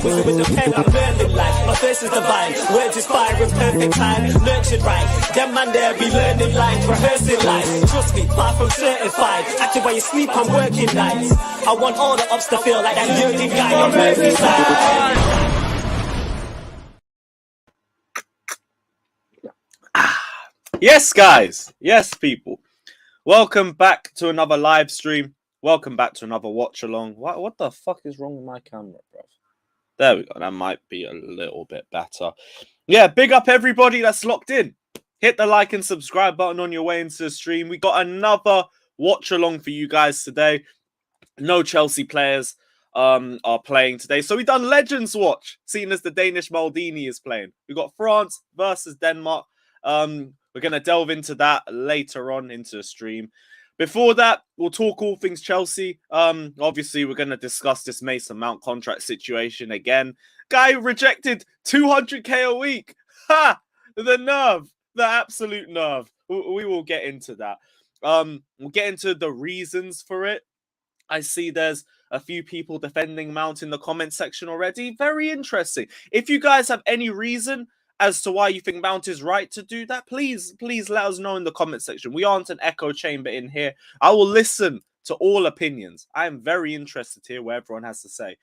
Whistle with the pen, I'm learning life. My thirst is divine. Words inspire in perfect time. Nurtured right. Them man there be learning lines, rehearsing life. Trust me, far from certified. Acting while you sleep, I'm working nights. I want all the ups to feel like that dirty guy on Merseyside. Yes, guys. Yes, people. Welcome back to another live stream. Welcome back to another watch along. What the fuck is wrong with my camera, bro? There we go. That might be a little bit better. Yeah, big up everybody that's locked in. Hit the like and subscribe button on your way into the stream. We got another watch along for you guys today. No Chelsea players are playing today. So we done Legends Watch, seeing as the Danish Maldini is playing. We got France versus Denmark. We're going to delve into that later on into the stream. Before that, we'll talk all things Chelsea. Obviously, we're going to discuss this Mason Mount contract situation again. Guy rejected 200k a week. Ha! The nerve. The absolute nerve. We will get into that. We'll get into the reasons for it. I see there's a few people defending Mount in the comment section already. Very interesting. If you guys have any reason as to why you think Mount is right to do that, please let us know in the comment section. We aren't an echo chamber in here. I will listen to all opinions. I am very interested to hear what everyone has to say.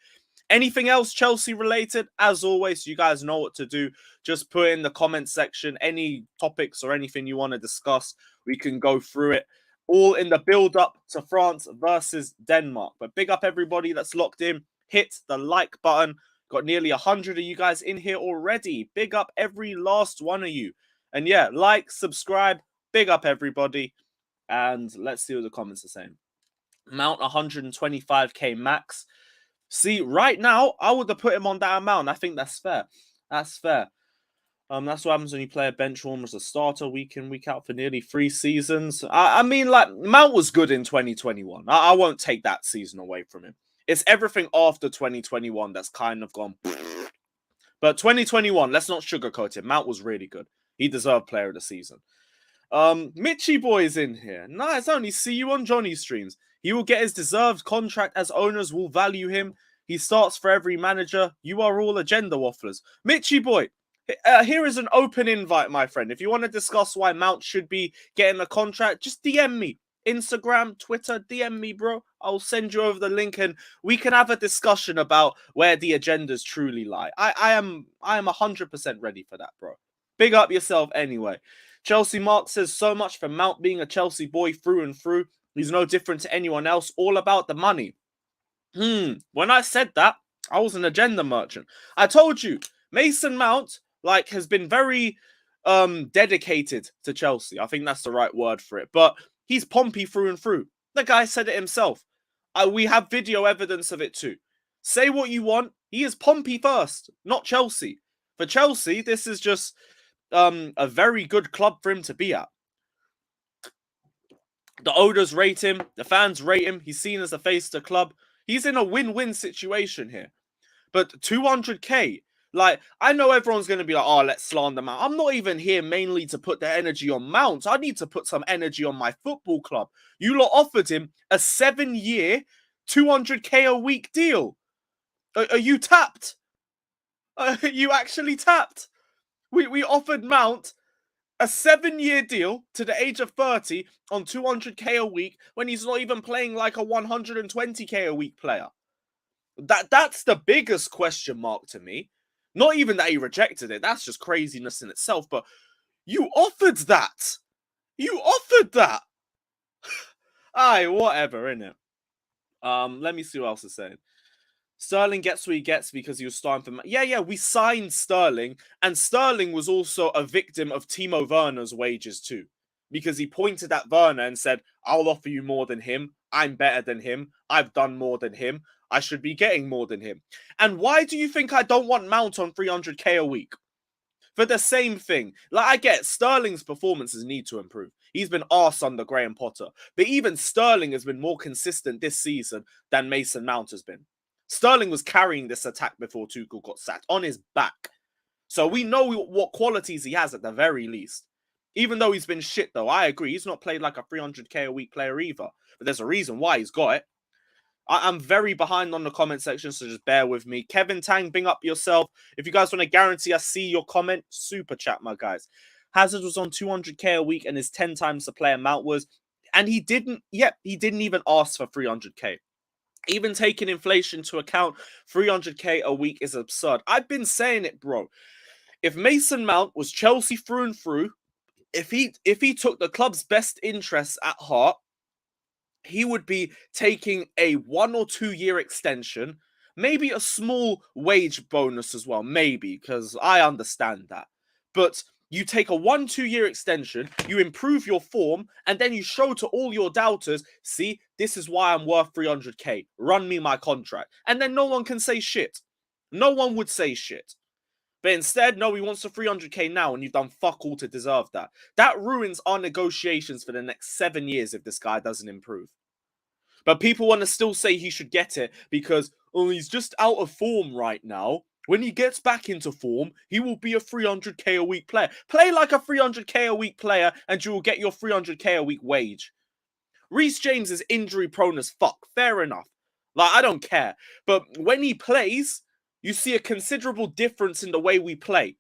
Anything else Chelsea related? As always, you guys know what to do. Just put in the comment section any topics or anything you want to discuss. We can go through it. All in the build-up to France versus Denmark. But big up everybody that's locked in. Hit the like button. Got nearly 100 of you guys in here already. Big up every last one of you. And yeah, like, subscribe. Big up everybody. And let's see what the comments are saying. Mount 125k max. See, right now, I would have put him on that amount. I think that's fair. That's fair. That's what happens when you play a bench warmer as a starter week in, week out for nearly 3 seasons. I mean, like, Mount was good in 2021. I won't take that season away from him. It's everything after 2021 that's kind of gone. But 2021, let's not sugarcoat it. Mount was really good. He deserved player of the season. Mitchy boy is in here. Nice, only see you on Johnny's streams. He will get his deserved contract as owners will value him. He starts for every manager. You are all agenda wafflers. Mitchy boy, here is an open invite, my friend. If you want to discuss why Mount should be getting a contract, just DM me. Instagram, Twitter, DM me, bro. I'll send you over the link and we can have a discussion about where the agendas truly lie. I am 100% ready for that, bro. Big up yourself anyway. Chelsea Mark says so much for Mount being a Chelsea boy through and through. He's no different to anyone else. All about the money. When I said that, I was an agenda merchant. I told you, Mason Mount has been very dedicated to Chelsea. I think that's the right word for it. But he's Pompey through and through. The guy said it himself. We have video evidence of it too. Say what you want. He is Pompey first, not Chelsea. For Chelsea, this is just a very good club for him to be at. The owners rate him. The fans rate him. He's seen as a face of the club. He's in a win-win situation here. But 200k, I know everyone's going to be like, oh, let's slander Mount. I'm not even here mainly to put the energy on Mount. I need to put some energy on my football club. You lot offered him a 7-year, 200k a week deal. Are you tapped? Are you actually tapped? We offered Mount a 7-year deal to the age of 30 on 200k a week when he's not even playing like a 120k a week player. That's the biggest question mark to me. Not even that he rejected it. That's just craziness in itself. But you offered that. You offered that. Aye, whatever, innit? Let me see what else is saying. Sterling gets what he gets because he was starting for... Yeah, we signed Sterling. And Sterling was also a victim of Timo Werner's wages too. Because he pointed at Werner and said, I'll offer you more than him. I'm better than him. I've done more than him. I should be getting more than him. And why do you think I don't want Mount on 300k a week? For the same thing. I get Sterling's performances need to improve. He's been arse under Graham Potter. But even Sterling has been more consistent this season than Mason Mount has been. Sterling was carrying this attack before Tuchel got sacked on his back. So we know what qualities he has at the very least. Even though he's been shit though, I agree. He's not played like a 300k a week player either. But there's a reason why he's got it. I'm very behind on the comment section, so just bear with me. Kevin Tang, bing up yourself. If you guys want to guarantee I see your comment, super chat, my guys. Hazard was on 200k a week and is 10 times the player Mount was. And he didn't even ask for 300k. Even taking inflation into account, 300k a week is absurd. I've been saying it, bro. If Mason Mount was Chelsea through and through, if he took the club's best interests at heart, he would be taking a 1 or 2 year extension, maybe a small wage bonus as well, maybe, because I understand that. But you take a 1-2 year extension, you improve your form, and then you show to all your doubters, see, this is why I'm worth 300k. Run me my contract. And then no one can say shit. No one would say shit. But instead, no, he wants the 300k now, and you've done fuck all to deserve that. That ruins our negotiations for the next 7 years if this guy doesn't improve. But people want to still say he should get it because, oh, he's just out of form right now. When he gets back into form, he will be a 300k a week player. Play like a 300k a week player, and you will get your 300k a week wage. Reece James is injury prone as fuck. Fair enough. Like, I don't care. But when he plays, you see a considerable difference in the way we play.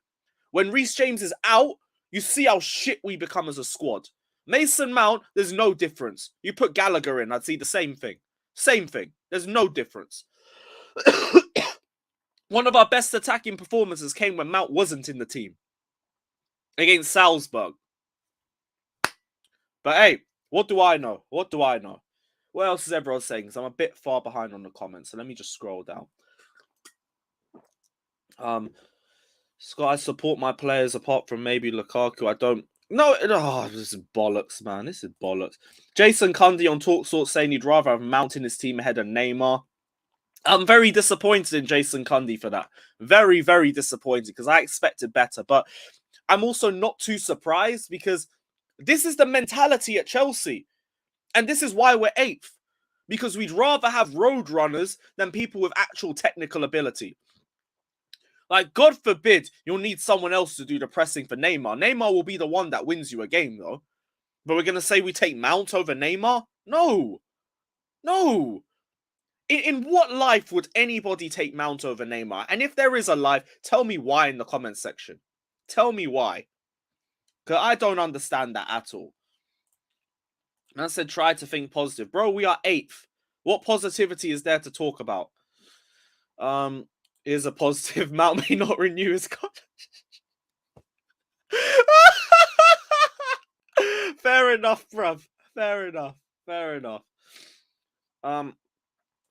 When Reece James is out, you see how shit we become as a squad. Mason Mount, there's no difference. You put Gallagher in, I'd see the same thing. Same thing. There's no difference. One of our best attacking performances came when Mount wasn't in the team. Against Salzburg. But hey, what do I know? What do I know? What else is everyone saying? Because I'm a bit far behind on the comments. So let me just scroll down. Scott, I support my players apart from maybe Lukaku. I don't. No, this is bollocks, man. This is bollocks. Jason Cundy on TalkSort saying he'd rather have Mount in his team ahead of Neymar. I'm very disappointed in Jason Cundy for that. Very, very disappointed because I expected better. But I'm also not too surprised because this is the mentality at Chelsea. And this is why we're 8th. Because we'd rather have road runners than people with actual technical ability. Like, God forbid you'll need someone else to do the pressing for Neymar. Neymar will be the one that wins you a game, though. But we're going to say we take Mount over Neymar? No. No. In what life would anybody take Mount over Neymar? And if there is a life, tell me why in the comment section. Tell me why. Because I don't understand that at all. Man said try to think positive. Bro, we are 8th. What positivity is there to talk about? Is a positive. Mount may not renew his contract. Fair enough, bruv. Fair enough. Fair enough.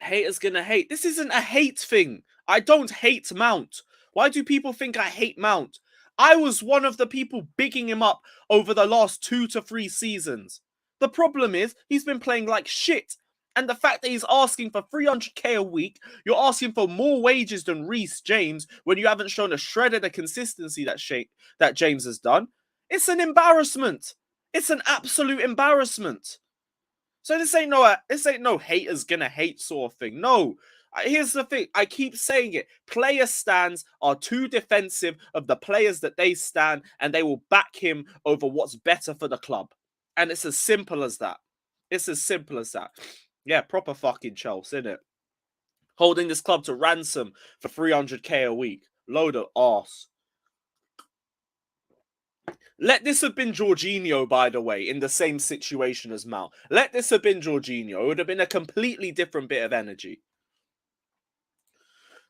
Haters gonna hate. This isn't a hate thing. I don't hate Mount. Why do people think I hate Mount? I was one of the people bigging him up over the last 2 to 3 seasons. The problem is, he's been playing like shit. And the fact that he's asking for 300k a week, you're asking for more wages than Reece James when you haven't shown a shred of the consistency that James has done. It's an embarrassment. It's an absolute embarrassment. So this ain't no haters gonna hate sort of thing. No. Here's the thing. I keep saying it. Player stands are too defensive of the players that they stand, and they will back him over what's better for the club. And it's as simple as that. It's as simple as that. Yeah, proper fucking Chelsea, innit? Holding this club to ransom for 300k a week. Load of arse. Let this have been Jorginho, by the way, in the same situation as Mount. Let this have been Jorginho. It would have been a completely different bit of energy.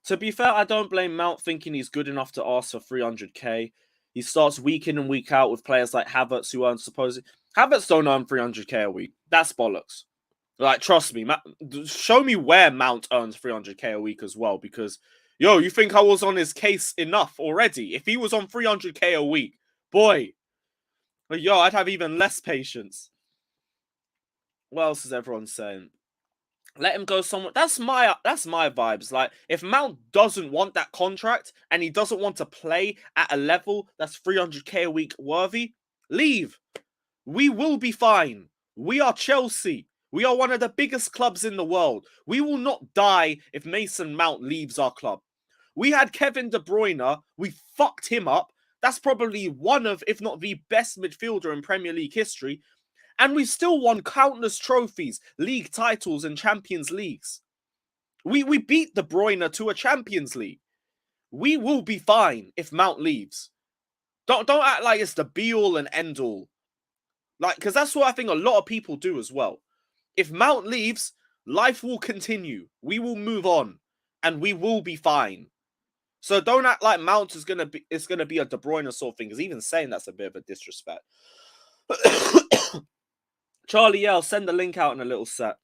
To be fair, I don't blame Mount thinking he's good enough to ask for 300k. He starts week in and week out with players like Havertz who earn supposedly... Havertz don't earn 300k a week. That's bollocks. Like, trust me. Show me where Mount earns 300k a week as well. Because, yo, you think I was on his case enough already? If he was on 300k a week, boy... Yo, I'd have even less patience. What else is everyone saying? Let him go somewhere. That's my vibes. Like, if Mount doesn't want that contract and he doesn't want to play at a level that's 300k a week worthy, leave. We will be fine. We are Chelsea. We are one of the biggest clubs in the world. We will not die if Mason Mount leaves our club. We had Kevin De Bruyne. We fucked him up. That's probably one of, if not the best midfielder in Premier League history. And we've still won countless trophies, league titles, and Champions Leagues. We beat De Bruyne to a Champions League. We will be fine if Mount leaves. Don't act like it's the be-all and end-all. Like, because that's what I think a lot of people do as well. If Mount leaves, life will continue. We will move on. And we will be fine. So don't act like Mount is gonna be a De Bruyne sort of thing, because even saying that's a bit of a disrespect. Charlie, yeah, I'll send the link out in a little set.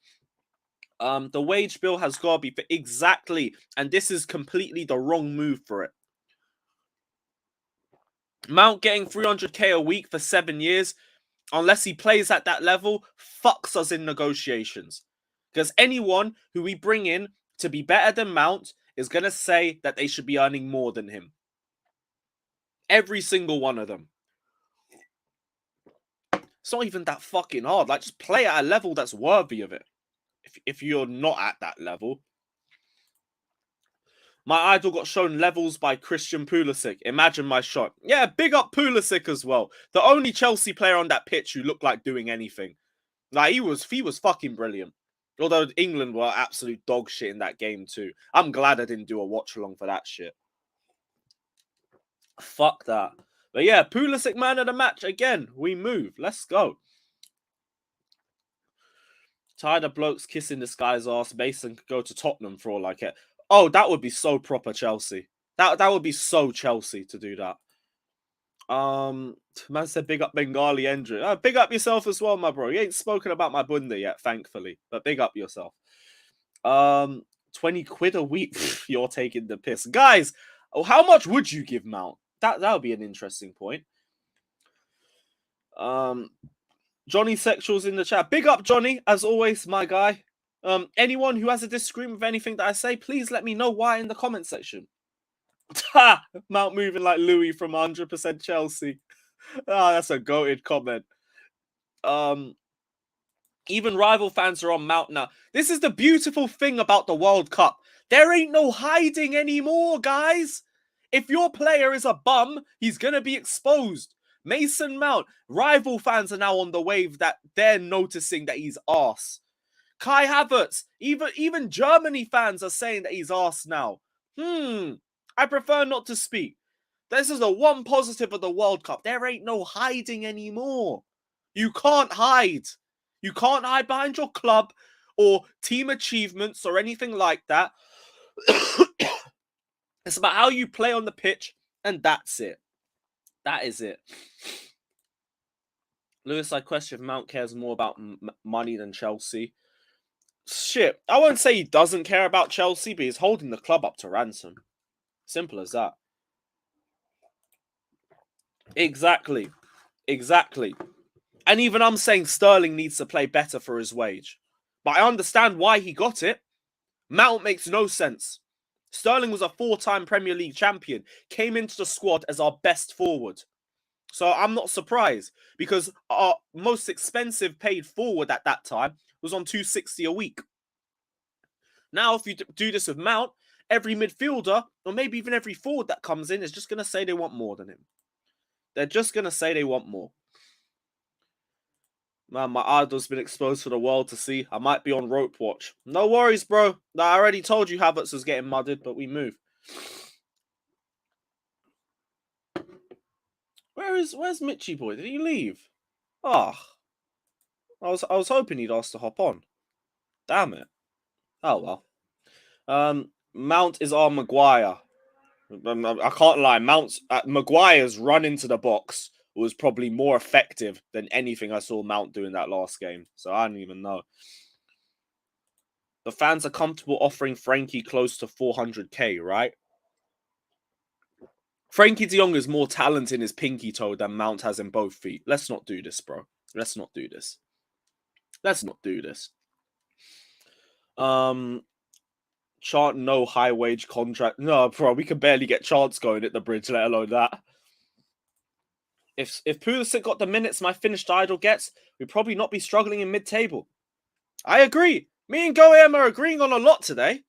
The wage bill has got to be exactly, and this is completely the wrong move for it. Mount getting 300k a week for 7 years, unless he plays at that level, fucks us in negotiations. Because anyone who we bring in to be better than Mount is going to say that they should be earning more than him. Every single one of them. It's not even that fucking hard. Like, just play at a level that's worthy of it. If you're not at that level. My idol got shown levels by Christian Pulisic. Imagine my shot. Yeah, big up Pulisic as well. The only Chelsea player on that pitch who looked like doing anything. Like, he was fucking brilliant. Although England were absolute dog shit in that game too. I'm glad I didn't do a watch along for that shit. Fuck that. But yeah, Pulisic man of the match again. We move. Let's go. Tired of blokes kissing this guy's ass. Mason could go to Tottenham for all I care. Oh, that would be so proper Chelsea. That would be so Chelsea to do that. Man said big up Bengali Andrew. Big up yourself as well, my bro. You ain't spoken about my bunda yet, thankfully. But big up yourself. 20 quid a week. You're taking the piss. Guys, how much would you give Mount? That would be an interesting point. Johnny Sexual's in the chat. Big up, Johnny, as always, my guy. Anyone who has a disagreement with anything that I say, please let me know why in the comment section. Mount moving like Louis from 100% Chelsea. That's a goated comment. Even rival fans are on Mount now. This is the beautiful thing about the World Cup. There ain't no hiding anymore, guys. If your player is a bum, he's going to be exposed. Mason Mount, rival fans are now on the wave that they're noticing that he's arse. Kai Havertz, even Germany fans are saying that he's arse now. I prefer not to speak. This is the one positive of the World Cup. There ain't no hiding anymore. You can't hide. You can't hide behind your club or team achievements or anything like that. It's about how you play on the pitch, and that's it. That is it. Lewis, I question if Mount cares more about money than Chelsea. Shit, I won't say he doesn't care about Chelsea, but he's holding the club up to ransom. Simple as that. Exactly. And even I'm saying Sterling needs to play better for his wage. But I understand why he got it. Mount makes no sense. Sterling was a 4-time Premier League champion, came into the squad as our best forward. So I'm not surprised, because our most expensive paid forward at that time was on $260 a week. Now, if you do this with Mount, every midfielder, or maybe even every forward that comes in, is just going to say they want more than him. They're just going to say they want more. Man, my idol's been exposed for the world to see. I might be on rope watch. No worries, bro. I already told you Havertz was getting mudded, but we move. Where's Mitchie boy? Did he leave? I was hoping he'd ask to hop on. Damn it. Oh well. Mount is our Maguire. I can't lie. Maguire's run into the box was probably more effective than anything I saw Mount do in that last game. So I don't even know. The fans are comfortable offering Frankie close to 400k, right? Frankie de Jong is more talent in his pinky toe than Mount has in both feet. Let's not do this, bro. Let's not do this. Chant no high wage contract. No, bro, we can barely get chants going at the bridge, let alone that. If Pulisic got the minutes my finished idol gets, we'd probably not be struggling in mid-table. I agree. Me and Goem are agreeing on a lot today.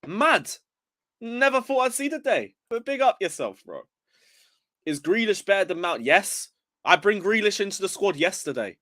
Mad. Never thought I'd see the day. But big up yourself, bro. Is Grealish better than Mount? Yes. I bring Grealish into the squad yesterday.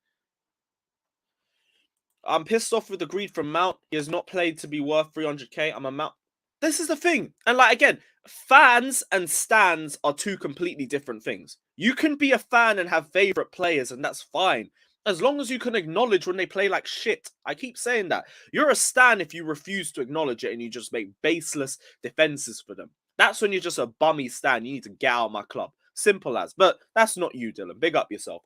I'm pissed off with the greed from Mount. He has not played to be worth 300k. I'm a Mount. This is the thing. And like, again, fans and stans are two completely different things. You can be a fan and have favorite players, and that's fine. As long as you can acknowledge when they play like shit. I keep saying that. You're a stan if you refuse to acknowledge it and you just make baseless defenses for them. That's when you're just a bummy stan. You need to get out of my club. Simple as. But that's not you, Dylan. Big up yourself.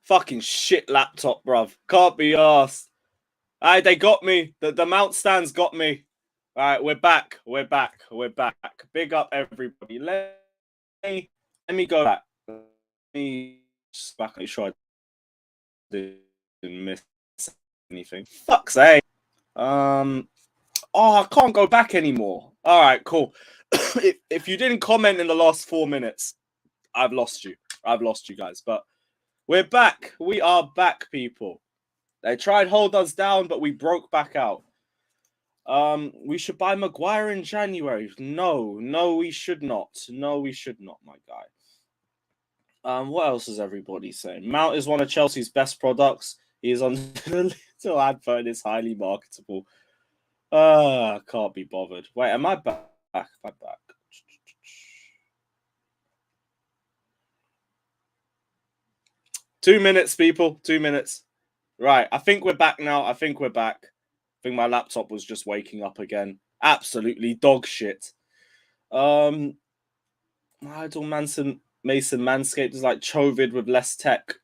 Fucking shit laptop, bruv. Can't be arsed. Alright, they got me. The Mount stands got me. Alright, we're back. We're back. We're back. Big up everybody. Let me go back. Let me just back make sure I didn't miss anything. Fuck's sake. Oh, I can't go back anymore. Alright, cool. if you didn't comment in the last 4 minutes, I've lost you. I've lost you guys. But we're back. We are back, people. They tried hold us down, but we broke back out. We should buy Maguire in January. No, we should not. No, we should not, my guy. What else is everybody saying? Mount is one of Chelsea's best products. He is on the little advert and is highly marketable. I can't be bothered. Wait, am I back? Am I back? 2 minutes, people. 2 minutes. Right, I think we're back now. I think my laptop was just waking up again. Absolutely dog shit. Idle Mason Manscaped is like Chovid with less tech.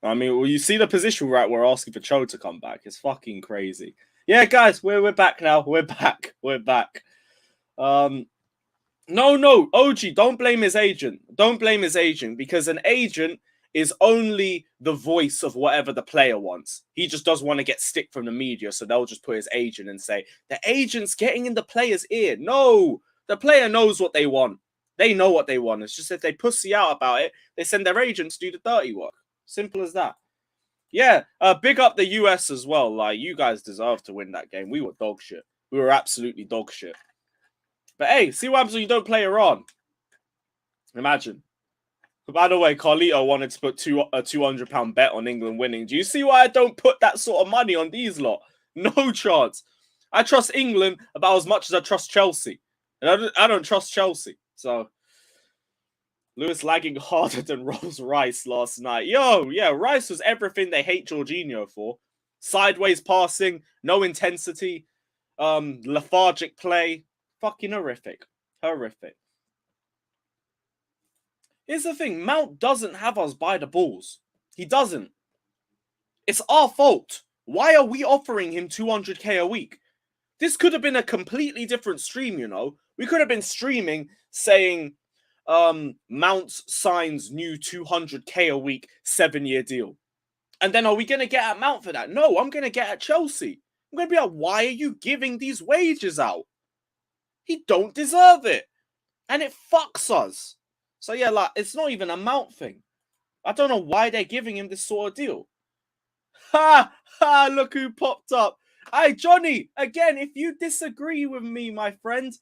I mean, well, you see the position we're asking for Cho to come back. It's fucking crazy. Yeah, guys, we're back now. We're back. We're back. No, OG, don't blame his agent. Don't blame his agent, because an agent is only the voice of whatever the player wants. He just doesn't want to get stick from the media, so they'll just put his agent and say, the agent's getting in the player's ear. No, the player knows what they want. They know what they want. It's just if they pussy out about it, they send their agent to do the dirty work. Simple as that. Yeah, big up the US as well. Like, you guys deserve to win that game. We were dog shit. We were absolutely dog shit. But hey, see what happens when you don't play Iran. Imagine. By the way, Carlito wanted to put a £200 bet on England winning. Do you see why I don't put that sort of money on these lot? No chance. I trust England about as much as I trust Chelsea. And I don't trust Chelsea. So, Lewis lagging harder than Rolls Rice last night. Yo, yeah, Rice was everything they hate Jorginho for. Sideways passing, no intensity, lethargic play. Fucking horrific. Horrific. Here's the thing, Mount doesn't have us by the balls. He doesn't. It's our fault. Why are we offering him 200k a week? This could have been a completely different stream, you know. We could have been streaming saying Mount signs new 200k a week 7-year deal. And then are we going to get at Mount for that? No, I'm going to get at Chelsea. I'm going to be like, why are you giving these wages out? He don't deserve it. And it fucks us. So yeah, like, it's not even a Mount thing. I don't know why they're giving him this sort of deal. Ha! Ha! Look who popped up. Hey, Johnny, again, if you disagree with me, my friend,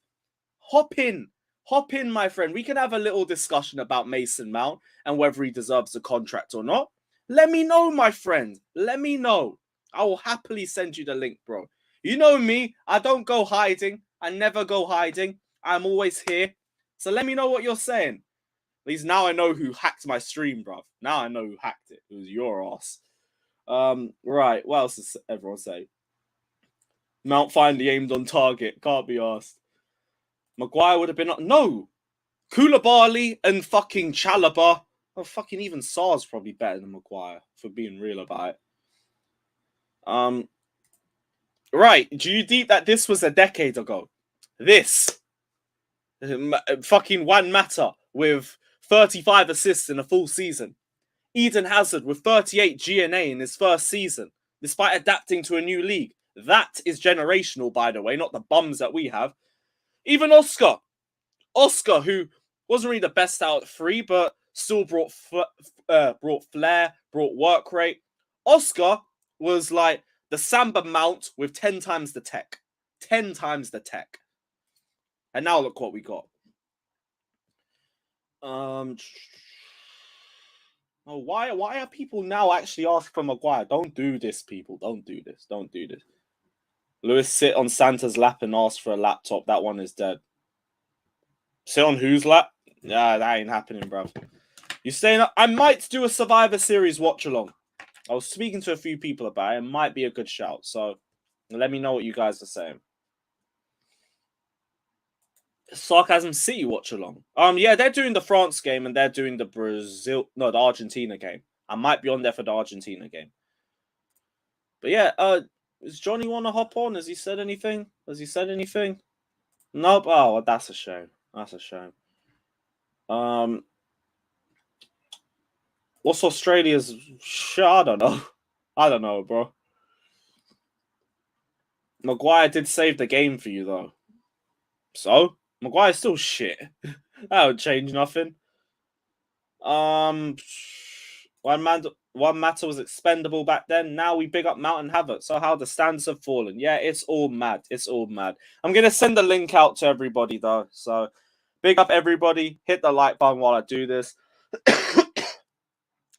hop in. Hop in, my friend. We can have a little discussion about Mason Mount and whether he deserves a contract or not. Let me know, my friend. Let me know. I will happily send you the link, bro. You know me. I don't go hiding. I never go hiding. I'm always here. So let me know what you're saying. At least now I know who hacked my stream, bruv. Now I know who hacked it. It was your ass. Right. What else does everyone say? Mount finally aimed on target. Can't be asked. Maguire would have been... No! Koulibaly and fucking Chalobah. Oh, fucking even Sar's probably better than Maguire, for being real about it. Right. Do you deep that this was a decade ago? This. Fucking Juan Mata with 35 assists in a full season. Eden Hazard with 38 GNA in his first season, despite adapting to a new league. That is generational, by the way, not the bums that we have. Even Oscar, who wasn't really the best out of three, but still brought flair, brought work rate. Oscar was like the Samba Mount with 10 times the tech. 10 times the tech. And now look what we got. Oh, why are people now actually asking for Maguire? Don't do this, people. Don't do this. Don't do this. Lewis, sit on Santa's lap and ask for a laptop. That one is dead. Sit on whose lap? Nah, that ain't happening, bruv. You saying I might do a Survivor Series watch along. I was speaking to a few people about it. It might be a good shout. So let me know what you guys are saying. Sarcasm City watch along. Yeah, they're doing the France game and they're doing the Argentina game. I might be on there for the Argentina game. But yeah, does Johnny want to hop on? Has he said anything? Nope. Oh, well, that's a shame. What's Australia's shit? I don't know, bro. Maguire did save the game for you though. So Maguire's still shit. That would change nothing. One Matter was expendable back then. Now we big up Mount and Havertz. So how the stands have fallen. Yeah, it's all mad. I'm going to send the link out to everybody, though. So big up everybody. Hit the like button while I do this.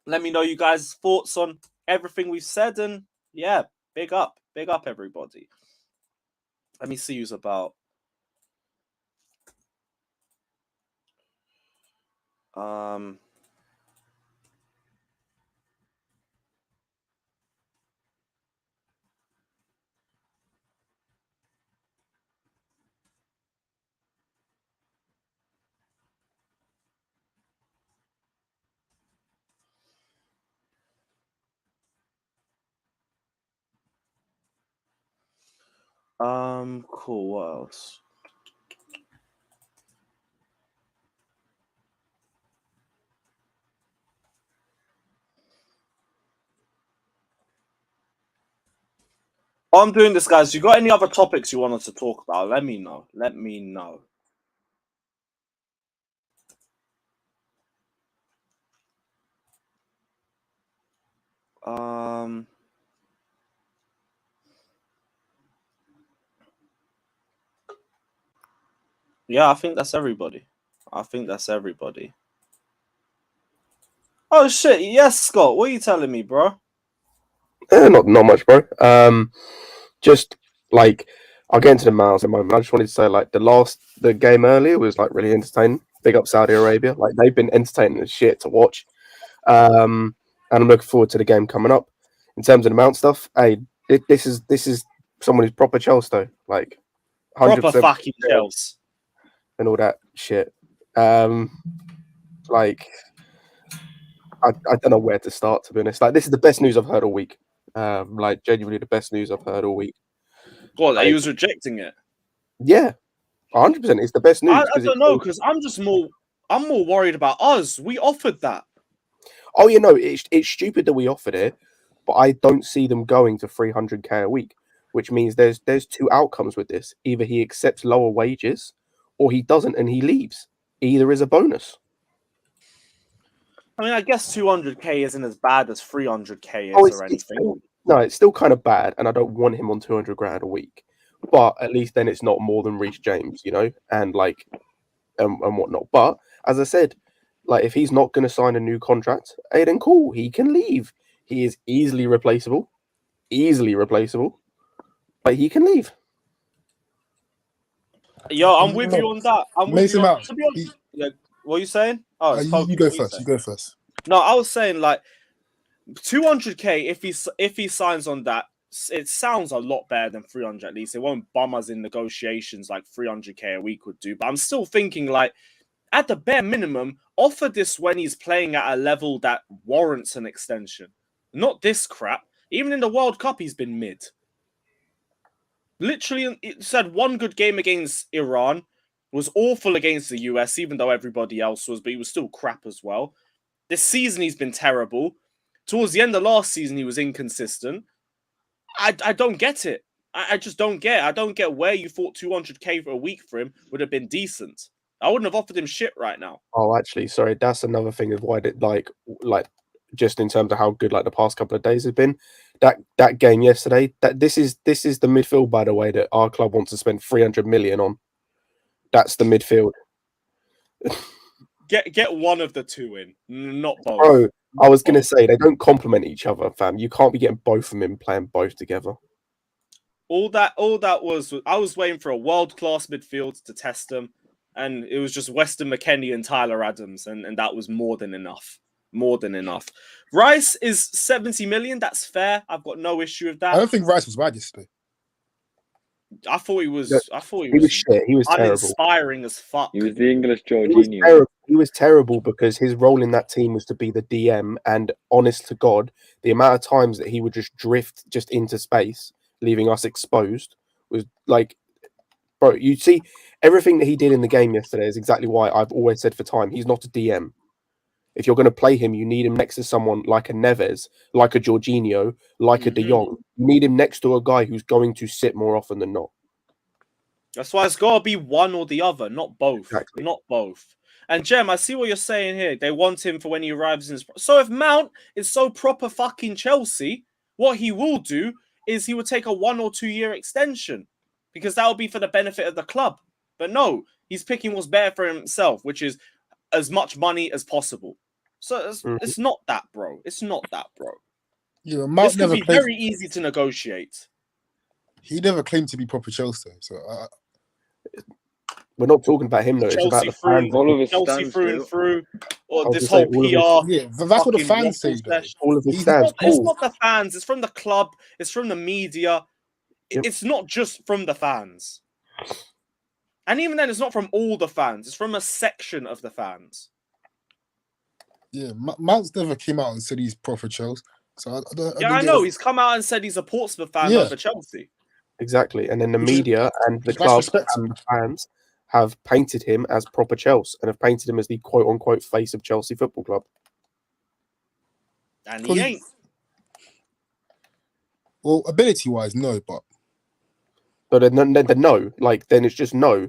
Let me know you guys' thoughts on everything we've said. And yeah, big up everybody. Let me see who's about. Cool. What else? While I'm doing this, guys, you got any other topics you want us to talk about? Let me know. Yeah, I think that's everybody. Oh shit! Yes, Scott. What are you telling me, bro? Not much, bro. Just like I'll get into the miles in a moment. I just wanted to say, like, the game earlier was like really entertaining. Big up Saudi Arabia. Like, they've been entertaining as shit to watch. And I'm looking forward to the game coming up. In terms of the Mount stuff, hey, this is someone who's proper Chelsea though. Like, 100% Proper fucking Chelsea and all that shit. Like, I don't know where to start, to be honest. Like, this is the best news I've heard all week. Like, genuinely the best news I've heard all week. God, like, he was rejecting it. Yeah, 100%. It's the best news. I don't know, because I'm more worried about us. We offered that. Oh, you know, it's stupid that we offered it, but I don't see them going to 300k a week, which means there's two outcomes with this. Either he accepts lower wages, or he doesn't and he leaves. Either is a bonus. I mean, I guess 200k isn't as bad as 300k is or anything. It's still kind of bad, and I don't want him on 200 grand a week. But at least then it's not more than Reece James, you know, and like and whatnot. But as I said, like if he's not going to sign a new contract, hey, then cool, he can leave. He is easily replaceable, but he can leave. Yo, I'm with you on that. I'm with Mason you on, Mount. to be honest, yeah, what are you saying? Oh, You go first. You go first. No, I was saying like 200k. If he signs on that, it sounds a lot better than 300 at least. It won't bum us in negotiations like 300k a week would do. But I'm still thinking like at the bare minimum, offer this when he's playing at a level that warrants an extension. Not this crap. Even in the World Cup, he's been mid. Literally, it said one good game against Iran, was awful against the US, even though everybody else was, but he was still crap as well. This season, he's been terrible. Towards the end of last season, he was inconsistent. I don't get it. I just don't get it. I don't get where you thought 200k for a week for him would have been decent. I wouldn't have offered him shit right now. Oh, actually, sorry, that's another thing of why it like just in terms of how good like the past couple of days have been. That game yesterday, this is the midfield, by the way, that our club wants to spend 300 million on. That's the midfield. Get one of the two in, not both. Bro, I was gonna say they don't complement each other, fam. You can't be getting both of them in playing both together. All that was I was waiting for a world-class midfield to test them, and it was just Weston McKennie and Tyler Adams, and that was more than enough. More than enough. Rice is 70 million. That's fair. I've got no issue with that. I don't think Rice was bad yesterday. I thought he was. He was shit. He was terrible. Uninspiring as fuck. He was the English Jorginho. He was terrible because his role in that team was to be the DM, and honest to God, the amount of times that he would just drift just into space, leaving us exposed, was like, bro, you see, everything that he did in the game yesterday is exactly why I've always said for time, he's not a DM. If you're going to play him, you need him next to someone like a Neves, like a Jorginho, like a De Jong. You need him next to a guy who's going to sit more often than not. That's why it's got to be one or the other, not both. Exactly. Not both. And Jem, I see what you're saying here. They want him for when he arrives in his... So if Mount is so proper fucking Chelsea, what he will do is he would take a 1 or 2 year extension because that will be for the benefit of the club. But no, he's picking what's better for himself, which is as much money as possible. So it's not that, bro. It's not that, bro. Yeah, Mount this could be very easy to negotiate. He never claimed to be proper Chelsea, so we're not talking about him though. It's about the fans. All of his Chelsea through and through, or this say, whole PR. yeah, that's what the fans say. All of his stands. It's not the fans. It's from the club. It's from the media. Yep. It's not just from the fans. And even then, it's not from all the fans. It's from a section of the fans. Yeah, Mount's never came out and said he's proper Chelsea. So I know. He's come out and said he's a Portsmouth fan over Chelsea. Exactly. And then the media and the club and the fans have painted him as proper Chelsea and have painted him as the quote-unquote face of Chelsea Football Club. And he ain't. Well, ability-wise, no, but then no. Like, then it's just no.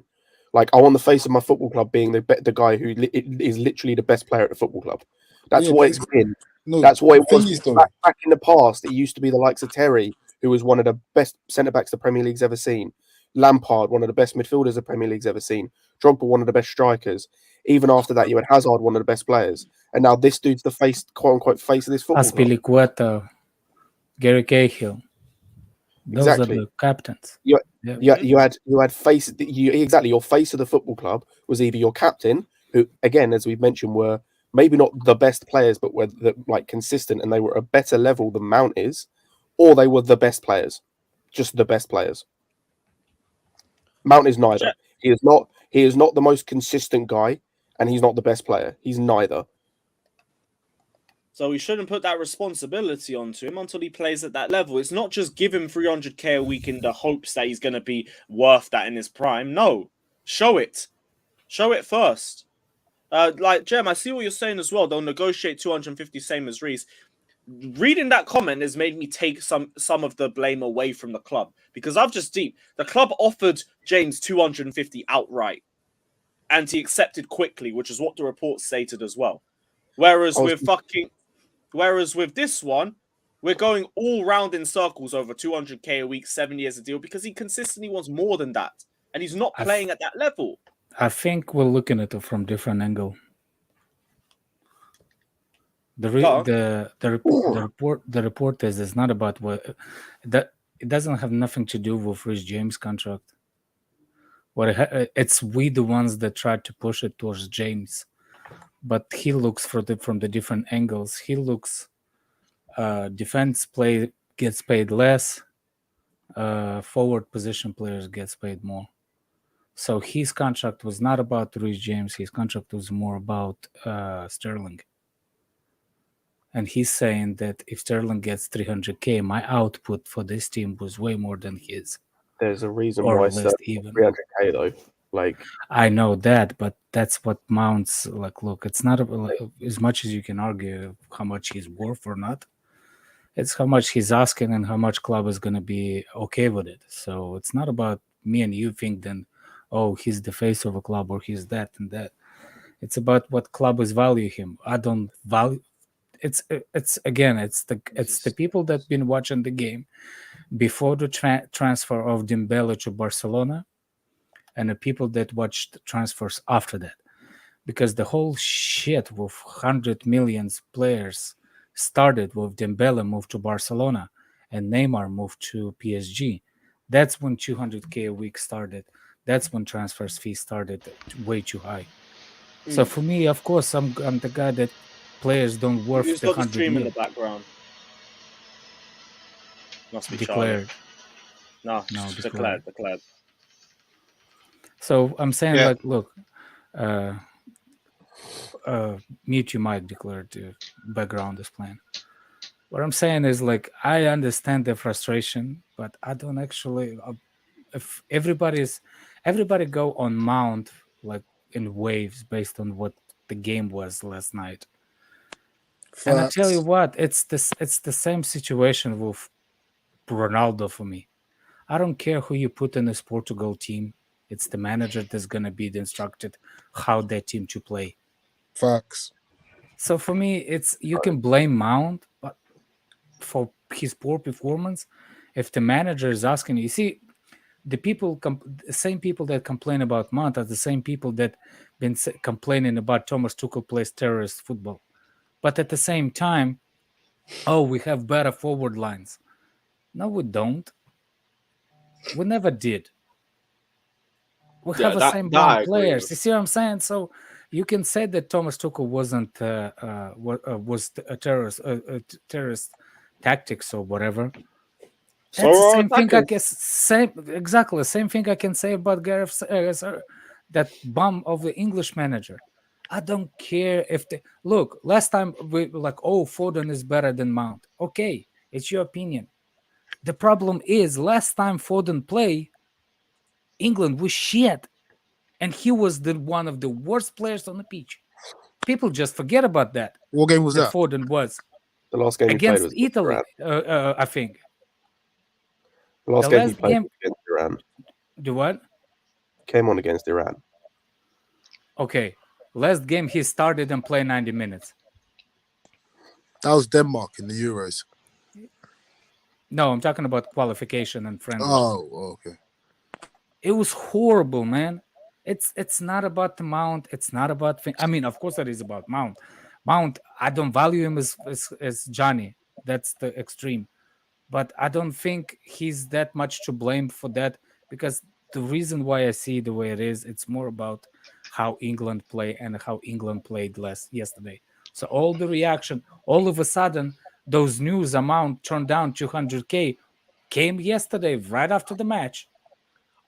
Like, I want the face of my football club being the guy who is literally the best player at the football club. That's what it's been. No, that's what it was. Back in the past, it used to be the likes of Terry, who was one of the best centre-backs the Premier League's ever seen. Lampard, one of the best midfielders the Premier League's ever seen. Drogba, one of the best strikers. Even after that, you had Hazard, one of the best players. And now this dude's the face, quote-unquote, face of this football club. Azpilicueta, Gary Cahill. Those are the captains. You had face. Exactly, your face of the football club was either your captain, who, again, as we've mentioned, were maybe not the best players, but were consistent, and they were a better level than Mount is, or they were the best players, just the best players. Mount is neither. He is not the most consistent guy, and he's not the best player. He's neither. So we shouldn't put that responsibility onto him until he plays at that level. It's not just give him 300k a week in the hopes that he's going to be worth that in his prime. No, show it. Show it first. Like, Jem, I see what you're saying as well. They'll negotiate 250, same as Reece. reading that comment has made me take some of the blame away from the club, because the club offered James 250 outright, and he accepted quickly, which is what the report stated as well. Whereas with this one, we're going all round in circles over 200k a week, 7 years a deal, because he consistently wants more than that, and he's not playing at that level. I think we're looking at it from different angle. The report is it's not about what that it doesn't have nothing to do with Rich James' contract. It's we the ones that tried to push it towards James, but he looks from the different angles. He looks defense play gets paid less, forward position players gets paid more. So his contract was not about Rich James. His contract was more about Sterling. And he's saying that if Sterling gets 300k, my output for this team was way more than his. There's a reason why it's 300k though. Like, I know that, but that's what Mount's like. Look, it's not as much as you can argue how much he's worth or not. It's how much he's asking and how much club is going to be okay with it. So it's not about me and you think then, oh, he's the face of a club or he's that and that. It's about what club is value him. I don't value. It's the people that been watching the game before the transfer of Dembele to Barcelona, and the people that watched transfers after that, because the whole shit with 100 million players started with Dembele moved to Barcelona and Neymar moved to PSG. That's when 200k a week started. That's when transfers fees started way too high. So for me, of course, I'm the guy that players don't worth the 100 stream in the background. Must be declared. No, declared. So I'm saying, like, look, mute your mic, declared. The background is playing. What I'm saying is, like, I understand the frustration, but I don't actually. If everybody go on Mount like in waves based on what the game was last night. And I tell you what, it's the same situation with Ronaldo for me. I don't care who you put in this Portugal team. It's the manager that's going to be instructed how that team to play. Facts. So for me, it's you can blame Mount, but for his poor performance, if the manager is asking you, see, the same people that complain about Mount are the same people that been complaining about Thomas Tuchel plays terrorist football. But at the same time, we have better forward lines. No, we don't. We never did. We have the same players. You see what I'm saying? So you can say that Thomas Tuchel wasn't was a terrorist tactics or whatever. That's the same thing I guess. Same thing I can say about Gareth, that bum of the English manager. I don't care if look. Last time we were like, Foden is better than Mount. Okay, it's your opinion. The problem is last time Foden played, England was shit, and he was one of the worst players on the pitch. People just forget about that. What game was that? Foden was the last game against he played was Italy. I think. The last game he played was against Iran. The what? Came on against Iran. Okay. Last game he started and played 90 minutes. That was Denmark in the Euros. No, I'm talking about qualification and friendly. Oh, okay. It was horrible, man. It's not about the Mount. It's not about. I mean, of course, it is about Mount. Mount, I don't value him as Johnny. That's the extreme. But I don't think he's that much to blame for that, because the reason why I see the way it is, it's more about how England play and how England played yesterday. So all the reaction, all of a sudden, those news amount turned down 200k came yesterday right after the match.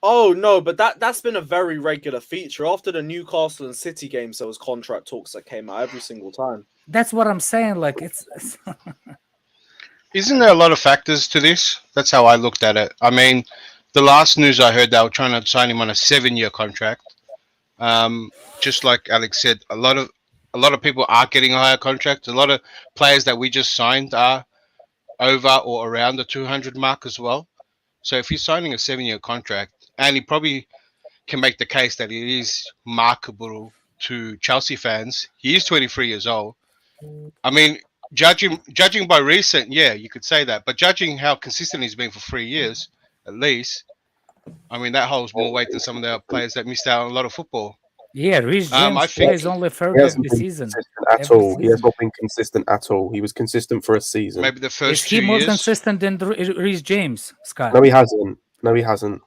Oh no, but that's been a very regular feature. After the Newcastle and City games, there was contract talks that came out every single time. That's what I'm saying. Like it's Isn't there a lot of factors to this? That's how I looked at it. I mean, the last news I heard, they were trying to sign him on a 7-year contract. Just like Alex said, a lot of a lot of people are getting a higher contract. A lot of players that we just signed are over or around the 200 mark as well. So if he's signing a 7-year contract, and he probably can make the case that it is marketable to Chelsea fans. He is 23 years old. I mean, judging by recent, yeah, you could say that. But judging how consistent he's been for 3 years, at least, I mean, that holds more weight than some of the players that missed out on a lot of football. Yeah, Rhys James I think plays only He third of hasn't the been season. consistent at Every all. He has season. not been consistent at all. He was consistent for a season. maybe the Is first he 2 more years. consistent than Rhys James, Scott? No, he hasn't. No, he hasn't.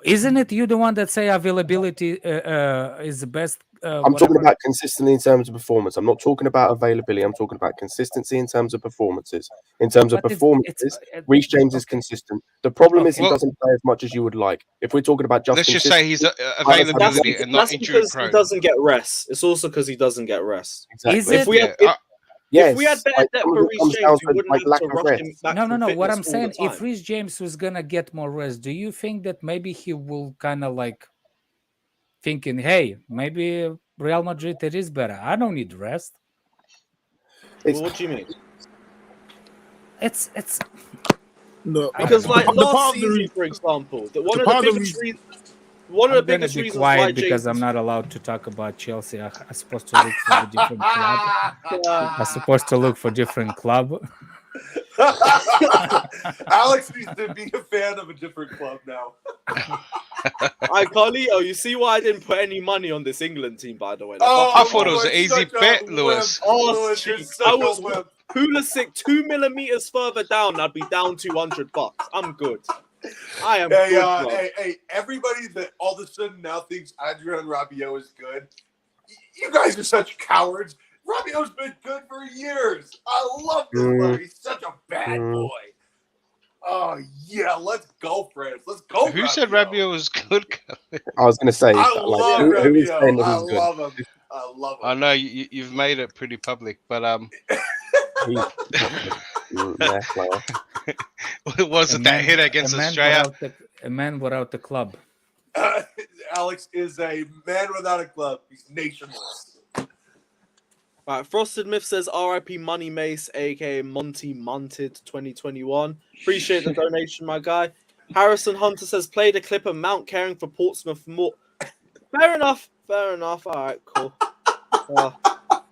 Isn't it you the one that say availability is the best? I'm talking about consistency in terms of performance. I'm not talking about availability. I'm talking about consistency in terms of performances. In terms of But it's- performances, Rhys James is okay. consistent. The problem is he Well- doesn't play as much as you would like. If we're talking about just Let's just say he's availability and not That's injury because he prone. doesn't get rest. It's also because he doesn't get rest. exactly. Is it- If we had, Yeah, if we had better depth for Rhys James, we wouldn't have to rush him back No. from What fitness I'm saying, all the if time. Rhys James was gonna get more rest, do you think that maybe he will kind of like thinking, hey, maybe Real Madrid it is better. I don't need rest. It's- Well, what do you mean? It's No, Because like the last part of the season, reason- for example, one the of the part of the biggest reason- one of I'm the gonna biggest be reasons why quiet because James I'm not allowed to talk about Chelsea. I'm supposed to look for a different club. I'm supposed to look for different club. Alex needs to be a fan of a different club now. I Carlito, you see why I didn't put any money on this England team, by the way. I thought it was Lewis, an easy such a bet, wimp. Lewis. Oh, Lewis, you're jeez. such I a was wimp. Pulisic 2 millimeters further down, I'd be down $200. I'm good. I am Hey, good, bro. hey, everybody that all of a sudden now thinks Adrian Rabiot is good. You guys are such cowards. Rabiot's been good for years. I love this player. He's such a bad boy. Oh, yeah, let's go, friends. Let's go, Who said Rabiot was good? I was going to say, I like, love who is Rabiot. saying that I he's good? love him. I love him. I know you've made it pretty public, but He's- yeah, well, was it that hit against Australia? A man without the club. Alex is a man without a club. He's nationless. Right, Frosted Myth says RIP Money Mace, aka Monty Munted 2021. Appreciate the donation, my guy. Harrison Hunter says played a clip of Mount caring for Portsmouth more. Fair enough. All right, cool.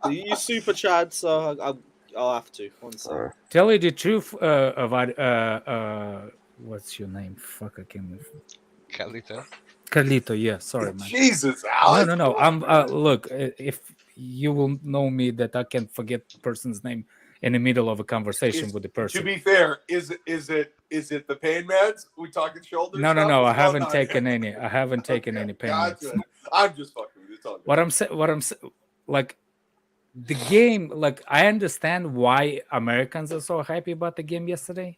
You super Chad, so I'll have to. One second. Tell you the truth about what's your name? Fuck, I can't remember. Carlito, yeah. Sorry, man. Jesus, Alex. No. I'm look. If you will know me, that I can forget the person's name in the middle of a conversation with the To person. be fair, is it the pain meds? We talking shoulders? No. stuff? I Well, haven't no, taken yeah. any. I haven't taken any pain meds. Gotcha. I'm just fucking with you. It's all good. What I'm saying, like the game. Like I understand why Americans are so happy about the game yesterday.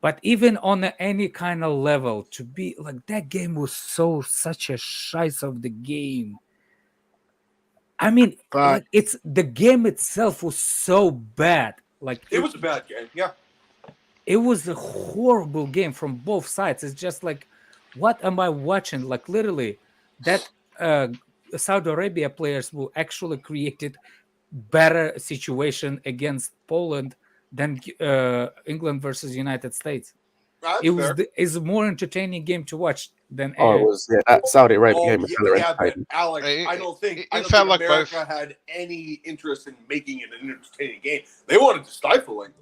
But even on any kind of level, to be like that game was such a shice of the game. I mean, like, it's the game itself was so bad. Like It was a bad game. Yeah. it was a horrible game from both sides. It's just like, what am I watching? Like literally, that Saudi Arabia players will actually created better situation against Poland than England versus United States. That's It was fair. is a more entertaining game to watch than oh, it was that Saudi Arabia game was hella yeah, but entertaining. Alex, It- I don't think it I don't felt think like America both. had any interest in making it an entertaining game. They wanted to stifle England.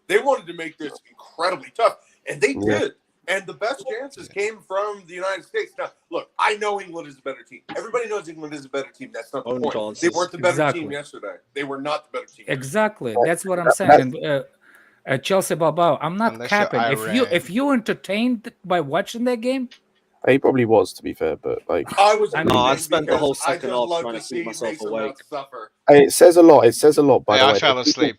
They wanted to make this incredibly tough, and they Yeah. did. And the best chances came from the United States. Now, look, I know England is a better team. Everybody knows England is a better team. That's not the Own point. chances. They weren't the better Exactly. team yesterday. They were not the better team. exactly. That's what I'm That- saying. And, Chelsea Balbao, I'm not Unless you're capping. Iran. If you entertained by watching that game, He probably was, to be fair, but like, I was. I No, I amazed spent the whole because I second just half love trying to to keep see myself Mason awake. Mount suffer. and it says a lot. It says a lot. By the Yeah, way, I fell If people- asleep.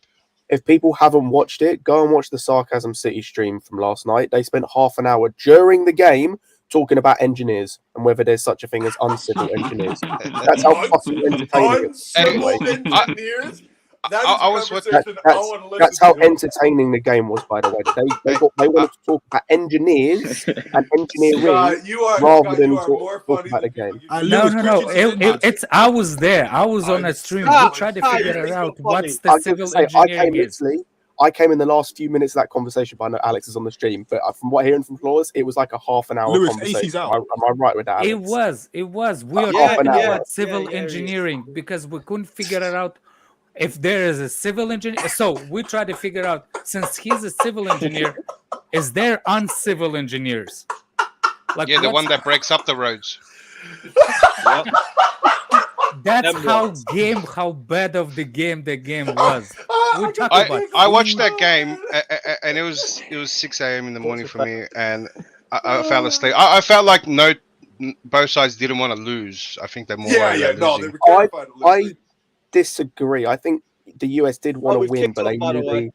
If people haven't watched it, go and watch the Sarcasm City stream from last night. They spent half an hour during the game talking about engineers and whether there's such a thing as uncivil engineers. That's how fucking entertaining it was. Uncivil Anyway, engineers. That is I a was what- conversation I want to listen That's how to. entertaining the game was, by the way. They wanted to talk about engineers and engineering Scott, you are, rather Scott, than you are talk more funny about the than game. people. No, Lewis, no, no. quick into It's I was there. I was on a stream. We tried to figure it out. What's the I was civil gonna say, engineering is? I came in the last few minutes of that conversation, but I know Alex is on the stream. But from what hearing from Flores, it was like a half an hour Lewis, conversation. AC's out. Am I right with that, Alex? It was. We are Half talking an hour. about civil engineering because we couldn't figure it out if there is a civil engineer. So we tried to figure out, since he's a civil engineer, is there uncivil engineers? Like Yeah, the what's- one that breaks up the roads. Yep. That's Them how ones. how bad of the game was. We talk I, about I watched that game, and it was 6 a.m. in the morning for me, and I fell asleep. I felt like both sides didn't want to lose. I think they're more worried about No, they losing. were terrified of losing. I disagree. I think the US did want to we've win, kicked but off, they by the knew way. they.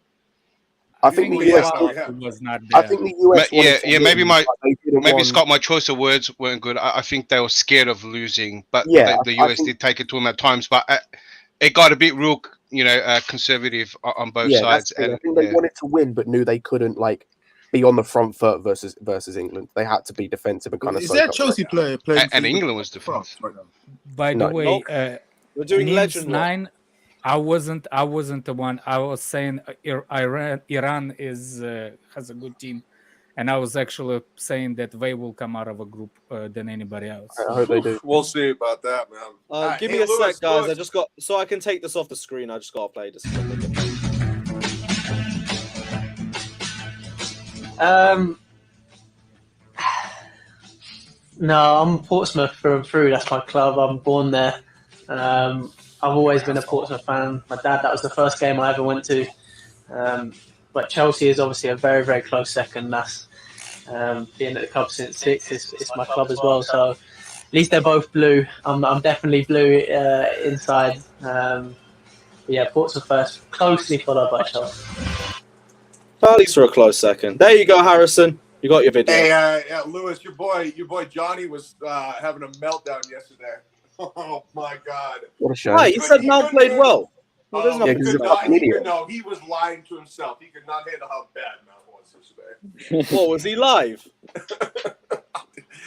I think the US. was not I there. think the US. wanted to Maybe win, but they didn't maybe want- Scott, my choice of words weren't good. I think they were scared of losing, but Yeah, the I US think- did take it to them at times. But it got a bit real, conservative on both Yeah, sides. that's the thing. I And think they wanted to win, but knew they couldn't be on the front foot versus England. They had to be defensive and kind of. Is there a Chelsea player playing? and for England was France defensive. right now? By the No. way, We're doing Nims legend rock. 9. I wasn't the one. I was saying Iran is has a good team, and I was actually saying that they will come out of a group than anybody else. I hope they do. We'll see about that, man. Give Hey, me a Lewis, sec, guys. Lewis. I just got so I can take this off the screen. I just got to play this. No, I'm Portsmouth through and through. That's my club. I'm born there. I've always been a Portsmouth fan. My dad, that was the first game I ever went to. But Chelsea is obviously a very, very close second. That's being at the club since 6. It's my club as well. So at least they're both blue. I'm definitely blue inside. Yeah, Portsmouth first, closely followed by Chelsea. At least for a close second. There you go, Harrison. You got your video. Hey, Lewis, your boy Johnny was having a meltdown yesterday. Oh my God! What a shame. Right, he said Mount played well. Well, there's Oh, nothing he he's could a not- fucking idiot. No, he was lying to himself. He could not handle how bad Mount was yesterday. What, was he live?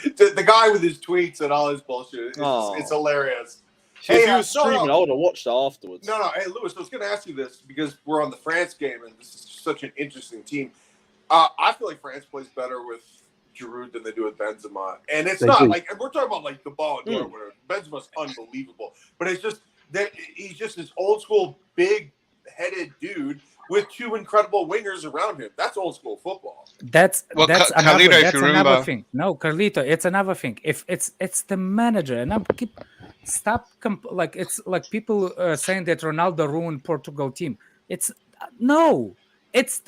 The guy with his tweets and all his bullshit. Oh. It's hilarious. If he Hey, was no, streaming, no. I would have watched it afterwards. No. Hey, Lewis, I was going to ask you this because we're on the France game and this is such an interesting team. I feel like France plays better with Giroud than they do with Benzema, and it's They not do. like we're talking about like the ball and whatever. Benzema's unbelievable, but it's just that he's just this old school, big-headed dude with two incredible wingers around him. That's old school football. That's Carlito, if another, you that's remember- another thing. No, Carlito, it's another thing. If it's the manager, and I'm like it's like people saying that Ronaldo ruined Portugal team. It's no. It's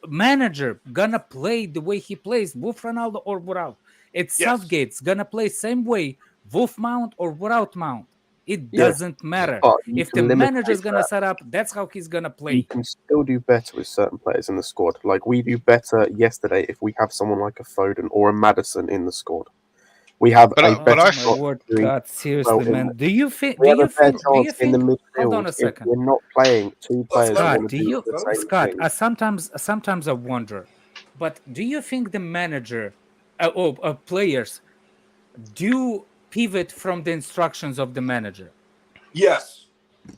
manager gonna play the way he plays with Ronaldo or without. It's Yes. Southgate's gonna play same way with Mount or without Mount. It Yeah. doesn't matter. But you If can the limit manager's gonna that. set up, that's how he's gonna You play. can still do better with certain players in the squad. Like we do better yesterday if we have someone like a Foden or a Madison in the squad. We have But a I- better but I- My shot word, doing God, seriously, well in man. there. Do you think? We Do have you a fair think? Do you chance in the think? midfield Hold on a if second. we're not playing two players. that Scott, wanna do do you, the same Scott? thing. Sometimes I wonder, but do you think the manager, players, do pivot from the instructions of the manager? Yes,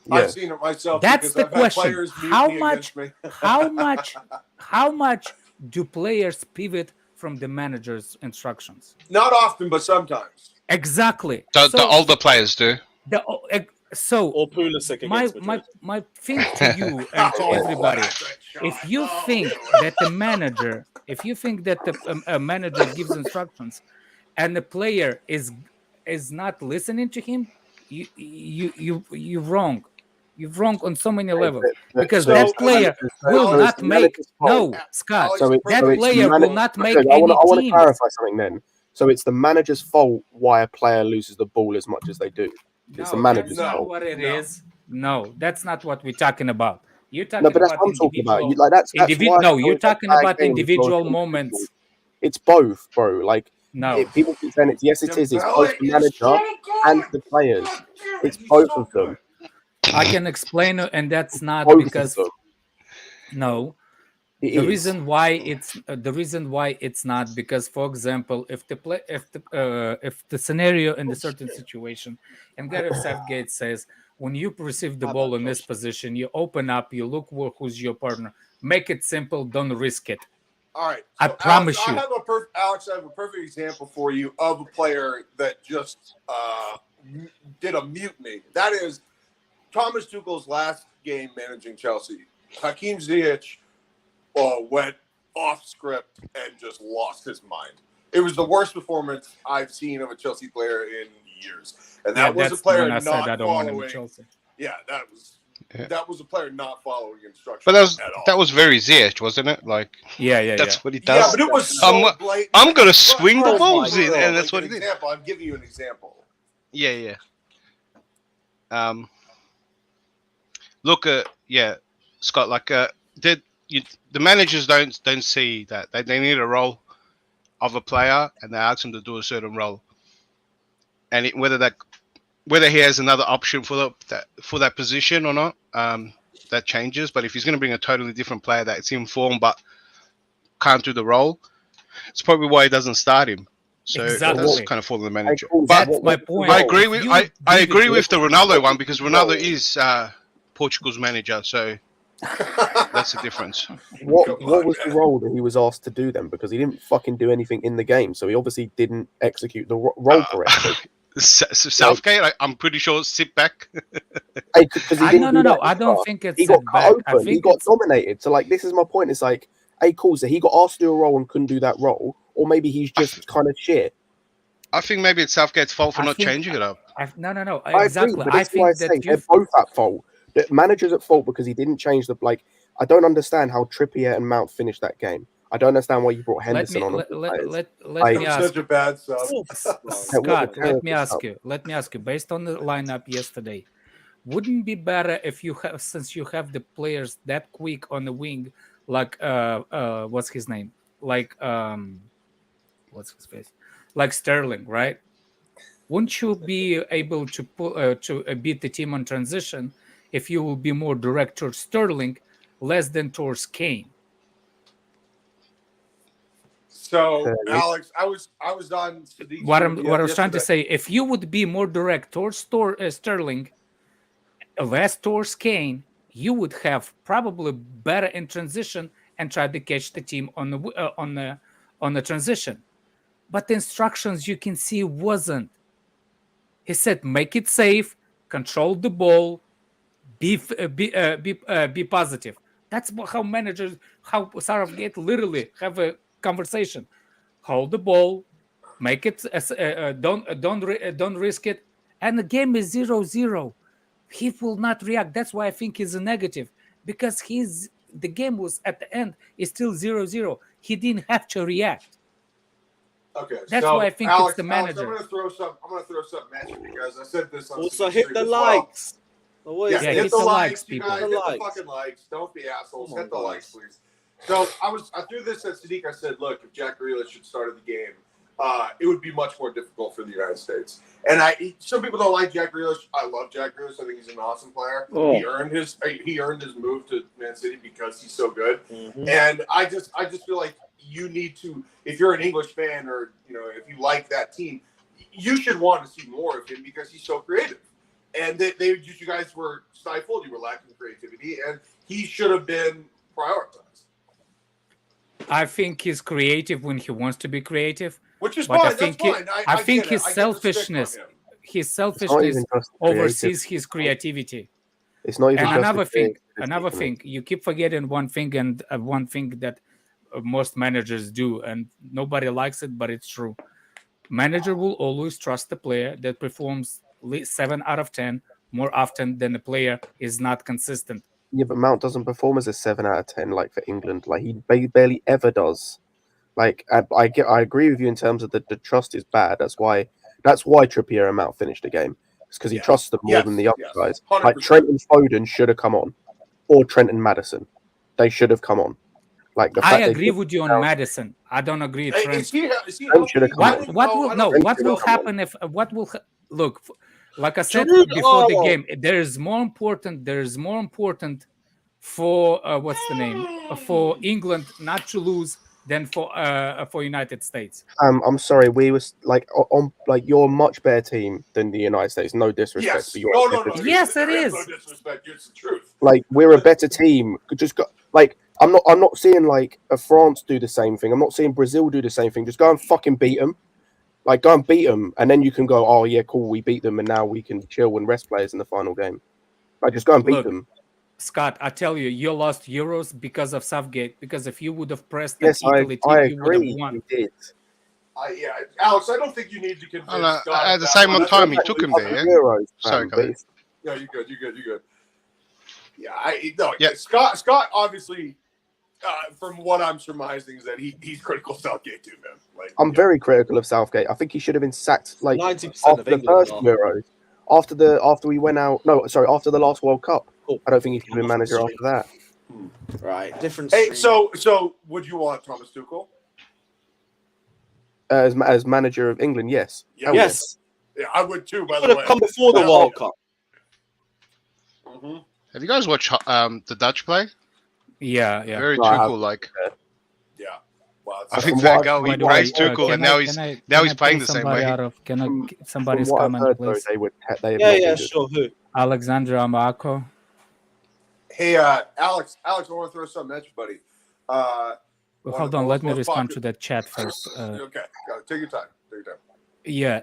Yeah. I've seen it myself. That's because the I've had question. players How mutiny much? against me. How much do players pivot from the manager's instructions? Not often, but sometimes. Exactly. The older players do. So Or Pulisic my against Madrid. my thing to you and to everybody, if you think that the manager, a manager gives instructions, and the player is not listening to him, you're wrong. You're wrong on so many levels because So- that player will so not it's the make manager's fault. Scott. So That so it's player the will not make I any want to teams. clarify something then. So it's the manager's fault why a player loses the ball as much as they do. It's the manager's that's not fault. what it is. No, that's not what we're talking about. You're talking No, but that's about what I'm talking about. individual. That's why No, it's you're always talking bad about games, individual both moments. It's both, bro. Like No, people keep saying it's yes, it is. It's Dembele both the is manager so good. and the players. It's He's both so of them. I can explain, and that's not Both of because them. no. It The is. reason why it's not because, for example, if the scenario in the certain situation, and Gareth Southgate says, when you receive the ball in this position, you open up, you look who's your partner, make it simple, don't risk it. All right. I So, promise Alex, you. Alex, I have a perfect example for you of a player that just did a mutiny. That is Thomas Tuchel's last game managing Chelsea. Hakim Ziyech went off script and just lost his mind. It was the worst performance I've seen of a Chelsea player in years, and that was a player when I not said I don't want him in following. Chelsea. Yeah, that was a player not following instructions. But at all. that was very Ziyech, wasn't it? Like, Yeah. that's what he Yeah, does. but it was so blatant. I'm gonna swing the But- balls in, but- and that's like what an he did. example. I'm giving you an example. Yeah. Look at Scott. Like, the managers don't see that they need a role of a player, and they ask him to do a certain role, and whether he has another option for that position or not, that changes. But if he's going to bring a totally different player that's in form but can't do the role, it's probably why he doesn't start him. So Exactly. that's kind of for the manager. But That's my point. I agree with If you I give agree it- with the Ronaldo one because Ronaldo is Portugal's manager, so that's the difference. What was the role that he was asked to do then? Because he didn't fucking do anything in the game, so he obviously didn't execute the role correctly. Southgate, I'm pretty sure sit back. Because he didn't do No. that I in don't the think it's he got sit cut back. I open. He think got it's dominated. So like, this is my point. It's like, hey, cool. So he got asked to do a role and couldn't do that role, or maybe he's just kind of shit. I think maybe it's Southgate's fault for I not think- changing it up. no. I Exactly. agree, but I that's why I think say that they're both at fault. The manager's at fault because he didn't change the like. I don't understand how Trippier and Mount finished that game. I don't understand why you brought let Henderson me on. let Like- me That was ask such a bad sub. Scott. Let me terrible ask you. Based on the lineup yesterday, wouldn't it be better if you have, since you have the players that quick on the wing, like what's his name? Like what's his face? Like Sterling, right? Wouldn't you be able to beat the team on transition if you will be more direct towards Sterling, less than towards Kane? So, Alex, I was on Sadiq's What stream I was trying to yesterday. say, if you would be more direct towards Sterling, less towards Kane, you would have probably better in transition and try to catch the team on the transition. But the instructions you can see wasn't. He said, make it safe, control the ball, be positive. That's how managers, how Southgate literally have a conversation. Hold the ball, make it, don't risk it, and the game is 0-0. He will not react. That's why I think he's a negative, because the game was at the end is still 0-0. He didn't have to react. Okay, That's so why I think Alex, it's the Alex, manager. I'm gonna throw something at you because I said this on Also, Sadiq's hit stream the as well. likes. Always Yeah, hit hit the the likes, likes, you people. guys. Hit Hit the the likes. fucking likes. Don't be assholes. Come on, Hit the guys. likes, please. So I threw this at Sadiq. I said, look, if Jack Grealish should start the game, it would be much more difficult for the United States. And some people don't like Jack Grealish. I love Jack Grealish. I think he's an awesome player. Oh. He earned his move to Man City because he's so good. Mhm. And I just feel like you need to, if you're an English fan or if you like that team, you should want to see more of him because he's so creative. And you guys were stifled. You were lacking creativity, and he should have been prioritized. I think he's creative when he wants to be creative, Which is but fine. I think That's fine. I think get it. his I get the stick on selfishness, him. his It's not selfishness even just creative. oversees his creativity. It's not even And just another the thing, creativity. you keep forgetting one thing, and one thing that most managers do, and nobody likes it, but it's true. Manager will always trust the player that performs 7 out of 10 more often than the player is not consistent. Yeah, but Mount doesn't perform as a 7 out of 10 like for England. Like he barely ever does. Like I agree with you in terms of the trust is bad. That's why Trippier and Mount finished the game. It's because he Yes. trusts them more Yes. than the other Yes. guys. 100%. Like Trent and Foden should have come on, or Trent and Madison. They should have come on. Like the I fact they agree with you on Madison. I don't agree. Hey, Trent. is he Trent should have healthy? come What on. will Trent what should will have come on. happen if look? Like I said Giroud- before the oh. game, there is more important for what's the name for England not to lose than for United States. I'm sorry, we was like on like you're a much better team than the United States. No disrespect, Yes. but you're No, a no, better no. team. Yes, there it is is. no disrespect. It's the truth. Like we're a better team. Just go, like I'm not seeing like a France do the same thing. I'm not seeing Brazil do the same thing. Just go and fucking beat them. Like go and beat them, and then you can go, oh yeah, cool, we beat them, and now we can chill and rest players in the final game. Like just go and beat Look, them. Scott, I tell you, you lost Euros because of Southgate. Because if you would have pressed Yes, that Italy team, I you would have agree. won. You did. Yeah, Alex, I don't think you need to convince Scott. At of the that same one. time, he That's took him unbelievable. there. Yeah? Euros, Sorry, man, go but ahead. it's- Yeah, you're good. Yeah, Yeah. Scott obviously, from what I'm surmising, is that he's critical of Southgate too, man. Like, I'm very critical of Southgate. I think he should have been sacked like 90% after of the England first are. Euros. After we went out, after the last World Cup. Cool. I don't think he should have been manager after that. Right, different. Hey, stream. so would you want Thomas Tuchel? As manager of England, yes. Yeah. Hell Yes, Yeah, I would too. By would the way, have come before the Yeah. World Cup. Mm-hmm. Have you guys watched the Dutch play? Yeah. Very No, I Tuchel like. Yeah. Well, I it's- think From Van what Gaal, he By the way, praised Tuchel, can and now I- he's can I- now can he's I playing pull the same somebody way. out of- Can From somebody's what I've comment, heard, though, please? they have Yeah, not been yeah, good. sure. Who? Alexandra Amako. Hey, Alex, I want to throw something at you, buddy. Well, hold on, let me respond to that chat first. Okay, go. Take your time. Yeah,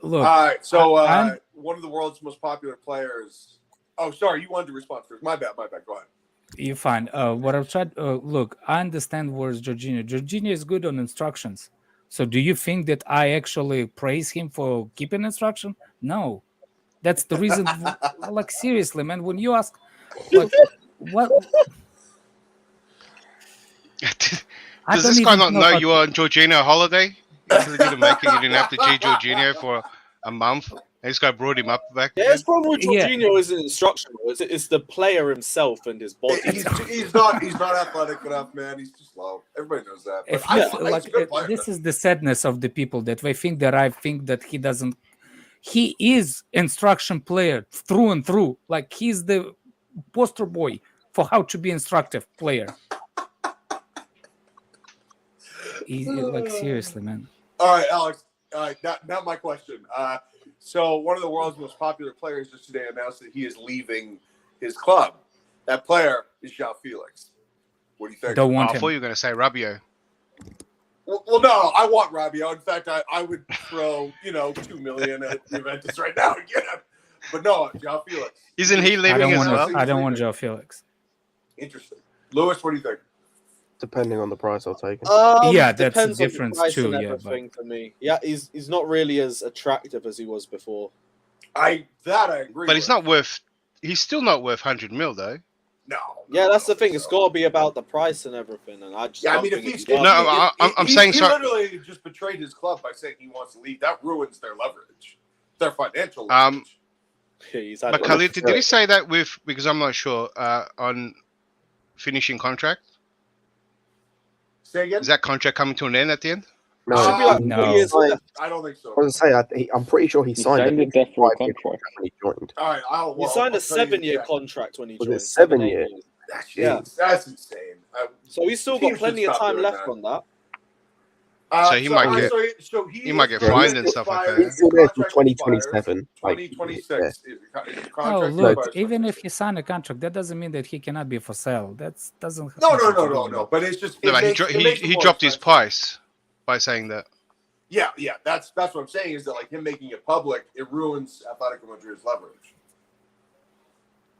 look, All right, so I'm- one of the world's most popular players. Oh, sorry, you wanted to respond first. My bad. Go ahead. you're fine. What I've tried, look, I understand where's Jorginho. Jorginho is good on instructions. So do you think that I actually praise him for keeping instruction? No. That's the reason, like, seriously, man, when you ask, like, what? I Does don't this guy even not know how you were on Jorginho holiday? You really didn't make it. You didn't have to G Jorginho for a month. And this guy brought him up back. Yeah, his problem with Yeah. Jorginho isn't instructional. It's the player himself and his body. He's not athletic enough, man. He's too slow. Everybody knows that. But If I you, he's like, a good player. this is the sadness of the people that they think that I think that he doesn't. He is instruction player through and through. Like, he's the poster boy for how to be instructive player. Like, seriously, man. All right, Alex. All right, now my question. So one of the world's most popular players just today announced that he is leaving his club. That player is João Felix. What do you think? Don't Oh, want I him. thought you were going to say Rabiot. Well, no, I want Rabiot. In fact, I would throw $2 million at Juventus right now and get him. But no, João Felix. Isn't he I leaving don't as want. well? I don't want Joe Felix. Interesting. Lewis, what do you think? Depending on the price, I'll take it. Yeah, that's the depends on difference price too, and yeah, everything for me. Yeah, he's not really as attractive as he was before. I agree. But he's not worth. He's still not worth 100 mil though. No. Yeah, that's the no, thing. It's so. got to be about the price and everything. And I just Yeah, I don't mean, if think he's it's worth No, it. I'm saying he so- literally just betrayed his club by saying he wants to leave. That ruins their leverage, their financial Um, leverage. Yeah, he's had But it. Khalid, did he say that with? Because I'm not sure on finishing contract. Say again. Is that contract coming to an end at the end? No, Should be like No. 4 years left. I don't think so. I was gonna say, I'm pretty sure he He signed signed it. it there for a 5-year contract. when he joined. All right, He signed a I'll tell you 7-year that. contract when he Was joined. it 7 8 years? Yeah. That's insane. So he's still Teams got plenty should of stop time doing left that. on that. So he might get- he might get fined and stuff like that. He's still there till 2027. Like, 2026. Oh, look, even if he signed a contract, that doesn't mean that he cannot be for sale. That doesn't. No. But it's just No, but it makes it he more dropped his expensive. price by saying that. Yeah. That's what I'm saying is that like him making it public, it ruins Atletico Madrid's leverage.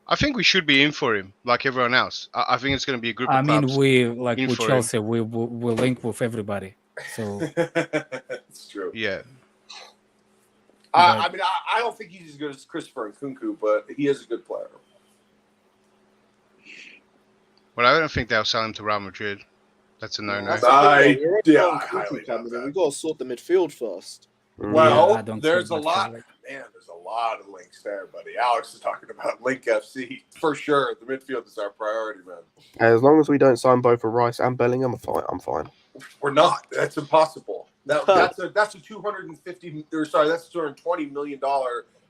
I think we should be in for him, like everyone else. I think it's going to be a group of I mean, clubs. we like in with for him. Chelsea, we link with everybody. So It's true. Yeah. I mean, I don't think he's as good as Christopher Nkunku, but he is a good player. Well, I don't think they'll sell him to Real Madrid. That's a no-no. That's the thing, I- though. We're yeah, on I highly doubt Cameron, that. We've got to sort the midfield first. Well, I don't there's a think lot. that's Man, there's a lot of links there, buddy. Alex is talking about Link FC for sure. The midfield is our priority, man. As long as we don't sign both for Rice and Bellingham, I'm fine. We're not. That's impossible. That's a $250 or sorry, that's $220 million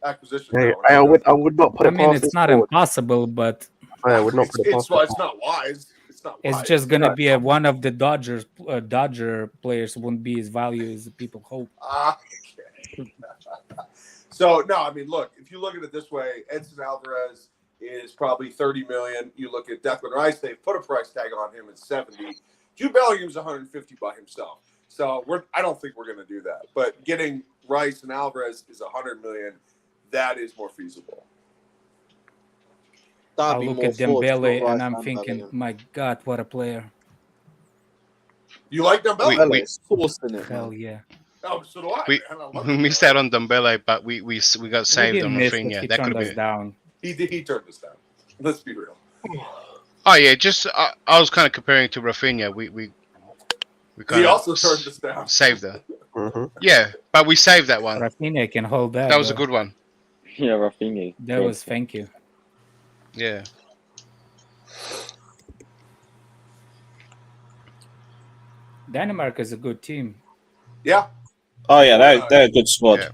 acquisition. Hey, now. I would not put I it mean, past it's this not board. impossible, but I would not put it past It's not wise. It's not wise. it's just gonna be one of the Dodger players won't be as value as people hope. Okay. So no, I mean, look, if you look at it this way, Edson Alvarez is probably $30 million. You look at Declan Rice; they've put a price tag on him at $70. Jude Bellingham's $150 by himself. So I don't think we're going to do that. But getting Rice and Alvarez is $100 million. That is more feasible. I look at Dembele and I'm thinking, my God, what a player! You like Dembele? We Sourcing it, Hell man. yeah! Oh, so do I. We- man. I love we missed out on Dembele, but we got saved on Rafinha. He That could turned have us been. down. He turned us down. Let's be real. Oh yeah, just I was kind of comparing to Rafinha. We kind He of also turned us down. saved that. Mm-hmm. Yeah, but we saved that one. Rafinha can hold that. That was a though. good one. Yeah, Rafinha. That was thank you. Yeah. Denmark is a good team. Yeah. Oh yeah, they're a good squad. Yeah.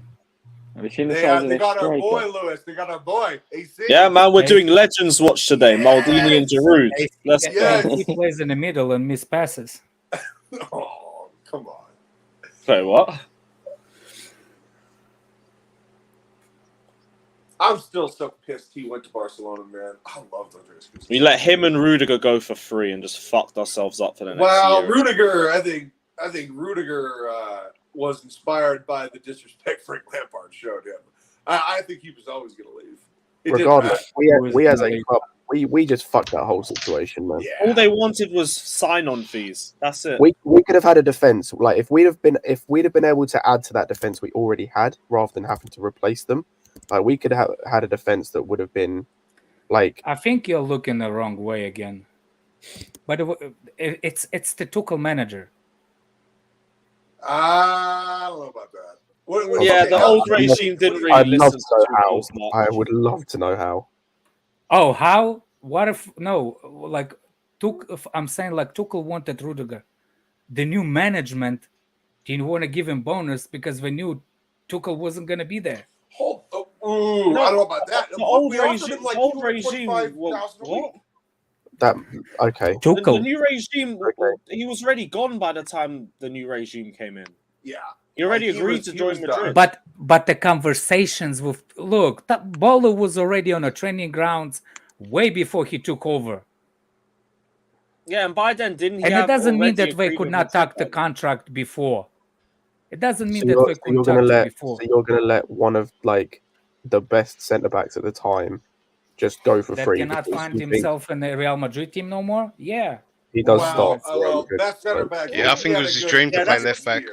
Have you seen the They, size of they this got our striker? boy, Lewis. They got our boy, AC. Yeah, man, we're Hey. doing Legends Watch today. Maldini and Giroud. Let's go. Yes. He plays in the middle and miss passes. Oh, come on. Sorry, what? I'm still so pissed he went to Barcelona, man. I love Andreas Christensen. We let him and Rudiger go for free and just fucked ourselves up for the next Well, year. Rudiger, I think Rudiger was inspired by the disrespect Frank Lampard showed him. I think he was always going to leave. It didn't Regardless, matter. we as a club, we just fucked that whole situation, man. Yeah. All they wanted was sign-on fees. That's it. We could have had a defense. Like if we'd have been able to add to that defense we already had, rather than having to replace them, like we could have had a defense that would have been like. I think you're looking the wrong way again. But it's the Tuchel manager. I don't know about that. Yeah, the old regime didn't really I'd love listen to know to how. Tuchel as much. I would love to know how. Oh, how? What if no? Like I'm saying, like Tuchel wanted Rudiger. The new management didn't want to give him bonus because they knew Tuchel wasn't going to be there. I don't know about that. The old We offered regime, him like old regime. $225,000 What? a week. That okay. The Tuchel, new regime. Okay. He was already gone by the time the new regime came in. Yeah. He already Like, he agreed was- to he join was Madrid. done. but the conversations with Bolo was already on the training grounds way before he took over, Yeah, and by then didn't he? and it have doesn't mean already that they agreed could with not Madrid talk the by then? contract before. It doesn't mean So that you're, they so could you're talk gonna to let before. so you're gonna let one of like the best centre backs at the time just go for That free cannot because find you think himself in the Real Madrid team no more. Yeah, he does Well, start. for Real Madrid. best center back. Yeah, I think it was his dream to Yeah, play that's- left back.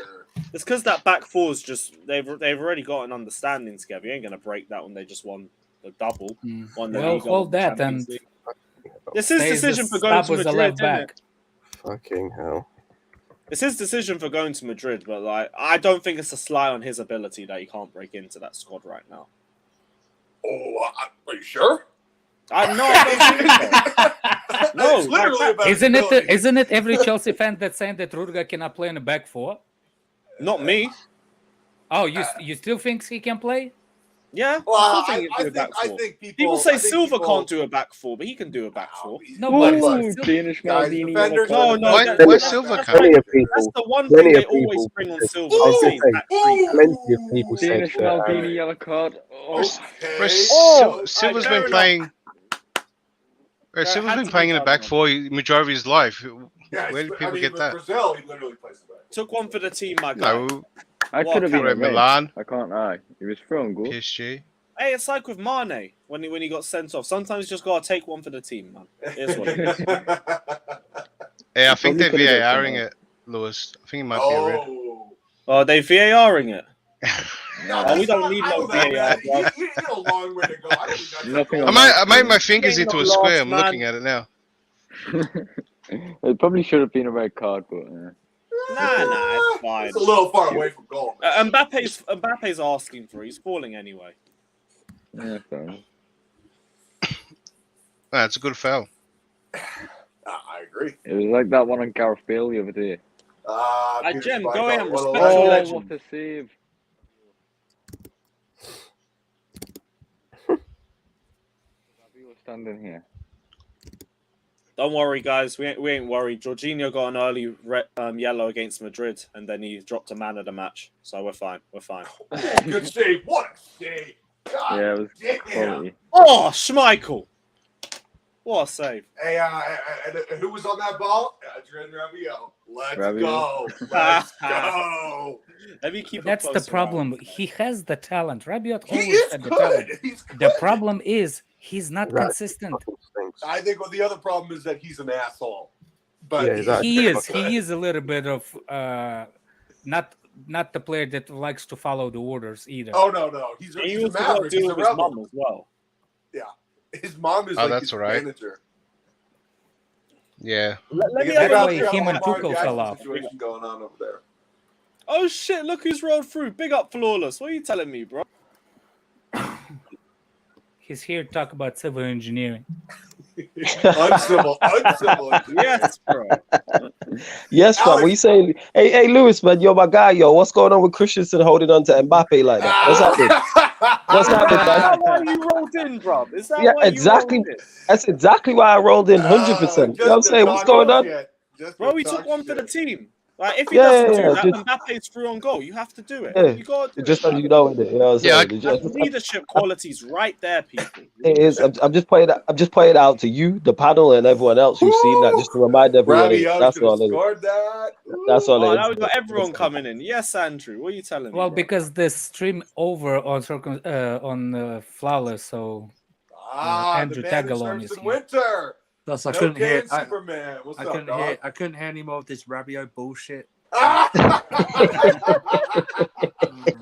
It's because that back four's just they've already got an understanding together. You ain't gonna break that when they just won the double. Won the well, league, hold won the that Champions and League. It's his stay as decision the for going to stab as a Madrid. left Isn't it? back. Fucking hell. It's his decision for going to Madrid, but like I don't think it's a sly on his ability that he can't break into that squad right now. Oh, are you sure? I don't think so. No, It's literally about Isn't it? ability. Isn't it every Chelsea fan that's saying that Rudiger cannot play in the back four? Not me. Oh, you still think he can play? Yeah, Well, I still think he I can do a back think four. people. People say I think Silva people- can't do a back four, but he can do a back four. No, but Ooh, it's still- Danish Guys, Maldini. defenders- No, no, Why- that- why that's- Silva that's can't? Plenty of That's people. the one Plenty thing they of people always bring on said- Silva. I was They gonna say, back three. Plenty of people said Danish that. Maldini yellow card. Oh, Okay. Bro, Silva's fair been enough. playing. Bro, It Silva's had been to playing be in the back done. four majority of his life. Yeah, Where do people get with that? Brazil, he literally plays the back. Took one for the team, my guy. No, I What could have been Bro, a red. Milan, I can't lie. He was throwing good. PSG. Hey, it's like with Mane when he got sent off. Sometimes you just gotta take one for the team, man. It is what it is. Yeah, I think they're probably could've got VARing someone. it, Lewis. I think it might be a red. Oh. Oh, they VARing it. No, Oh, we that's don't not- need I no don't know, man. VAR, bro. You got a long way to go. I don't think that's Nothing a on goal. I made my fingers Ain't into no a square. loss, I'm man. looking at it now. It probably should have been a red card, but Nah, it's fine. It's a little far away from goal. Mbappe's asking for it. He's falling anyway. yeah, fair enough. It's a good foul. I agree. It was like that one on Gareth Bale the other day. Jem, go in. What a Respect your Oh, legend. legend. what a save. Rabiot standing here. Don't worry, guys. We ain't worried. Jorginho got an early yellow against Madrid, and then he dropped a man of the match. So we're fine. We're fine. Oh, good save. What a save. God Yeah, it was damn. quality. Oh, Schmeichel. What a save. Hey, and who was on that ball? Adrian Rabiot. Let's Rabiot. go. Let's go. Let me keep. That's the problem. He has the talent. Rabiot He always is had the good. talent. He's good. The problem is he's not Right. consistent. I think the other problem is that he's an asshole. But Yeah, exactly. He is. good. He is a little bit of not the player that likes to follow the orders either. Oh no. He's And you a also got to maverick. deal He's a with his rebel. mum as well. His mom is Oh, like that's his all right. manager. Yeah. Let me By have the a way, look at him how and far- Tuchel fell off. Situation going on over there. Oh shit! Look who's rolled through. Big up, Flawless. What are you telling me, bro? He's here to talk about civil engineering. Uncivil. Yes, bro. Yes, man. What you saying? Hey, Lewis, man, you're my guy, yo. What's going on with Christensen holding on to Mbappe like that? What's happening? What's happening, Is man? that why you rolled in, bro? Is that Yeah, why exactly. you rolled in? That's exactly why I rolled in 100%. You know what I'm saying? What's going on? Bro, we took one for the team. Like, if he Yeah, doesn't yeah, do that, just- Mbappe's through on goal. You have to do it. Yeah, You got to do just it. so you know it. You know what I'm Yeah, saying? That's leadership qualities right there, people. It is. I'm just playing. I'm just playing it out to you, the panel, and everyone else who's seen that, just to remind everyone. Rabiot That's should have all it is. scored that. That's all Oh, it now is. we've got everyone coming in. Yes, Andrew. What are you telling me? Well, bro? because the stream over on Flawless, so Andrew the man who Tagalon serves is in here. winter. Plus, I No couldn't hear. Kane Superman. What's I up, couldn't dog? hear. I couldn't hear any more of this Rabiot bullshit.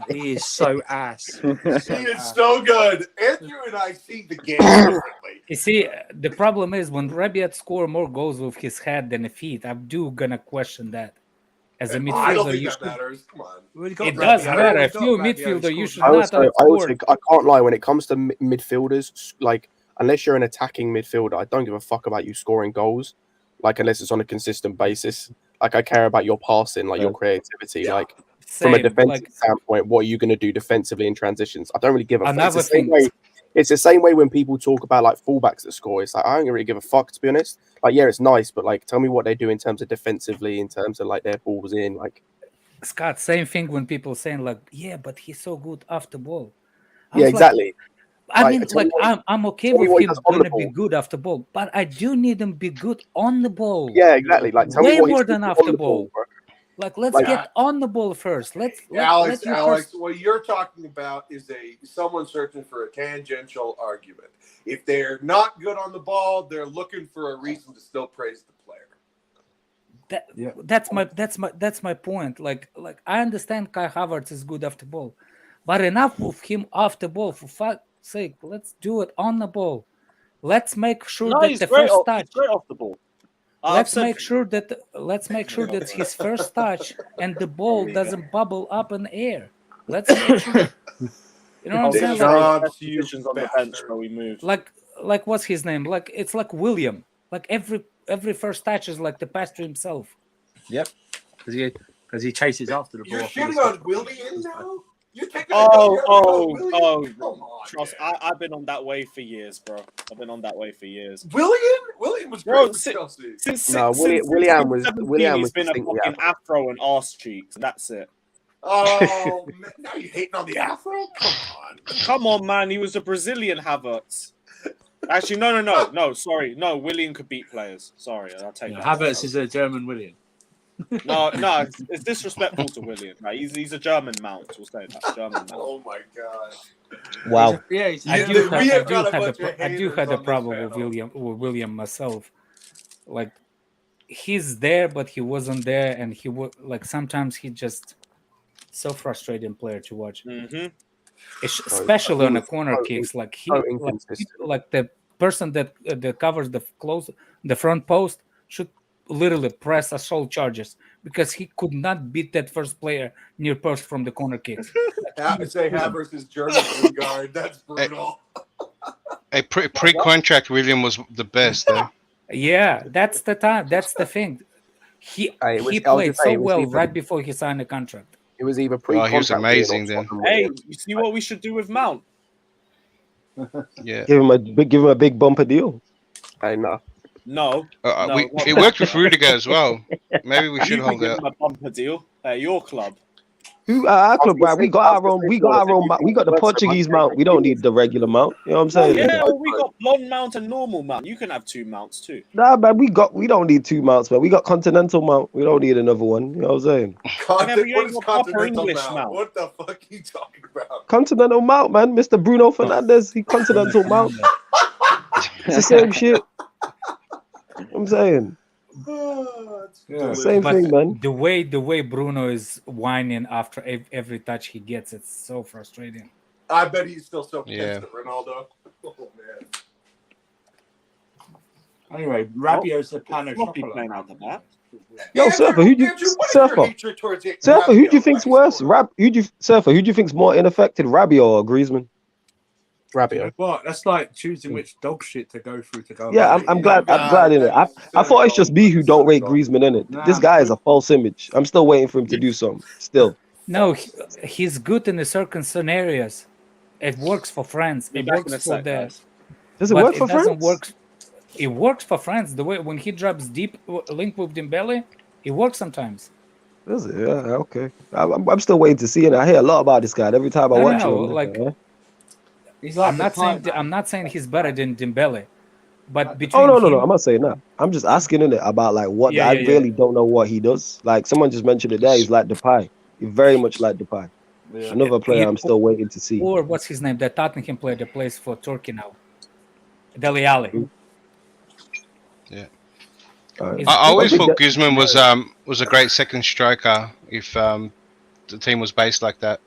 He is so ass. He is so good. Andrew and I see the game differently. You see, the problem is when Rabiot score more goals with his head than a feet, I'm gonna question that. As a I don't midfielder, think you that should. matters. Come on. It does matter. If you're a midfielder, you should not outscore. I can't lie. When it comes to midfielders, like unless you're an attacking midfielder, I don't give a fuck about you scoring goals. Like unless it's on a consistent basis. Like I care about your passing, like your creativity. Yeah. Like from a Same, defensive like standpoint, what are you going to do defensively in transitions? I don't really give a fuck. It's another the same thing. way. It's the same way when people talk about like fullbacks that score. It's like I don't really give a fuck, to be honest. Like yeah, it's nice, but like tell me what they do in terms of defensively, in terms of like their balls in, like. Scott, same thing when people saying like, yeah, but he's so good off the ball. I Yeah, was like, exactly. I Like, mean, tell me like what- I'm okay tell me with what he him does on the gonna be ball. good off the ball, but I do need him be good on the ball. Yeah, exactly. Like tell Way me what more he's than doing off on the the ball. bro. Like let's Like- get on the ball first. Let Alex, you Alex, first. what you're talking about is someone searching for a tangential argument. If they're not good on the ball, they're looking for a reason to still praise the player. That's my point. Like I understand Kai Havertz is good off the ball, but enough of him off the ball. For fuck's sake, let's do it on the ball. Let's make sure No, that he's the great. first He's touch. great off the ball. Let's make sure that his first touch and the ball doesn't bubble up in the air. Let's make sure. You know what I'm They saying? shot Best you positions on the bench bastard. where we move. Like what's his name? Like it's like William. Like every first touch is like the pass to himself. Yep. Because he chases after the ball. You're shitting on Willian now? You're taking Oh, Come on, trust. man. I've been on that way for years, bro. I've been on that way for years. Willian was Bro, great for Chelsea. Since No, since Willian was 2017, he's been a distinctly fucking afro and arse cheeks. And that's it. Oh, man, now you're hating on the afro? Come on, man. He was a Brazilian Havertz. Actually, no. Sorry, no. Willian could beat players. Sorry, I'll take that. Havertz is a German William. No, it's disrespectful to William. Right? He's a German mount. We'll say that. German mount. Oh my god. Wow. Yeah, he's I a do we have have got a bunch of I do haters have a on this problem with panel. William myself. Like he's there, but he wasn't there, and he was like sometimes he just so frustrating player to watch. Mm-hmm. Especially on the corner so kicks, like inconsistent. like the person that covers the front post should literally press assault charges because he could not beat that first player near post from the corner kicks. Say Havertz is German guard. That's brutal. A pre-contract William was the best. Eh? Yeah, that's the time. That's the thing. He Hey, it was- he I was played gonna say, so it was well either- right before he signed the contract. It was either Oh, pre-contract. he was amazing win or then. Tottenham Hey, winning. you see what we should do with Mount? Yeah. Give him a big bumper deal. Hey, no. No. No, It worked with Rudiger as well. Maybe we should You can hold give out. him a bumper deal at your club. Who our club, gonna right? We say- got I was our gonna own. say, We got our Florida, own. if Mount. you We got the think that's Portuguese so mount. We don't need the regular mount. You know what I'm saying? Yeah, well, we got blonde mount and normal mount. You can have 2 mounts too. Nah, man. We don't need 2 mounts, man. We got continental mount. We don't need another one. You know what I'm saying? Whenever you What ain't is got proper continental English mount? mount. What the fuck are you talking about? Continental mount, man. Mr. Bruno Fernandes. He continental mount. It's the same shit. I'm saying. Yeah, Same but thing, man. The way Bruno is whining after every touch he gets, it's so frustrating. I bet he's still so pissed Yeah. at Ronaldo. Oh man. Anyway, Rabiot's the pan of Floppy chocolate. playing out the back. Yo, Andrew, Surfer, who do you Andrew, what is your Surfer? hatred towards it? Surfer, who do you Rabiot? think's Why worse? he's Surfer, who do you think's more ineffective, Rabiot or Griezmann? Rabiot. What? That's like choosing which dog shit to go through to go. Yeah, away. I'm glad in it. I thought it's just me who don't rate Griezmann in it. This guy is a false image. I'm still waiting for him to do something. Still. No, he's good in the certain scenarios. It works for France. Be It back in works a for sec, the. guys. Does it But work for it doesn't France? work. It works for France. The way when he drops deep, link with Dembele, it works sometimes. Does it? Yeah, okay. I'm still waiting to see it. I hear a lot about this guy every time I watch him. Like He's like I'm not saying he's better than Dembele, but between Oh no, him, I'm not saying that. I'm just asking in it about like what Yeah, I yeah, really don't know what he does. Like someone just mentioned it there. He's like Depay. He's very much like Depay. Yeah. Another player I'm still waiting to see. or what's his name? That Tottenham player that plays for Turkey now, Dele Alli. Yeah. He's I always good. thought Griezmann was a great second striker if the team was based like that.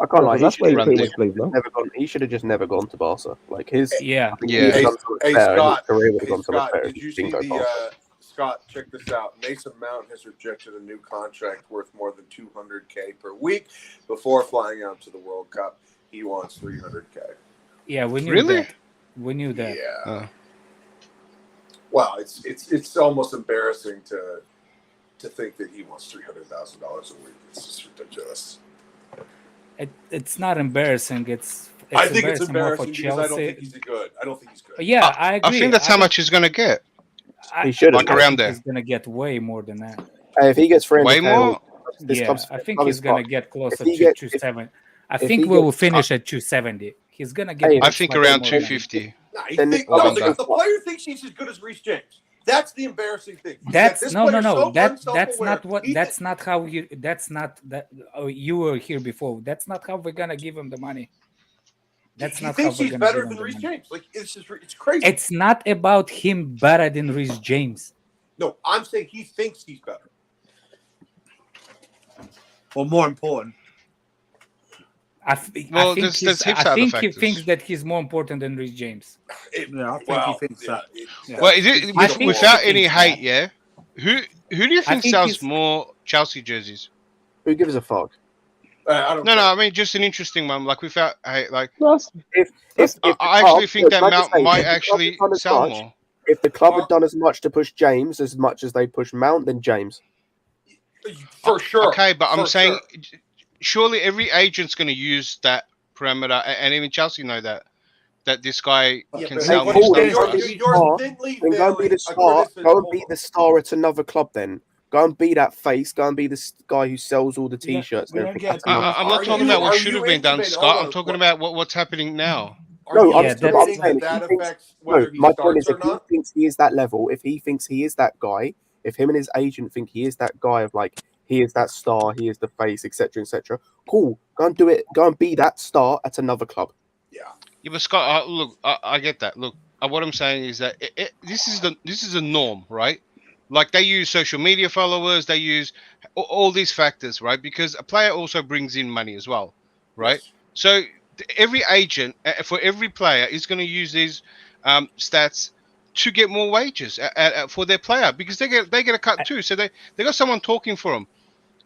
I can't lie. That's where he run pretty deep. much plays now. He should have just never gone to Barca. Like his. Yeah. I think Yeah. he would Hey, have done so much hey, better, and Scott. his career would have Hey, gone so much Scott, better did if you he see didn't go the Barca. Scott? Check this out. Mason Mount has rejected a new contract worth more than $200K per week before flying out to the World Cup. He wants $300K. Yeah, we knew Really? that. We knew that. Yeah. Well, it's almost embarrassing to think that he wants $300,000 a week. It's just ridiculous. It's not embarrassing. I think it's more for embarrassing because I don't Chelsea. think he's good. I don't think he's good. Yeah, I agree. I think that's how much he's gonna get. He should have. Like around there. He's gonna get way more than that. If he gets 300K, Way more? I think he's gonna get closer to he gets- 270. I if think he we will gets- finish at 270. He's gonna get. Hey, I think slightly around more than that. 250. Nah, Then the player thinks he's as good as Reece James. That's the embarrassing thing. He said, That's "This no. player's so That's unself-aware." not what. He That's not how you. That's not that. Oh, you were here before. That's not how we're gonna give him the money. That's he not thinks how we're he's gonna better give him than the Reece money. James. Like it's crazy. It's not about him better than Reece James. No, I'm saying he thinks he's better. Or more important. I think Well, there's heaps of other he factors. thinks that he's more important than Reece James. Yeah, I think he thinks that. Yeah. Well, is it, I think without he any thinks hate, that. yeah? Who do you think think sells he's- more Chelsea jerseys? Who gives a fuck? I don't. No, I mean just an interesting one. Like without hate, like If I actually think that can I just Mount say, might if the club actually had done as sell much- more. If the club had done as much to push James as much as they push Mount, then James. For sure. Okay, but I'm For saying sure. surely every agent's going to use that parameter, and even Chelsea know that this guy Yeah, can but sell hey, more Paul, stuff you're- for us. you're thinly Then go and be veiling the a star. criticism. Go and be the star at another club. Then go and be that face. Go and be the guy who sells all the T-shirts. we and don't everything. get a I'm not Are talking you- about what are should you have been done, intimating- Scott. hold I'm on, talking what- about what's happening now. Are No, you I'm that's- saying saying that if he thinks- affects whether he my point starts is, or if he not? thinks he is that level, if he thinks he is that guy, if him and his agent think he is that guy of like he is that star, he is the face, etc., etc. Cool, go and do it. Go and be that star at another club. Yeah. Yeah, but Scott, look, I get that. Look, what I'm saying is that this is a norm, right? Like they use social media followers, they use all these factors, right? Because a player also brings in money as well, right? Yes. So every agent for every player is going to use these stats to get more wages for their player because they get a cut too. So they got someone talking for them.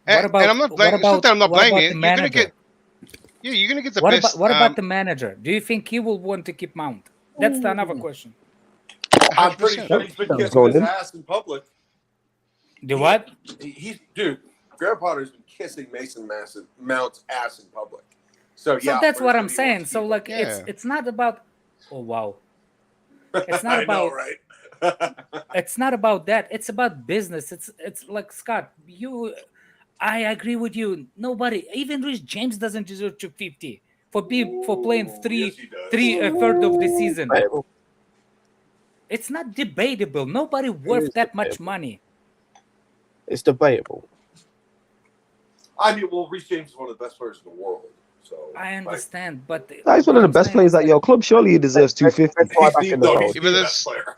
What about? And I'm not blaming. It's not that I'm not what about blaming the it. You're going to manager? get. You're going to get the What best. about what about the manager? Do you think he will want to keep Mount? That's another question. I'm pretty 100%. sure he's been Sounds kissing going his in. ass in public. The what? He's dude. Graham Potter's been kissing Mason Mount's ass in public. So So yeah, that's what I'm he saying. wants So people. like, Yeah. it's not about. Oh wow. It's not I know, about. right? It's not about that. It's about business. It's like Scott. I agree with you. Nobody, even Rich James, doesn't deserve 250 for playing Yes, he does. a third of the season. Debatable. It's not debatable. Nobody is worth that much debatable. money. It's debatable. I mean, well, Reece James is one of the best players in the world. So I understand, but He's one of the best players at your club. Surely he deserves 250. Let's fly back in the no, world. he's Even the this- best player.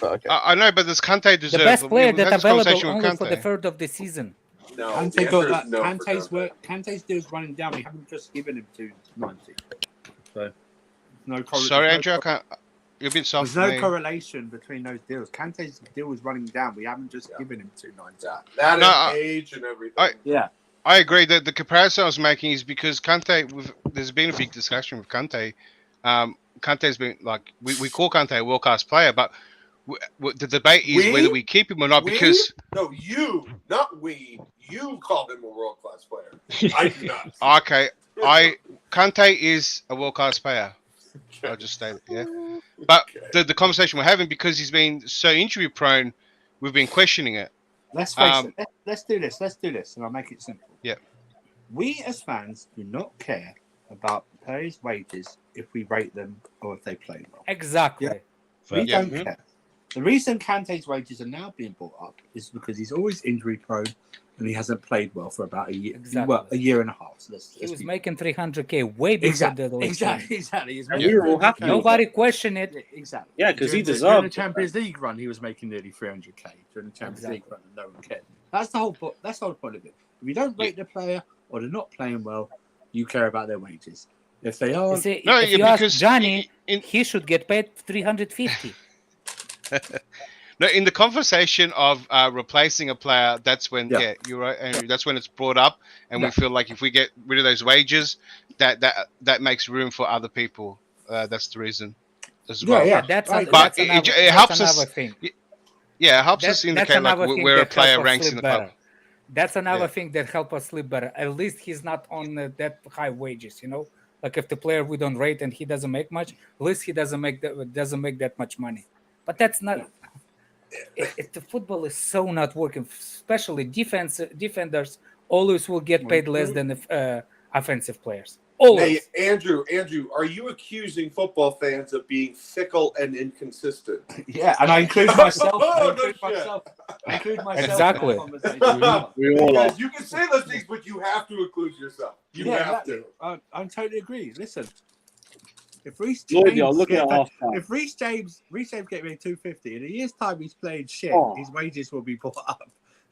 Okay. I know, but does Kante deserve the best player we've had that's this conversation available with only for the Kante. third of the season. No, the Kante answer got is that. no for Kante's Kante. work. Kante's deal's running down. We haven't just given him 290. So no. Sorry, there's Andrew, no I can't. You're a bit soft There's for no me. correlation between those deals. Kante's deal is running down. We haven't just given him 290. Yeah, that No, and age and everything. Yeah. I agree that the comparison I was making is because Kante, there's been a big discussion with Kante. Kante's been like, we call Kante a world-class player, but the debate is whether we keep him or not because... No, you, not we. You called him a world-class player. I do not. Okay, Kante is a world-class player. I'll just state it, yeah. But the conversation we're having, because he's been so injury-prone, we've been questioning it. Let's face it. Let's do this. Let's do this, and I'll make it simple. Yeah. We as fans do not care about players' wages if we rate them or if they play well. Exactly. Yeah. We don't care. The reason Kante's wages are now being brought up is because he's always injury prone and he hasn't played well for about a year. Exactly. Well, a year and a half. So He was making 300K way before the league. Exactly. He's And making we were all 300K. happy. Nobody questioned it. Exactly. Yeah, because he During deserved the it. Champions League run, he was making nearly 300K during the Champions League run, and no one cared. That's the whole point. That's the whole point of it. If you don't rate the player or they're not playing well, you care about their wages. If they are, You see, No, if yeah, you ask because Johnny, in- he should get paid 350. No, in the conversation of replacing a player, that's when you're right, Andrew. That's when it's brought up, and we feel like if we get rid of those wages, that makes room for other people. That's the reason as well. That's But another, it helps that's us. another thing. Yeah, it helps us That's indicate like another thing where a that player help us ranks sleep in the better. club. That's another Yeah. thing that help us sleep better. At least he's not on that high wages, you know. Like if the player we don't rate and he doesn't make much, at least he doesn't make that much money. But that's not. If the football is so not working, especially defenders always will get paid less than offensive players. Always. Hey, Andrew, are you accusing football fans of being fickle and inconsistent? Yeah, and I include myself. Oh, I include myself. Exactly. In that conversation. We all are. Because you can say those things, but you have to include yourself. You have to. I totally agree. Listen, if Reece Lloyd, James, you're looking at half time. if Reece James get me 250 in a year's time, he's playing shit. Oh. His wages will be brought up.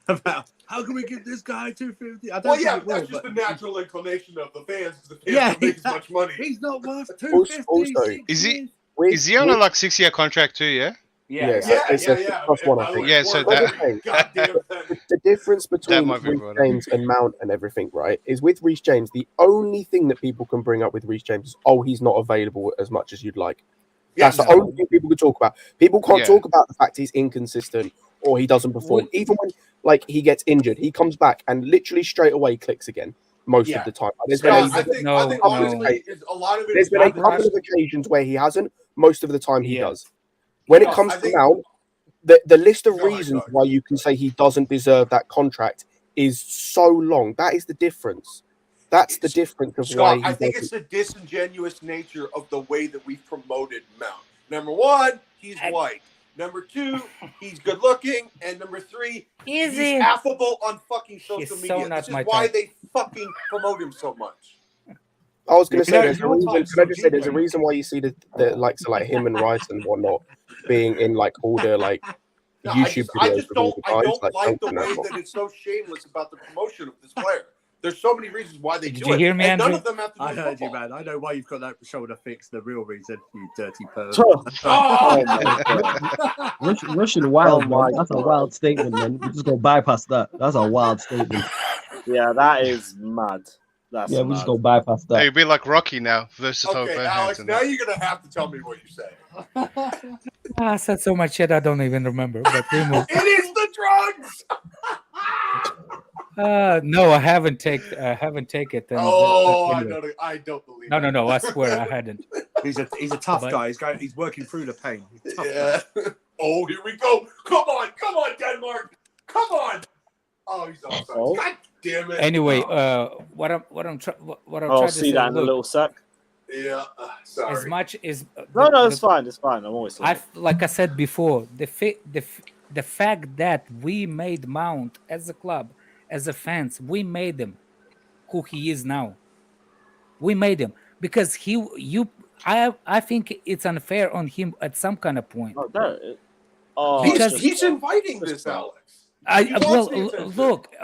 About how can we give this guy 250? I don't Well, think yeah, it will, that's just but- the natural inclination of the fans. The fans don't make as much money. He's not worth Also, 250. Is he on a like 6-year contract too? Yeah. Yes, Yeah. it's a plus one, I think. Yeah, so What that- a goddamn thing. The difference between might be Reece brought up. James and Mount and everything, right, is with Reece James, the only thing that people can bring up with Reece James is, oh, he's not available as much as you'd like. That's the only thing people can talk about. People can't talk about the fact he's inconsistent or he doesn't perform. Even when like he gets injured, he comes back and literally straight away clicks again most of the time. There's been I think honestly, a lot of it there's is been a couple of occasions where he hasn't. Most of the time he does. When it comes to Mount, the list of reasons why you can say he doesn't deserve that contract is so long. That is the difference. That's the difference of why Scott, I think it's the disingenuous nature of the way that we've promoted Mount. Number one, he's white. Number two, he's good looking. And number three, he's affable on fucking social media. This is why they fucking promote him so much. I was going to say, there's a reason. Can I just say, there's a reason why you see the likes of like him and Rice and whatnot being in like all the like YouTube videos. I just don't like like the way that it's so shameless about the promotion of this player. There's so many reasons why they do you it. hear me, and none Andrew? of them have to do I with heard you, football. man. I know why you've got that shoulder fixed. The real reason, you dirty perv. Russian wild, man. That's a wild statement, man. We just go bypass that. That's a wild statement. Yeah, that is mad. That's We just go bypass that. Hey, you'd be like Rocky now. Versatile Okay, bare Alex, hands. now you're going to have to tell me what you say. I said so much shit I don't even remember. But we move. It is the drugs! No, I haven't taken it. And, anyway. I don't believe No, it. no, no. I swear I hadn't. He's a tough But- guy. He's working through the pain. He's a tough guy. Yeah. Oh, here we go. Come on, Denmark. Come on. Oh, he's offside. Oh. God damn it. Anyway, Oh. what I'm trying I'll to see say. that in a Look, little sec. Yeah. Sorry. as much as No, it's fine. It's fine. I'm always. like I said before, the fact that we made Mount as a club, as a fans, we made him who he is now. We made him because I think it's unfair on him at some kind of point. Oh, there it is. Oh, Because he's inviting this, Alex. He wants well, the attention. look,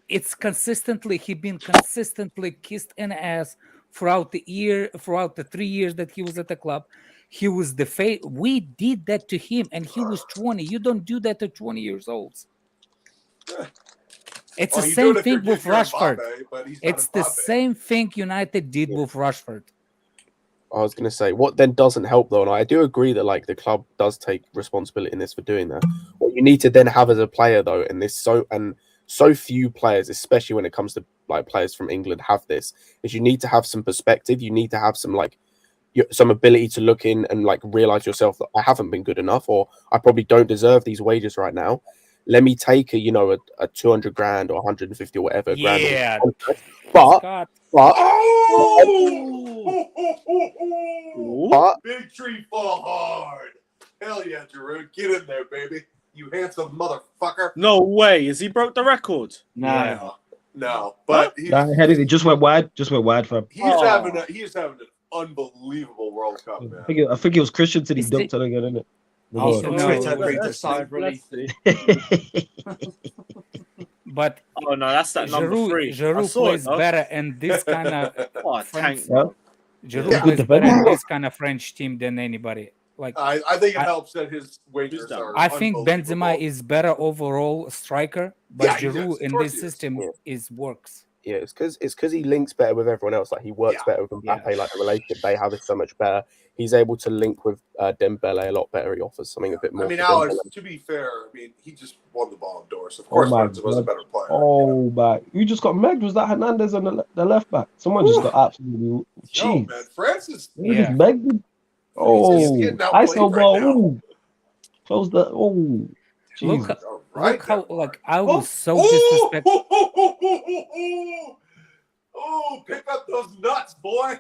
it's consistently been consistently kissed in the ass throughout the 3 years that he was at the club. He was the face. We did that to him, and he was 20. You don't do that to 20 years old. It's Well, the you do same it if thing you're with Rashford. Mbappe, but he's not It's the Mbappe. same thing United did with Rashford. I was going to say, what then doesn't help though, and I do agree that like the club does take responsibility in this for doing that. What you need to then have as a player though, and so few players, especially when it comes to like players from England, have this, is you need to have some perspective. You need to have some some ability to look in and like realize yourself that I haven't been good enough, or I probably don't deserve these wages right now. Let me take a 200 grand or 150 or whatever Yeah. grand. But big tree fall hard. Hell yeah, Giroud. Get in there, baby. You handsome motherfucker. No way. Has he broke the record? No. But he's It just went wide. Just went wide for him. having an unbelievable World Cup, man. I think it was Christensen he dunked on again, isn't it? Oh, No. Twitter agreed to sign relief. But Oh no, that's that number 3. I Giroud saw it, plays though. better in this kind of Oh, French. tank. Yeah. Giroud Yeah. plays better in this kind of French team than anybody. Like I think it helps that his wages are. I think Benzema unbelievable. is better overall striker, but Yeah, he Giroud is. in Of course this he is. system Yeah. works. Yeah, it's because he links better with everyone else. Like he works better with Mbappe. Like the relationship they have is so much better. He's able to link with Dembele a lot better. He offers something a bit more. I mean, for Alex, Dembele. to be fair, he just won the Ballon d'Or, so of course my Benzema's a God. better player. Oh my! You just got megged. Was that Hernandez on the left back? Someone just got absolutely Yo, cheese. man, Francis. You Yeah. just megged. Oh, getting outplayed ISO right ball. now. Ooh. Close the. Oh, Jesus. Look, All right, look how Denmark. I was so disrespectful. Oh, pick up those nuts, boy.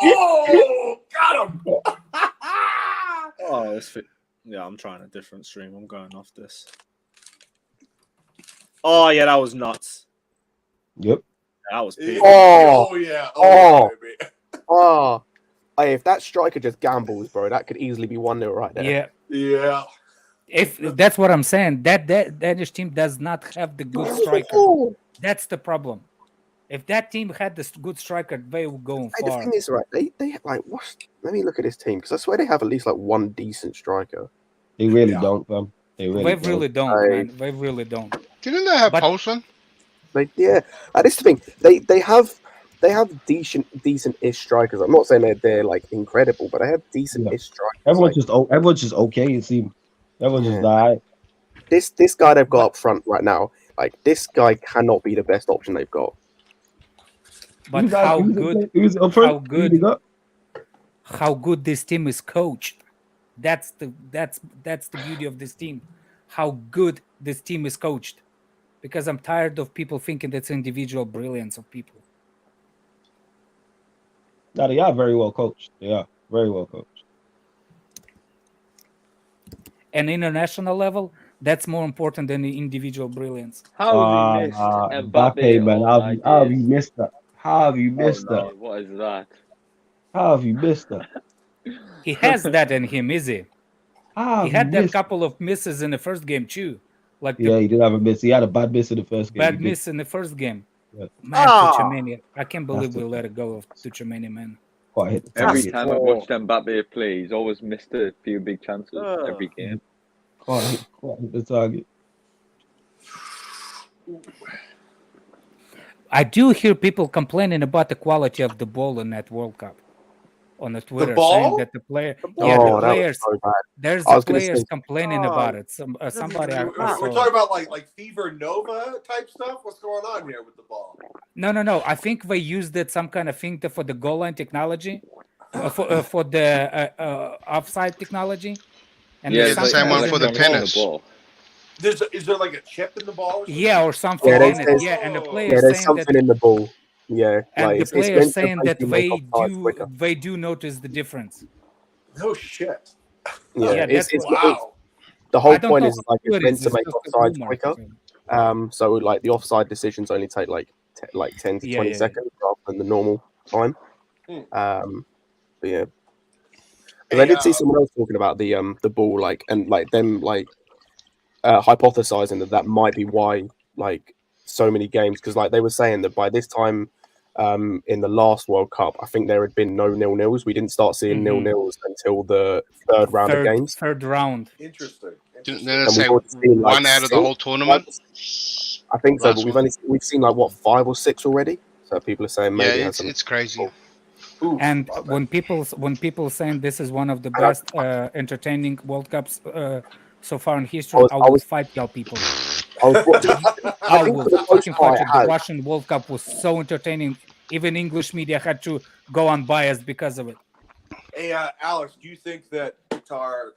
Oh, got him. Oh, yeah, I'm trying a different stream. I'm going off this. Oh yeah, that was nuts. Yep. That was peak. Oh, yeah. Oh, baby. Oh, hey, if that striker just gambles, bro, that could easily be 1-0 right there. Yeah, Yeah. if that's what I'm saying, that Danish team does not have the good striker. That's the problem. If that team had the good striker, they would go Hey, the far. thing is, right? They like what? Let me look at this team because I swear they have at least like one decent striker. They really Yeah. don't, fam. They really They don't. really don't, man. They really don't. Didn't they have But- Paulson? Like, yeah, this is the thing. They have decent-ish strikers. I'm not saying they're like incredible, but they have decent-ish strikers. Everyone's Like, just okay. It seems everyone's just Yeah. alright. this guy they've got up front right now. Like this guy cannot be the best option they've got. But how good this team is coached. That's the beauty of this team. How good this team is coached. Because I'm tired of people thinking that's individual brilliance of people. No, they are very well coached. They are very well coached. And international level, that's more important than the individual brilliance. How have you missed Mbappe, man? How have you missed that? How have you missed that? What is that? How have you missed that? He has that in him, is he? How He have had you that missed couple of misses in the first game too. Like the Yeah, he did have a miss. He had a bad miss in the first game. bad He did. miss in the first game. Yeah. Man, Ah. Tuchemani. I can't believe That's we let it go of Tuchemani, man. Quite hit the Every target. time I've watched Mbappe play, he's always missed a few big chances every game. Quite hit the target. I do hear people complaining about the quality of the ball in that World Cup. on the Twitter saying ball? that the player, ball? yeah, Oh, the that was players, so bad. there's I the was gonna players say- complaining about it. Somebody I We're saw. talking about like Fever Nova type stuff. What's going on here with the ball? No. I think they used it some kind of thing for the goal line technology, for the offside technology, and Yeah, there's the something same one within for the ball. tennis. Is there like a chip in the ball? Or something? Yeah, or something Yeah, in it. Yeah, and the yeah, players there's saying something that, in the ball. Yeah, and like the it's players meant to saying that basically make offsides quicker. they do notice the difference. No shit. Yeah, Yeah, it's, that's it's, what- it's Wow. the I whole don't point know is how like true it's it meant is, to it's make just a offsides rumor. quicker. So like the offside decisions only take like 10 to Yeah, 20 yeah. seconds rather than the normal time. Hmm. But yeah. Hey, And I did see someone else talking about the ball, like, and like them like hypothesizing that might be why like so many games, because like they were saying that by this time in the last World Cup, I think there had been no 0-0s. We didn't start seeing 0-0s until the third round of games. Third round. Interesting. Didn't they And say we've already seen, like, one out of the whole tournament? I think so, Last but one. we've seen like what 5 or 6 already. So people are saying maybe Yeah, it has it's crazy. And when people saying this is one of the best entertaining World Cups so far in history, I will fight y'all people. I think will for the most fucking part fight you. it The has. Russian World Cup was so entertaining. Even English media had to go unbiased because of it. Hey, Alex, do you think that Qatar?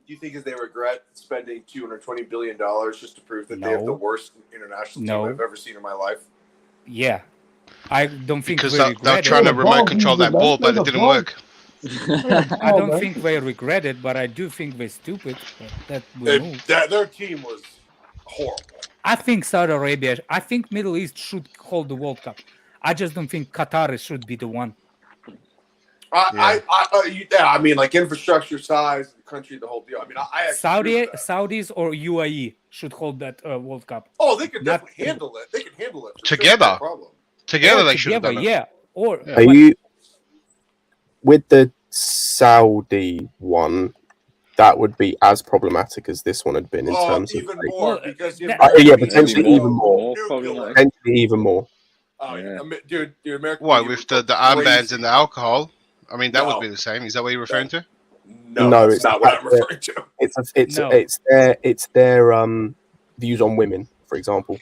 Do you think they regret spending $220 billion just to prove that they have the No. worst international No. team I've ever seen in my life? Yeah, I don't think Because they they're regret trying it. to remote control that ball, but it didn't work. I don't think they regret it, but I do think they're stupid. But that we move. Their team was horrible. I think Saudi Arabia, I think Middle East should hold the World Cup. I just don't think Qatar should be the one. I mean, like infrastructure size, the country, the whole deal. I mean, I actually agree with that. Saudis or UAE should hold that World Cup. Oh, they can definitely handle it. They can handle it for Together. Sure, no problem. Together, they should have done it. Yeah. Or Are you with the Saudi one? That would be as problematic as this one had been in terms of even like, more because potentially even more. Potentially even more. Dude, American. Why, with the armbands and the alcohol? I mean, that would be the same. Is that what you're referring to? No, it's not what I'm referring to. It's their views on women, for example.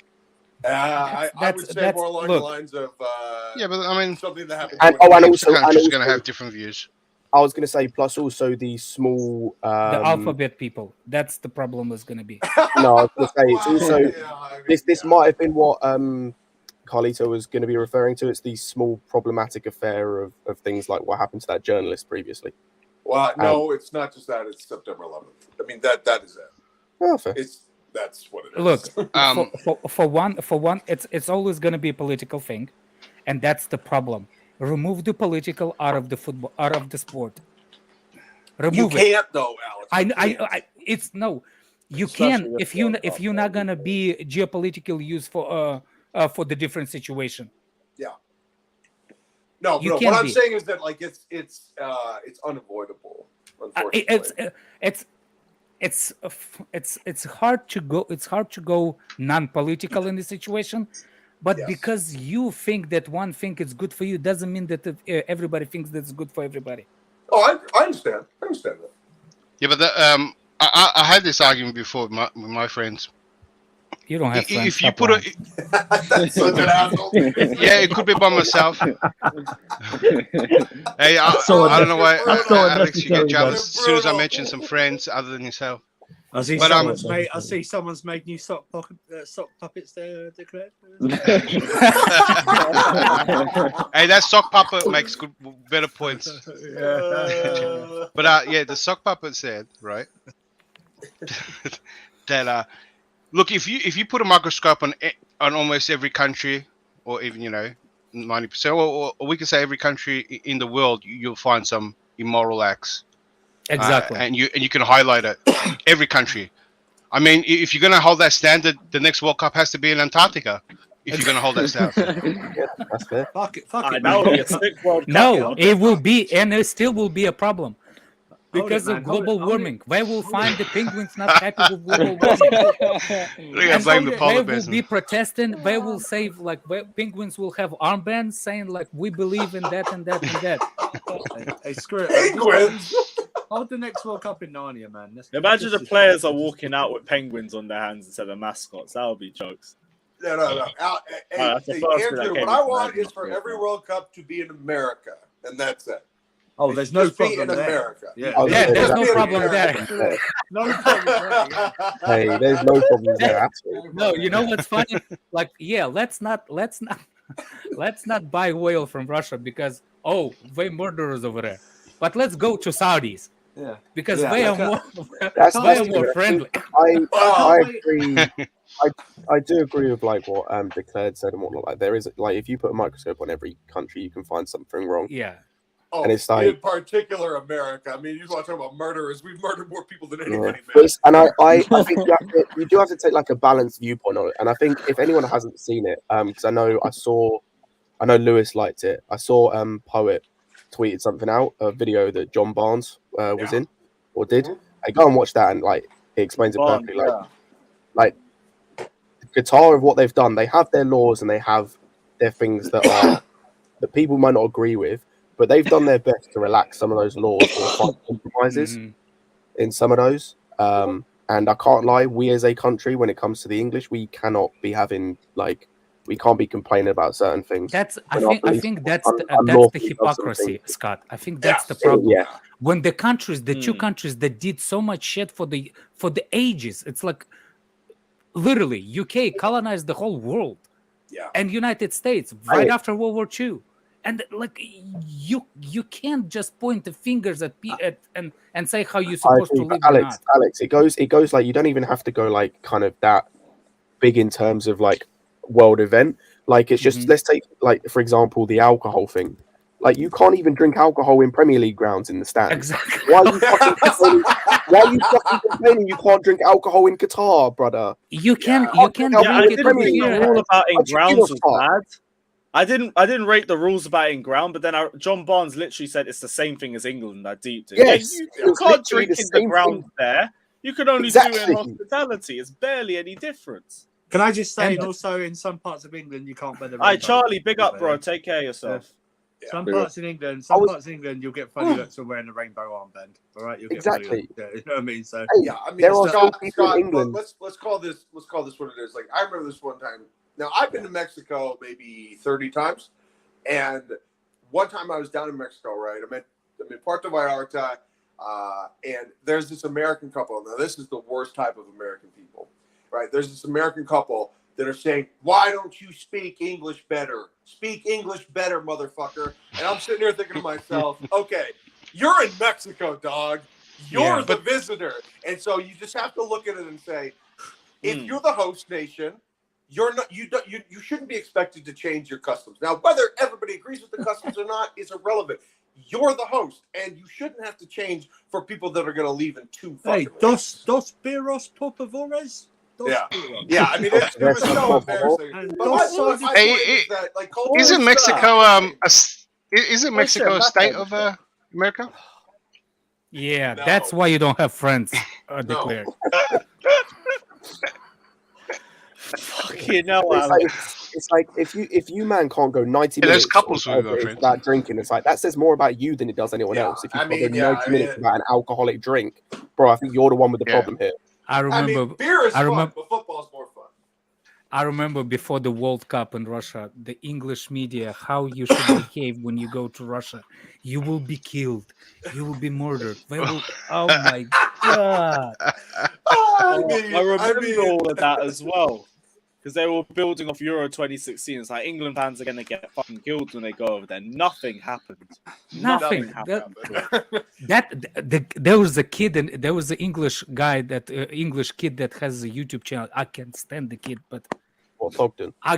I would say more along the lines of yeah, but I mean something that happened. And each country's going to have different views. I was going to say, plus also the small the alphabet people. That's the problem is going to be. No, I was going to say it's also this might have been what Carlito was going to be referring to. It's the small problematic affair of things like what happened to that journalist previously. Well, no, it's not just that. It's September 11th. I mean, that is it. Oh, fair. That's what it is. Look, for one, it's always going to be a political thing, and that's the problem. Remove the political out of the football, out of the sport. Remove you can't though, Alex. It's no. You Especially can with if you're not gonna be geopolitical use for the different situation. Yeah. No, You what can I'm be. saying is that like it's unavoidable. Unfortunately, it's hard to go. It's hard to go non-political in this situation, but because you think that one thing is good for you doesn't mean that everybody thinks that's good for everybody. Oh, I understand. I understand that. Yeah, but I had this argument before with my friends. You don't have friends. If you put Such an asshole. yeah, it could be by myself. Hey, I don't know why, Alex, you get jealous as soon as I mention some friends other than yourself. I see someone's made new sock puppets there, declared. Hey, that sock puppet makes better points. But yeah, the sock puppet said, right, that look, if you put a microscope on almost every country, or even 90%, or we can say every country in the world, you'll find some immoral acts. Exactly. And you can highlight it. Every country. I mean, if you're going to hold that standard, the next World Cup has to be in Antarctica. If you're going to hold that standard. Yeah, that's fair. Fuck it. That would be a sick World Cup. No, it will be, and it still will be a problem. because man, of global hold it. warming. They will find the penguins not happy with global warming. They're gonna blame the they polar will bears. be protesting. They will say like penguins will have armbands saying like we believe in that and that and that. Hey, screw it. man. Penguins. Hold the next World Cup in Narnia, man. Imagine the players are walking out with penguins on their hands instead of mascots. That would be jokes. No. Hey, that's the first thing that Andrew, came what I into my want head. is for every World Cup to be in America, and that's it. Oh, It there's should no just be problem in there. America. Yeah, Oh, Yeah, there's Just no be in problem America. there. no problem there. Yeah. Hey, there's no problems there at all. No, you know what's funny? Like, yeah, let's not buy oil from Russia because they murderers over there. But let's go to Saudis. Yeah. Because Yeah, they are like, more That's they are true. more friendly. I agree. I do agree with like what Declared said and whatnot. Like there is like if you put a microscope on every country, you can find something wrong. Yeah. Oh, And it's like- in particular, America. I mean, you want to talk about murderers? We've murdered more people than anybody, But man. it's- and I think you do have to take like a balanced viewpoint on it. And I think if anyone hasn't seen it, because I know Lewis liked it. I saw Poet tweeted something out, a video that John Barnes was in or did. I go and watch that and like it explains it Barnes, perfectly. Like Qatar of what they've done, they have their laws and they have their things that are that people might not agree with, but they've done their best to relax some of those laws or find compromises in some of those. And I can't lie, we as a country, when it comes to the English, we cannot be having like we can't be complaining about certain things. I When think that's the unlawfully does hypocrisy, something. Scott. I think that's the problem. Yeah. When the two countries that did so much shit for the ages, it's like literally UK colonized the whole world. Yeah. And United States right after World War II. And like you can't just point the fingers at and say how you're supposed to live or not. Alex, it goes like you don't even have to go like kind of that big in terms of like world event. Like it's just let's take like for example the alcohol thing. Like you can't even drink alcohol in Premier League grounds in the stands. Exactly. Why are you fucking complaining you can't drink alcohol in Qatar, brother? You can Yeah, drink I it didn't over think here. The rule about in What you grounds give was a fuck? bad. I didn't rate the rules about in ground, but then John Barnes literally said it's the same thing as England. I deeped it. Yes, you it was can't literally drink the in the same ground thing. there. You can only do it Exactly. in hospitality. It's barely any difference. Can I just say, and also in some parts of England, you can't wear the rainbow. Alright, Charlie, big up, bro. Take care of yourself. Some big parts in England, you'll get funny looks for wearing a rainbow armband. All right, you'll get funny Exactly. looks. Yeah, you know what I mean? So Yeah, I mean, There are Scott, still people in England. let's call this what it is. Like I remember this one time. Now I've been to Mexico maybe 30 times, and one time I was down in Mexico. Right, I'm in Puerto Vallarta, and there's this American couple. Now this is the worst type of American people, right? There's this American couple that are saying, "Why don't you speak English better? Speak English better, motherfucker!" And I'm sitting here thinking to myself, "Okay, you're in Mexico, dog. You're the visitor, and so you just have to look at it and say, if you're the host nation, you shouldn't be expected to change your customs. Now, whether everybody agrees with the customs or not is irrelevant. You're the host, and you shouldn't have to change for people that are going to leave in 2 fucking dos birros por favores. Yeah, I mean, it was so embarrassing. Isn't Mexico isn't Mexico a state of America? Yeah, that's why you don't have friends declared. Fucking hell, It's like if you man can't go 90 Yeah, there's minutes couples who go without drinking, it's like that says more about you than it does anyone else. If you can't go 90 minutes without an alcoholic drink, bro, I think you're the one with the problem here. I remember beer is fun, but football's more fun. I remember before the World Cup in Russia, the English media, how you should behave when you go to Russia. You will be killed. You will be murdered. They will, oh my God. I remember all of that as well. Because they were building off Euro 2016. It's like England fans are going to get fucking killed when they go over there. Nothing happened. Nothing happened. There was a kid, and there was an English guy, English kid that has a YouTube channel. I can't stand the kid, but Ogden. I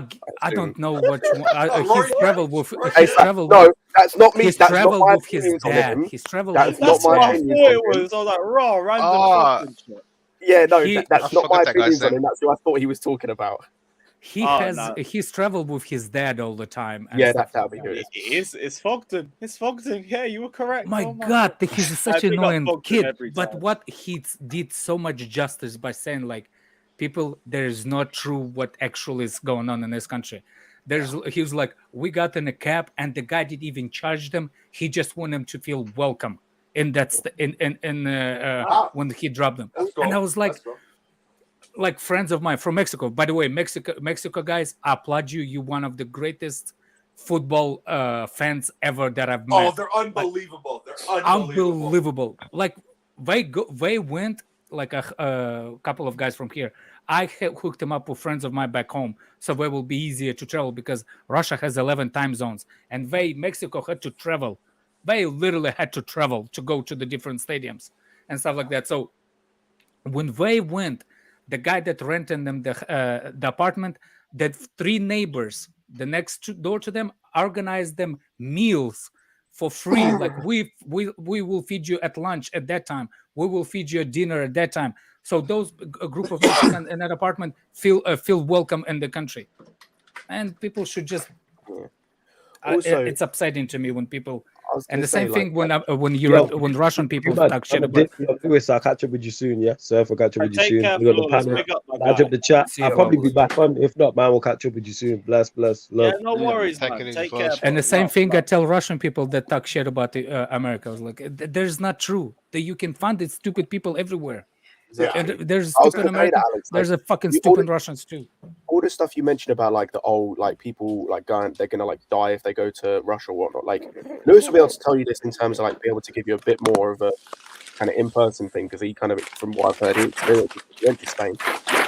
don't know what he's traveled with. No, that's not me. He's That's traveled not my with his opinions on dad. him. He's traveled That's with not his my dad. opinions I thought it on him. was. I was like, raw, random fucking shit. Yeah, no, I that's not forgot my that guy's opinions on name. him. That's who I thought he was talking about. he's traveled with his dad all the time. And Yeah, stuff that'll like be that. good. It's Fogden. It's Fogden. Yeah, you were correct. My Oh God, he's such I an big up annoying Fogden kid. every But time. what did so much justice by saying like, people, there is not true what actually is going on in this country. He was like, we got in a cab and the guy didn't even charge them. He just wanted them to feel welcome. And that's when he dropped them. That's cool. And I was like, That's cool. like friends of mine from Mexico. By the way, Mexico guys, I applaud you. You're one of the greatest football fans ever that I've met. Oh, they're unbelievable. They're unbelievable. Like they went like a couple of guys from here. I hooked them up with friends of mine back home, so they will be easier to travel because Russia has 11 time zones, and Mexico had to travel. They literally had to travel to go to the different stadiums and stuff like that. So when they went, the guy that rented them the apartment, that 3 neighbors, the next door to them, organized them meals for free. Like we will feed you at lunch at that time. We will feed you at dinner at that time. So those a group of Mexicans in that apartment feel welcome in the country, and people should just. Also, it's upsetting to me when people. I was And gonna the say, same thing like, when Russian people talk shit about. Lewis, I'll catch up with you soon, yeah? So if I catch up with you Take soon, care, we got the Flawless. panel. Big up my Badge guy. up the chat. See you, I'll probably be Flawless. back on. If not, man, we'll catch up with you soon. Bless, love. Yeah, no worries, Take man. it easy, Take care. Flawless. And the bro. same Love, thing I love. tell Russian people that talk shit about America. I was like, there's not true. That you can find these stupid people everywhere. And there's I was stupid gonna say that, Americans. Alex, There's like, a fucking you- all stupid the- Russians too. all the stuff you mentioned about like the old like people like going, they're gonna like die if they go to Russia or whatnot. Like Lewis will be able to tell you this in terms of like be able to give you a bit more of a kind of in-person thing because he kind of, from what I've heard, he went to Spain.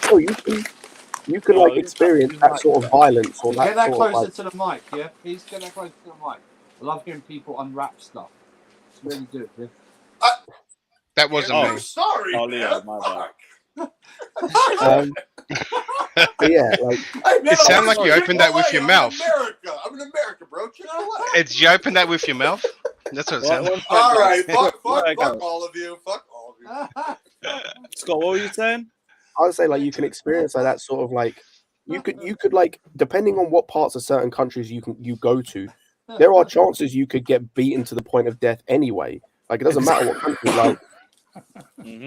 So you can like experience that sort of violence or Get that that sort closer of like. to the mic, yeah? Please get that closer to the mic. I love hearing people unwrap stuff. It's really good, yeah? That wasn't I'm me. sorry, Oh, man. Leo, my bad. But yeah, like Hey, man, It sounds I'm like you in opened that with Chick-fil-A. your I'm mouth. In America. I'm in America, bro. You know what? Did you open that with your mouth? That's what it sounds like. All right, fuck Right, guys. all of you. Fuck all of you. Scott, what were you saying? I would say like you can experience like that sort of like you could like, depending on what parts of certain countries you go to, there are chances you could get beaten to the point of death anyway. Like it doesn't matter what country,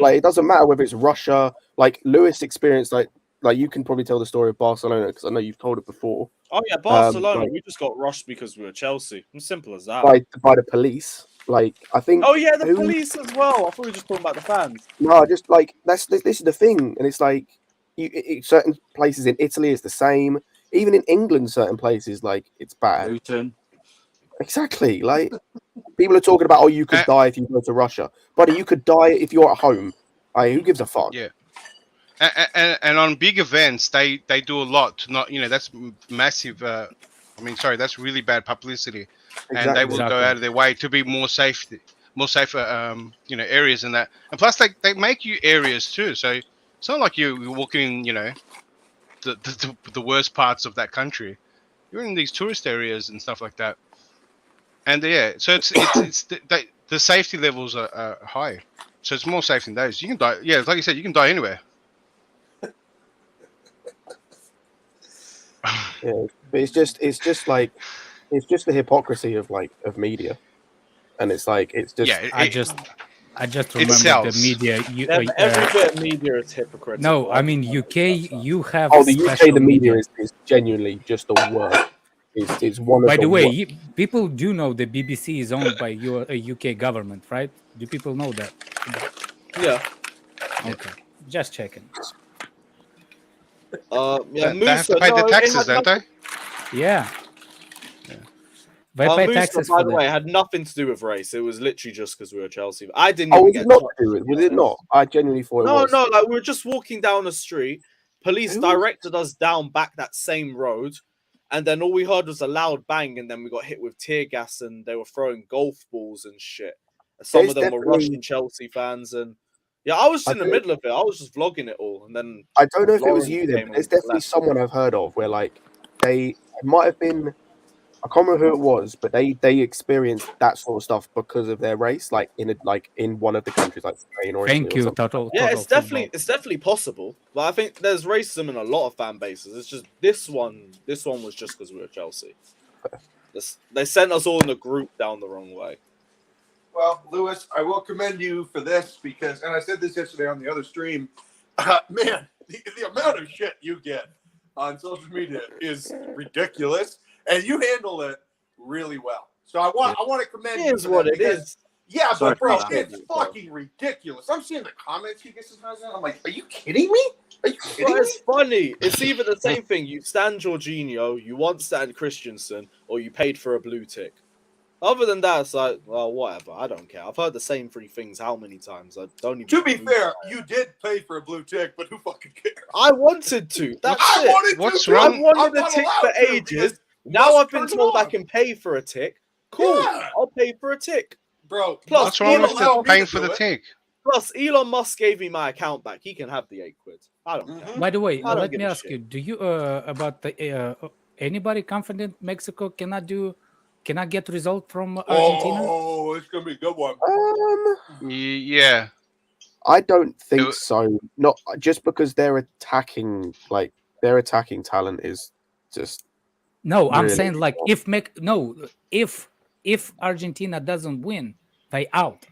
like it doesn't matter whether it's Russia. Like Lewis experienced like you can probably tell the story of Barcelona because I know you've told it before. Oh yeah, Barcelona. like- We just got rushed because we were Chelsea. As simple as that. By the police. Like I think. Oh yeah, the who- police as well. I thought we were just talking about the fans. No, just like this is the thing, and it's like certain places in Italy is the same. Even in England, certain places like it's bad. Luton. Exactly. Like people are talking about, oh, you could die if you go to Russia, buddy. You could die if you're at home. Like, who gives a fuck? Yeah. And on big events, they do a lot to not, that's massive. That's really bad publicity, and they will go out of their way to be more safer, areas and that. And plus, they make you areas too, so it's not like you're walking in, the worst parts of that country. You're in these tourist areas and stuff like that. And yeah, so it's the safety levels are high, so it's more safe than those. You can die. Yeah, like you said, you can die anywhere. Yeah, but it's just the hypocrisy of media, and it's just. Yeah, I just remember the sells. media. Every bit of media is hypocritical. No, I mean UK. You have. Oh, the UK, special the media is genuinely just the worst. It's one of By the way, worst. people do know the BBC is owned by your UK government, right? Do people know that? Yeah. Okay, just checking. Yeah, They have Musa, to pay the no, it taxes, had don't they? Yeah. They pay Musa, taxes by for the that. way, had nothing to do with race. It was literally just because we were Chelsea. I didn't Oh, even was get it not touched. to do it? Was it not? I genuinely thought it No, was. no, like we were just walking down the street. Police Who? directed us down back that same road, and then all we heard was a loud bang, and then we got hit with tear gas, and they were throwing golf balls and shit. Some There's of them were definitely- Russian Chelsea fans, and yeah, I was I in the don't- middle of it. I was just vlogging it all, and then I don't know if it was Lawrence you then, came but there's and definitely left. someone I've heard of where like it might have been I can't remember who it was, but they experienced that sort of stuff because of their race, like in one of the countries, like Spain or Thank Italy or you, something. total. Yeah, total it's football. definitely possible. But I think there's racism in a lot of fan bases. It's just this one was just because we were Chelsea. They sent us all in the group down the wrong way. Well, Lewis, I will commend you for this because, and I said this yesterday on the other stream, man, the amount of shit you get on social media is ridiculous, and you handle it really well. So I want to commend you. It is what it is. Yeah, Sorry but bro, for that. it's fucking ridiculous. I'm seeing the comments he gets his hands on. I'm like, are you kidding me? Are you kidding But me? it's funny. It's either the same thing. You stand Jorginho, you want Stan Christensen, or you paid for a blue tick. Other than that, it's like, well, whatever. I don't care. I've heard the same three things how many times? I don't even. To be fair, you did pay for a blue tick, but who fucking cares? I wanted to. That's I it. wanted What's to. wrong? I wanted I'm a not tick allowed for to ages. because Now Musk I've been turned it told I on. can pay for a tick. Cool. Yeah. I'll pay for a tick. Bro, Plus, What's wrong with allow the me paying to for do the it. tick? Plus, Elon Musk gave me my account back. He can have the £8. I don't care. Mhm. By the way, I don't let give me a ask shit. you: do you about the anybody confident Mexico cannot get result from Argentina? Oh, it's gonna be a good one. Yeah. I don't think Do- so. Not just because their attacking talent is just No, I'm really saying like strong. if Argentina doesn't win, they out.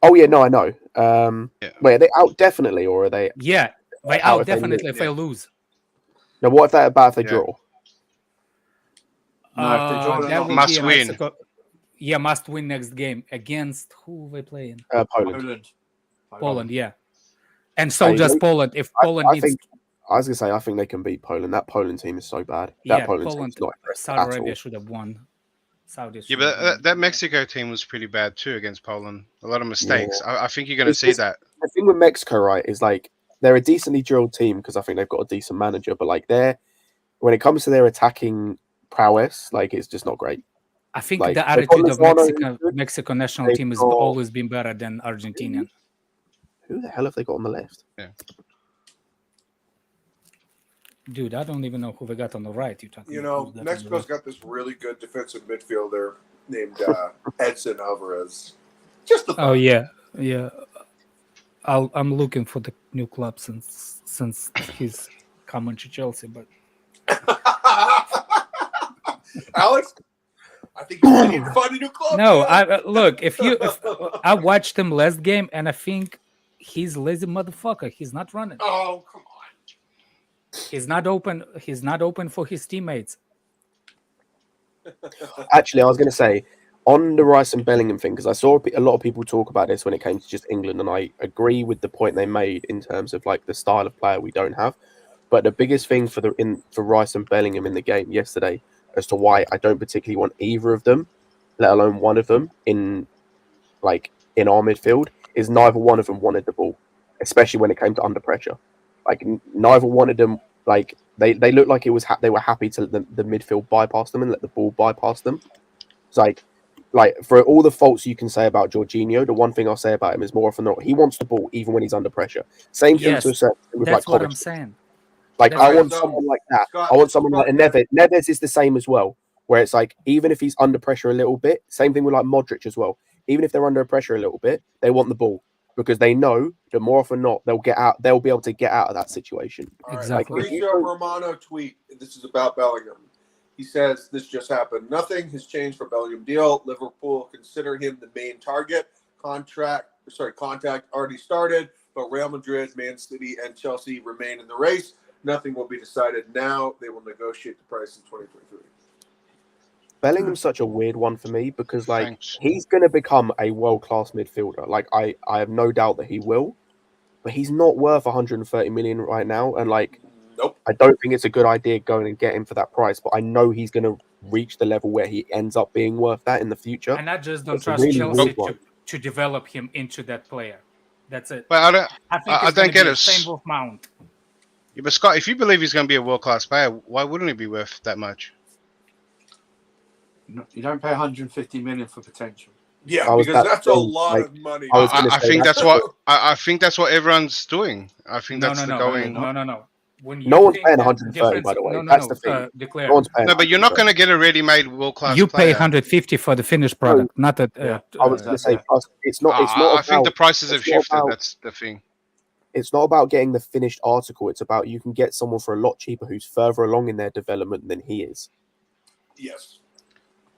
Oh yeah, no, I know. Yeah. Wait, are they out definitely, or are they Yeah, they out out if they lose? definitely if they Yeah. lose. No, what if they Yeah. draw? No, if they draw, they're That not. will Must be win. Mexico. Yeah, must win next game against who they playing? Poland. Poland, yeah. And so Hey, does they- Poland. If Poland I needs, think I was gonna say I think they can beat Poland. That Poland team is so bad. yeah, That Poland Poland, team's not impressive Saudi at Arabia all. should have won. Saudi. Yeah, but that Mexico team was pretty bad too against Poland. A lot of mistakes. I think you're going to It's see just- that. The thing with Mexico, right, is like they're a decently drilled team because I think they've got a decent manager, but like when it comes to their attacking prowess, like it's just not great. I think Like, the they've got attitude of Lozano, Mexico national they've team has got- always been better than Argentinian. Who the hell have they got on the left? Dude, I don't even know who they got on the right. You're talking. You about know, who's got on the Mexico's left. got this really good defensive midfielder named Edson Alvarez. Just the Oh yeah. I'm looking for the new club since he's coming to Chelsea, but Alex, I think you need to find a new club. no. man. Look, if I watched him last game, and I think he's lazy motherfucker. He's not running. Oh, come on. He's not open. He's not open for his teammates. Actually, I was going to say on the Rice and Bellingham thing because I saw a lot of people talk about this when it came to just England, and I agree with the point they made in terms of like the style of player we don't have. But the biggest thing for Rice and Bellingham in the game yesterday, as to why I don't particularly want either of them, let alone one of them in our midfield, is neither one of them wanted the ball, especially when it came to under pressure. Like neither one of them, like they looked like it was they were happy to let the midfield bypass them and let the ball bypass them. It's like for all the faults you can say about Jorginho, the one thing I'll say about him is more often than not, he wants the ball even when he's under pressure. Same thing Yes, to a certain extent with That's what Kovacic. I'm saying. Like That's I right. want So, someone like that. Scott, I want someone like Scott, Neves. Neves is the same as well, where it's like even if he's under pressure a little bit, same thing with like Modric as well. Even if they're under pressure a little bit, they want the ball because they know that more often than not they'll get out. They'll be able to get out of that situation. All right, Exactly. Like, if you Mauricio don't- Romano tweet. This is about Bellingham. He says this just happened. Nothing has changed for Bellingham deal. Liverpool consider him the main target. Contact already started, but Real Madrid, Man City, and Chelsea remain in the race. Nothing will be decided now. They will negotiate the price in 2023. Bellingham's such a weird one for me because like Thanks. he's going to become a world-class midfielder. Like I have no doubt that he will, but he's not worth 130 million right now. And like Nope. I don't think it's a good idea going and get him for that price. But I know he's going to reach the level where he ends up being worth that in the future. And I just don't That's a trust really Chelsea weird one. to develop him into that player. That's it. But I think I it's don't gonna get be it. the same with Mount. Yeah, but Scott, if you believe he's going to be a world-class player, why wouldn't he be worth that much? You don't pay 150 million for potential. Yeah, I was because about that's to a say, lot like, of money. I was gonna I say think that. that's what I think that's what everyone's doing. I think No, that's no, the no, going. no. when No you one's think paying that 130, by difference, the way. no, no, That's no, the thing. Declare. No one's paying. No, but you're not 130. going to get a ready-made world-class You pay player. 150 for the finished product, not a. I was going to say, plus, it's not. It's not I think the about. prices have It's not shifted. about. That's the thing. It's not about getting the finished article. It's about you can get someone for a lot cheaper who's further along in their development than he is. Yes.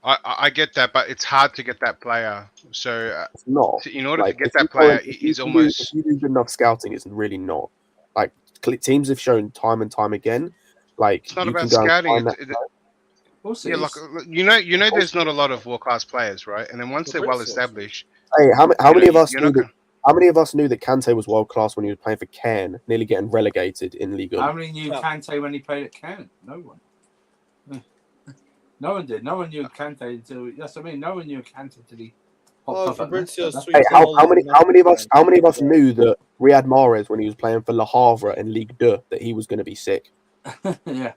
I get that, but it's hard to get that player. So It's not. in order to Like, get if you that player, go- if is you do- almost if you do good enough scouting, it's really not. Like, teams have shown time and time again. Like, it's not you can about go and scouting. find that. Yeah, like you know, there's not a lot of world-class players, right? And then once they're well established, Hey, how many of us you're knew not that? gonna. How many of us knew that Kante was world class when he was playing for Cairn, nearly getting relegated in Ligue 1? How many knew Kante when he played at Cairn? No one. No one did. No one knew Kante until. That's what I mean. No one knew Kante until he popped up. Fabrizio's Hey, how many of us knew that Riyad Mahrez when he was playing for Le Havre in Ligue 2 that he was going to be sick? Yeah.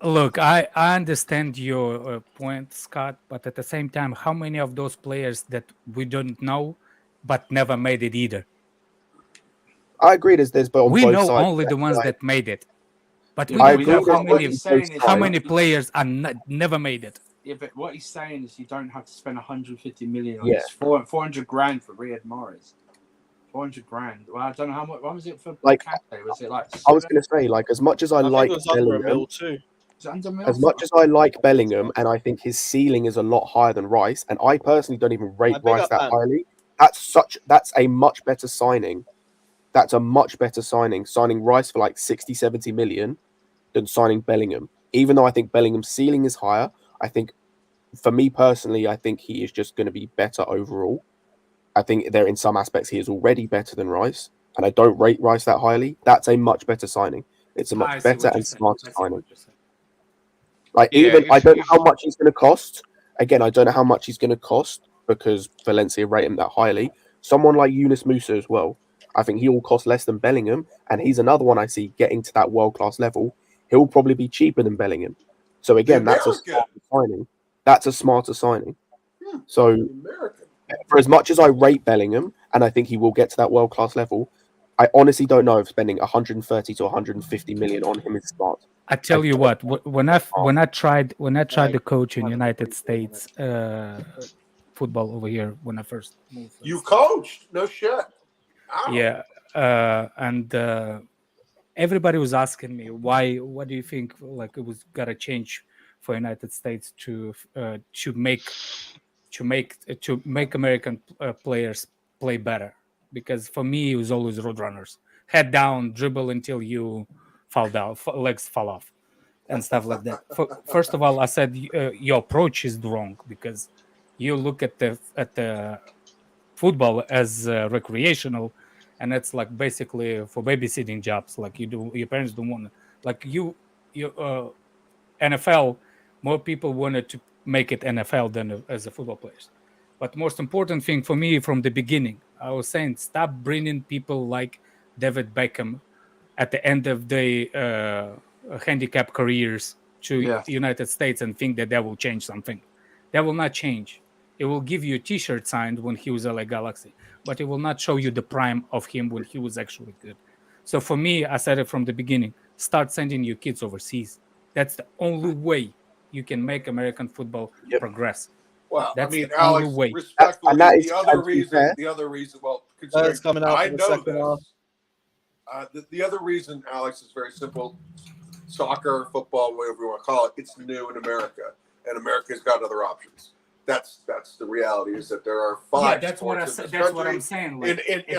Look, I understand your point, Scott, but at the same time, how many of those players that we don't know but never made it either? I agree. There's but on We both know sides. only the ones that made it, but we I don't agree know how that many. he's saying is How fine. many players are never made it? Yeah, but what he's saying is you don't have to spend 150 million on Yeah. this. 400 grand for Riyad Mahrez. 400 grand. Well, I don't know how much. What was it for Like, Kante? Was it like? I was going to say, like, as much as I like think it was under a Bellingham, mil too. Is it under a mil? as much as I like Bellingham, and I think his ceiling is a lot higher than Rice, and I personally don't even rate big Rice up, that man. highly. That's a much better signing. That's a much better signing. Signing Rice for like 60, 70 million than signing Bellingham. Even though I think Bellingham's ceiling is higher, I think, for me personally, I think he is just going to be better overall. I think there in some aspects he is already better than Rice, and I don't rate Rice that highly. That's a much better signing. It's a I much see better what you're and saying. smarter I see signing. what you're saying. Like, Yeah, even I if- don't know if- how much he's going to cost. Again, I don't know how much he's going to cost because Valencia rate him that highly. Someone like Yunus Musa as well. I think he will cost less than Bellingham, and he's another one I see getting to that world class level. He'll probably be cheaper than Bellingham. So again, that's a American. smarter signing. That's a smarter signing. So American. for as much as I rate Bellingham, and I think he will get to that world class level, I honestly don't know if spending 130 to 150 million on him is smart. I tell you what, when I tried Like, to coach in United States football over here when I first moved. You coached? No shit. Ow. Yeah, and everybody was asking me why. What do you think? Like it was gotta change for United States to make American players play better? Because for me, it was always roadrunners, head down, dribble until you fall down, legs fall off, and stuff like that. First of all, I said your approach is wrong because you look at the football as recreational, and it's like basically for babysitting jobs. Like your parents don't want, like you NFL. More people wanted to make it NFL than as a football players. But most important thing for me from the beginning, I was saying stop bringing people like David Beckham at the end of the handicap careers to United States and think that will change something. That will not change. It will give you a T-shirt signed when he was LA Galaxy, but it will not show you the prime of him when he was actually good. So for me, I said it from the beginning, start sending your kids overseas. That's the only way you can make American football progress. Well, That's I mean, the Alex, only way. respectfully, And that is- the other and to be reason, fair- well, considering coming out I for the know second half. this, the other reason, Alex, is very simple. Soccer, football, whatever you want to call it, it's new in America, and America's got other options. That's the reality. Is that there are five. Yeah, that's what I sports in said. this That's what country. I'm saying.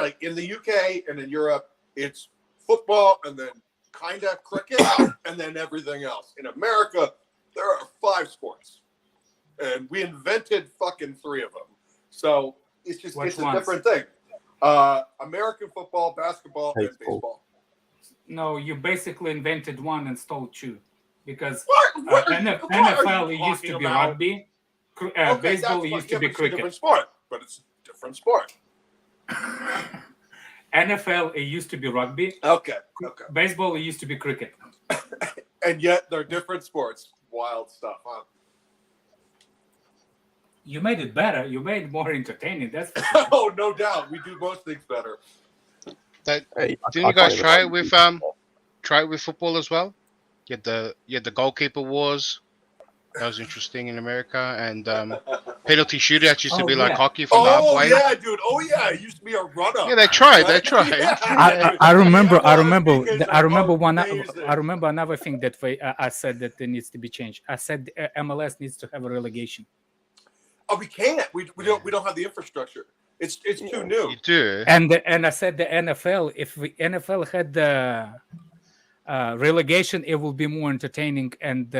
Like in the UK and in Europe, it's football and then kind of cricket and then everything else. In America, there are 5 sports, and we invented fucking 3 of them. So it's just Which it's ones? a different thing. American football, basketball, and baseball. No, you basically invented one and stole 2, because What are NFL you it used to talking be about? rugby, Okay, baseball that's used fine. to be But it's a cricket. different sport, but it's a different sport. NFL it used to be rugby. Okay. Baseball it used to be cricket. And yet they're different sports. Wild stuff, huh? You made it better. You made it more entertaining. That's for sure. Oh, no doubt. We do most things better. Didn't you guys try it with try it with football as well. You had the goalkeeper wars. That was interesting in America, and penalty shootouts used to be like hockey from halfway. Yeah, dude. Oh yeah, it used to be a run-up. Yeah, they tried. Right? They tried. Yeah. I remember Amazing. I remember another thing that I said that it needs to be changed. I said MLS needs to have a relegation. Oh, we can't. We don't have the infrastructure. It's too new. You do. And I said the NFL, if the NFL had the relegation, it will be more entertaining and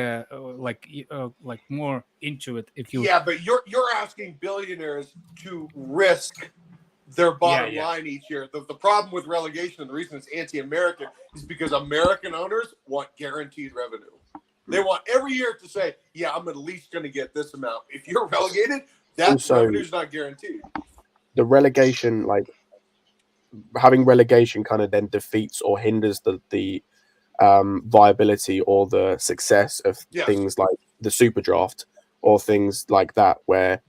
like more into it. If you Yeah, but you're asking billionaires to risk their bottom line each year. The problem with relegation and the reason it's anti-American is because American owners want guaranteed revenue. They want every year to say, yeah, I'm at least going to get this amount. If you're relegated, that revenue's not guaranteed. The relegation, like having relegation, kind of then defeats or hinders the viability or the success of things like the super draft or things like that, where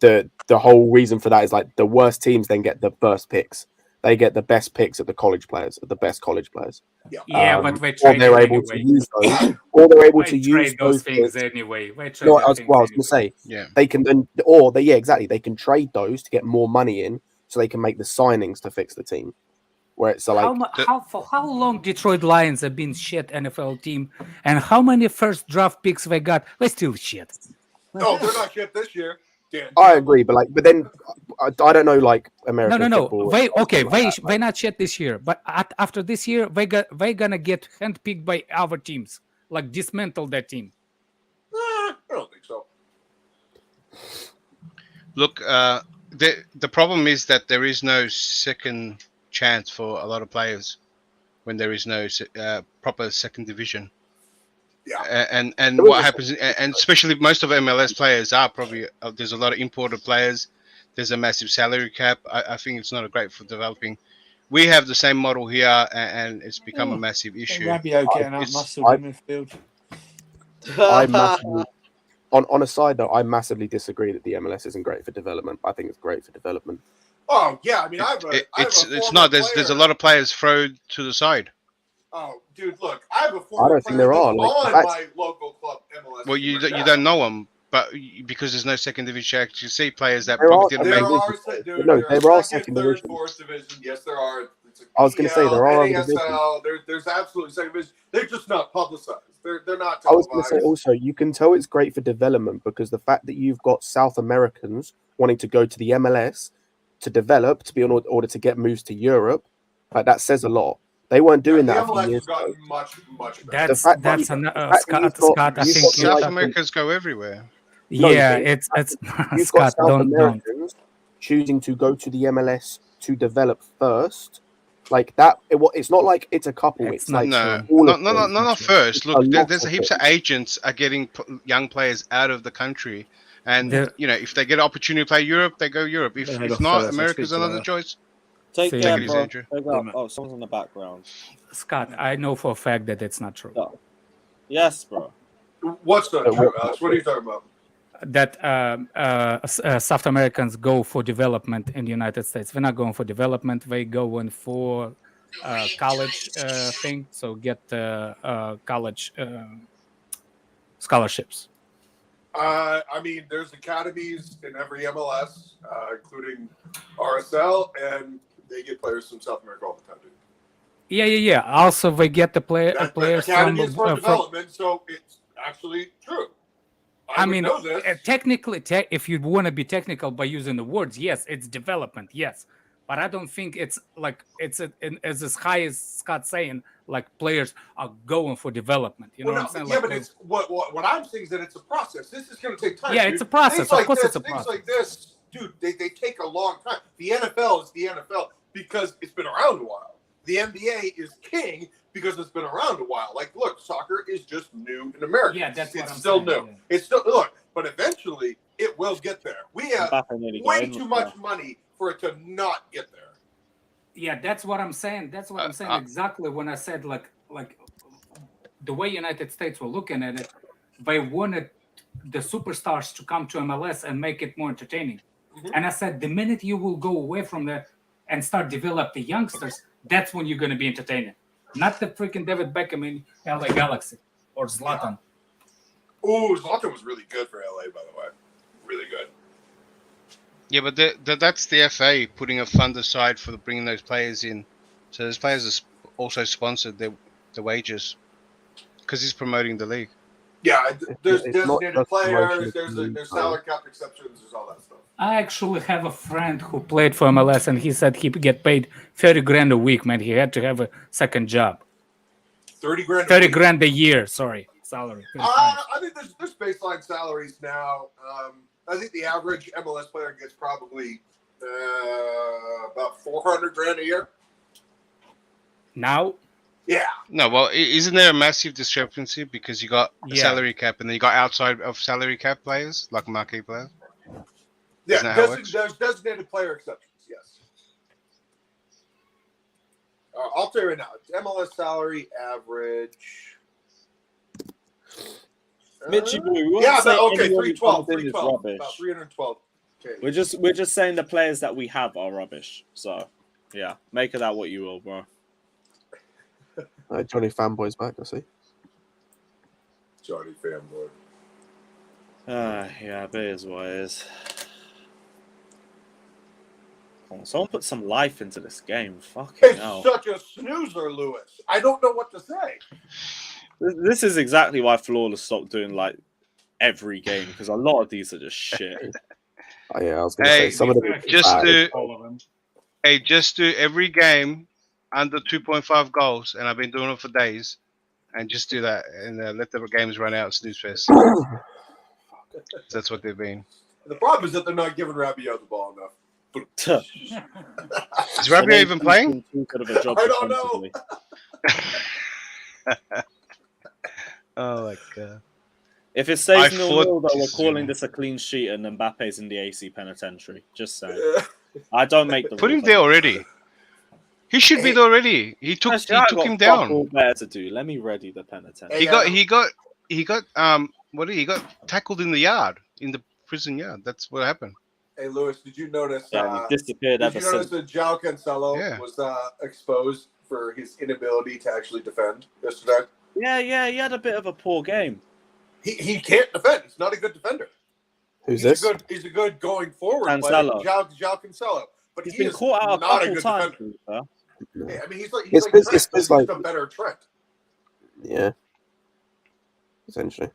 the whole reason for that is like the worst teams then get the first picks. They get the best picks of the college players, of the best college players. Yeah, but they or trade they're it able to anyway. use those, or they're able to use trade those things picks. anyway. No, I was going to say they can then, or they exactly, they can trade those to get more money in, so they can make the signings to fix the team. Where it's like for how long Detroit Lions have been shit NFL team, and how many first draft picks they got? They still shit. No, they're not shit this year. I agree, but then I don't know, like American No. football. They not shit this year, but after this year, they gonna get handpicked by other teams, like dismantle that team. I don't think so. Look, the problem is that there is no second chance for a lot of players when there is no proper second division. Yeah, and what happens, and especially most of MLS players are probably there's a lot of imported players. There's a massive salary cap. I think it's not great for developing. We have the same model here, and it's become a massive issue. Rabiot getting out muscle in midfield. I massively, on a side note, I massively disagree that the MLS isn't great for development. I think it's great for development. Oh yeah, I mean, it's not. There's a lot of players thrown to the side. Oh, dude, look, I have a former I don't think there are. on my local club MLS. Well, you don't know them, but because there's no second division, you see players that probably didn't make. There are second third, divisions. fourth division. Yes, there are. I was going to say there are NASL, there's absolutely second division. They're just not publicized. They're not televised. I was going to say also, you can tell it's great for development because the fact that you've got South Americans wanting to go to the MLS to develop, to be in order to get moves to Europe, like that says a lot. They weren't doing that a few years ago. Much better. Scott. I think South Americans go everywhere. Yeah, it's you've Scott. got South Don't. Americans choosing to go to the MLS to develop first. Like that, it's not like it's a couple. It's like not first. Look, there's heaps of agents are getting young players out of the country, and if they get an opportunity to play Europe, they go Europe. If not, America's another choice. Take care, it bro. easy, Oh, someone's in the background. Scott, I know for a fact that it's not true. No. Yes, bro. What's not true, Alex? What are you talking about? That South Americans go for development in the United States. They're not going for development. They going for college thing. So get college scholarships. I mean, there's academies in every MLS, including RSL, and they get players from South America all the time, dude. Yeah. Also, they get the players academies for development, so it's actually true. I mean, technically, if you want to be technical by using the words, yes, it's development, yes. But I don't think it's like it's as high as Scott's saying, like players are going for development. You know what I'm saying? Yeah, but it's what I'm saying is that it's a process. This is going to take time. Yeah, dude. it's a process. Of course, it's a things process. like this, dude, they take a long time. The NFL is the NFL because it's been around a while. The NBA is king because it's been around a while. Like, look, soccer is just new in America. Yeah, that's what it's I'm still saying, new. yeah. It's still but eventually it will get there. We have way too much money for it to not get there. Yeah, that's what I'm saying. That's what I'm saying exactly when I said like the way United States were looking at it, they wanted the superstars to come to MLS and make it more entertaining. Mm-hmm. And I said the minute you will go away from that and start develop the youngsters, that's when you're going to be entertaining. Not the freaking David Beckham in LA Galaxy or Zlatan. Ooh, Zlatan was really good for LA, by the way. Really good. Yeah, but that's the FA putting a fund aside for bringing those players in. So those players are also sponsored the wages because he's promoting the league. Yeah, there's It's not designated just players, promotion, there's it's salary cap exceptions, there's all that stuff. I actually have a friend who played for MLS, and he said he get paid 30 grand a week, man. He had to have a second job. 30 grand. 30 grand a year. Sorry, salary. I think there's baseline salaries now. I think the average MLS player gets probably about 400 grand a year. Now? Yeah. No, well, isn't there a massive discrepancy because you got a salary cap and then you got outside of salary cap players like marquee players? Yeah, Isn't that how it works? there's designated player exceptions. Yes. I'll tell you right now, MLS salary average. Mitchie boy, we won't Yeah, say okay, anyone who 312, comes in is 312, rubbish. about 312. Okay. We're just saying the players that we have are rubbish. So yeah, make of that what you will, bro. Johnny Fanboy's back, I see. Johnny Fanboy. Yeah, but it is what it is. Come on, someone put some life into this game. Fucking It's hell. such a snoozer, Lewis. I don't know what to say. This is exactly why Flawless stopped doing like every game, because a lot of these are just shit. Oh, yeah, I was going to say some of them. Just do every game under 2.5 goals, and I've been doing it for days, and just do that, and let the games run out. Snooze fest. That's what they've been. The problem is that they're not giving Rabiot the ball enough. Is Rabiot even playing? I don't know. Oh my god! If it stays 0-0, though, we're calling this a clean sheet, and Mbappe's in the AC penitentiary. Just saying. I don't make the Put him rules. there already. He should be there already. He took him down. All better to do. Let me ready the penitentiary. He got he got tackled in the yard, in the prison yard. That's what happened. Hey, Lewis, did you notice? Yeah, he disappeared did ever you notice since. that João Cancelo was exposed for his inability to actually defend yesterday? Yeah, he had a bit of a poor game. He can't defend. He's not a good defender. Who's he's this? He's a good going forward Cancelo. player, João Cancelo. But He's he been is caught out a not couple good times. defender. Huh? Yeah, I mean, he's like It's Trent, like- he's just a better Trent. Yeah. Essentially.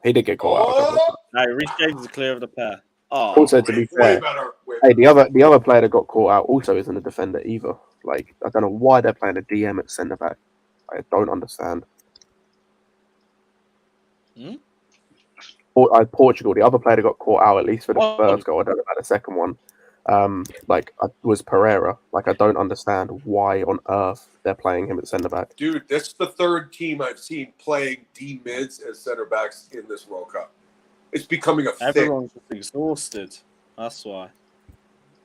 He did get caught out. Oh, No, Reece James is clear of the pair. Oh, Also, to be way fair, better. hey, the other player that got caught out also isn't a defender either. Like, I don't know why they're playing a DM at centre back. I don't understand. Portugal, the other player that got caught out, at least for the first goal, I don't know about the second one, was Pereira. Like, I don't understand why on earth they're playing him at centre back. Dude, this is the third team I've seen playing D mids as center backs in this World Cup. It's becoming a thing. Everyone's just exhausted. That's why.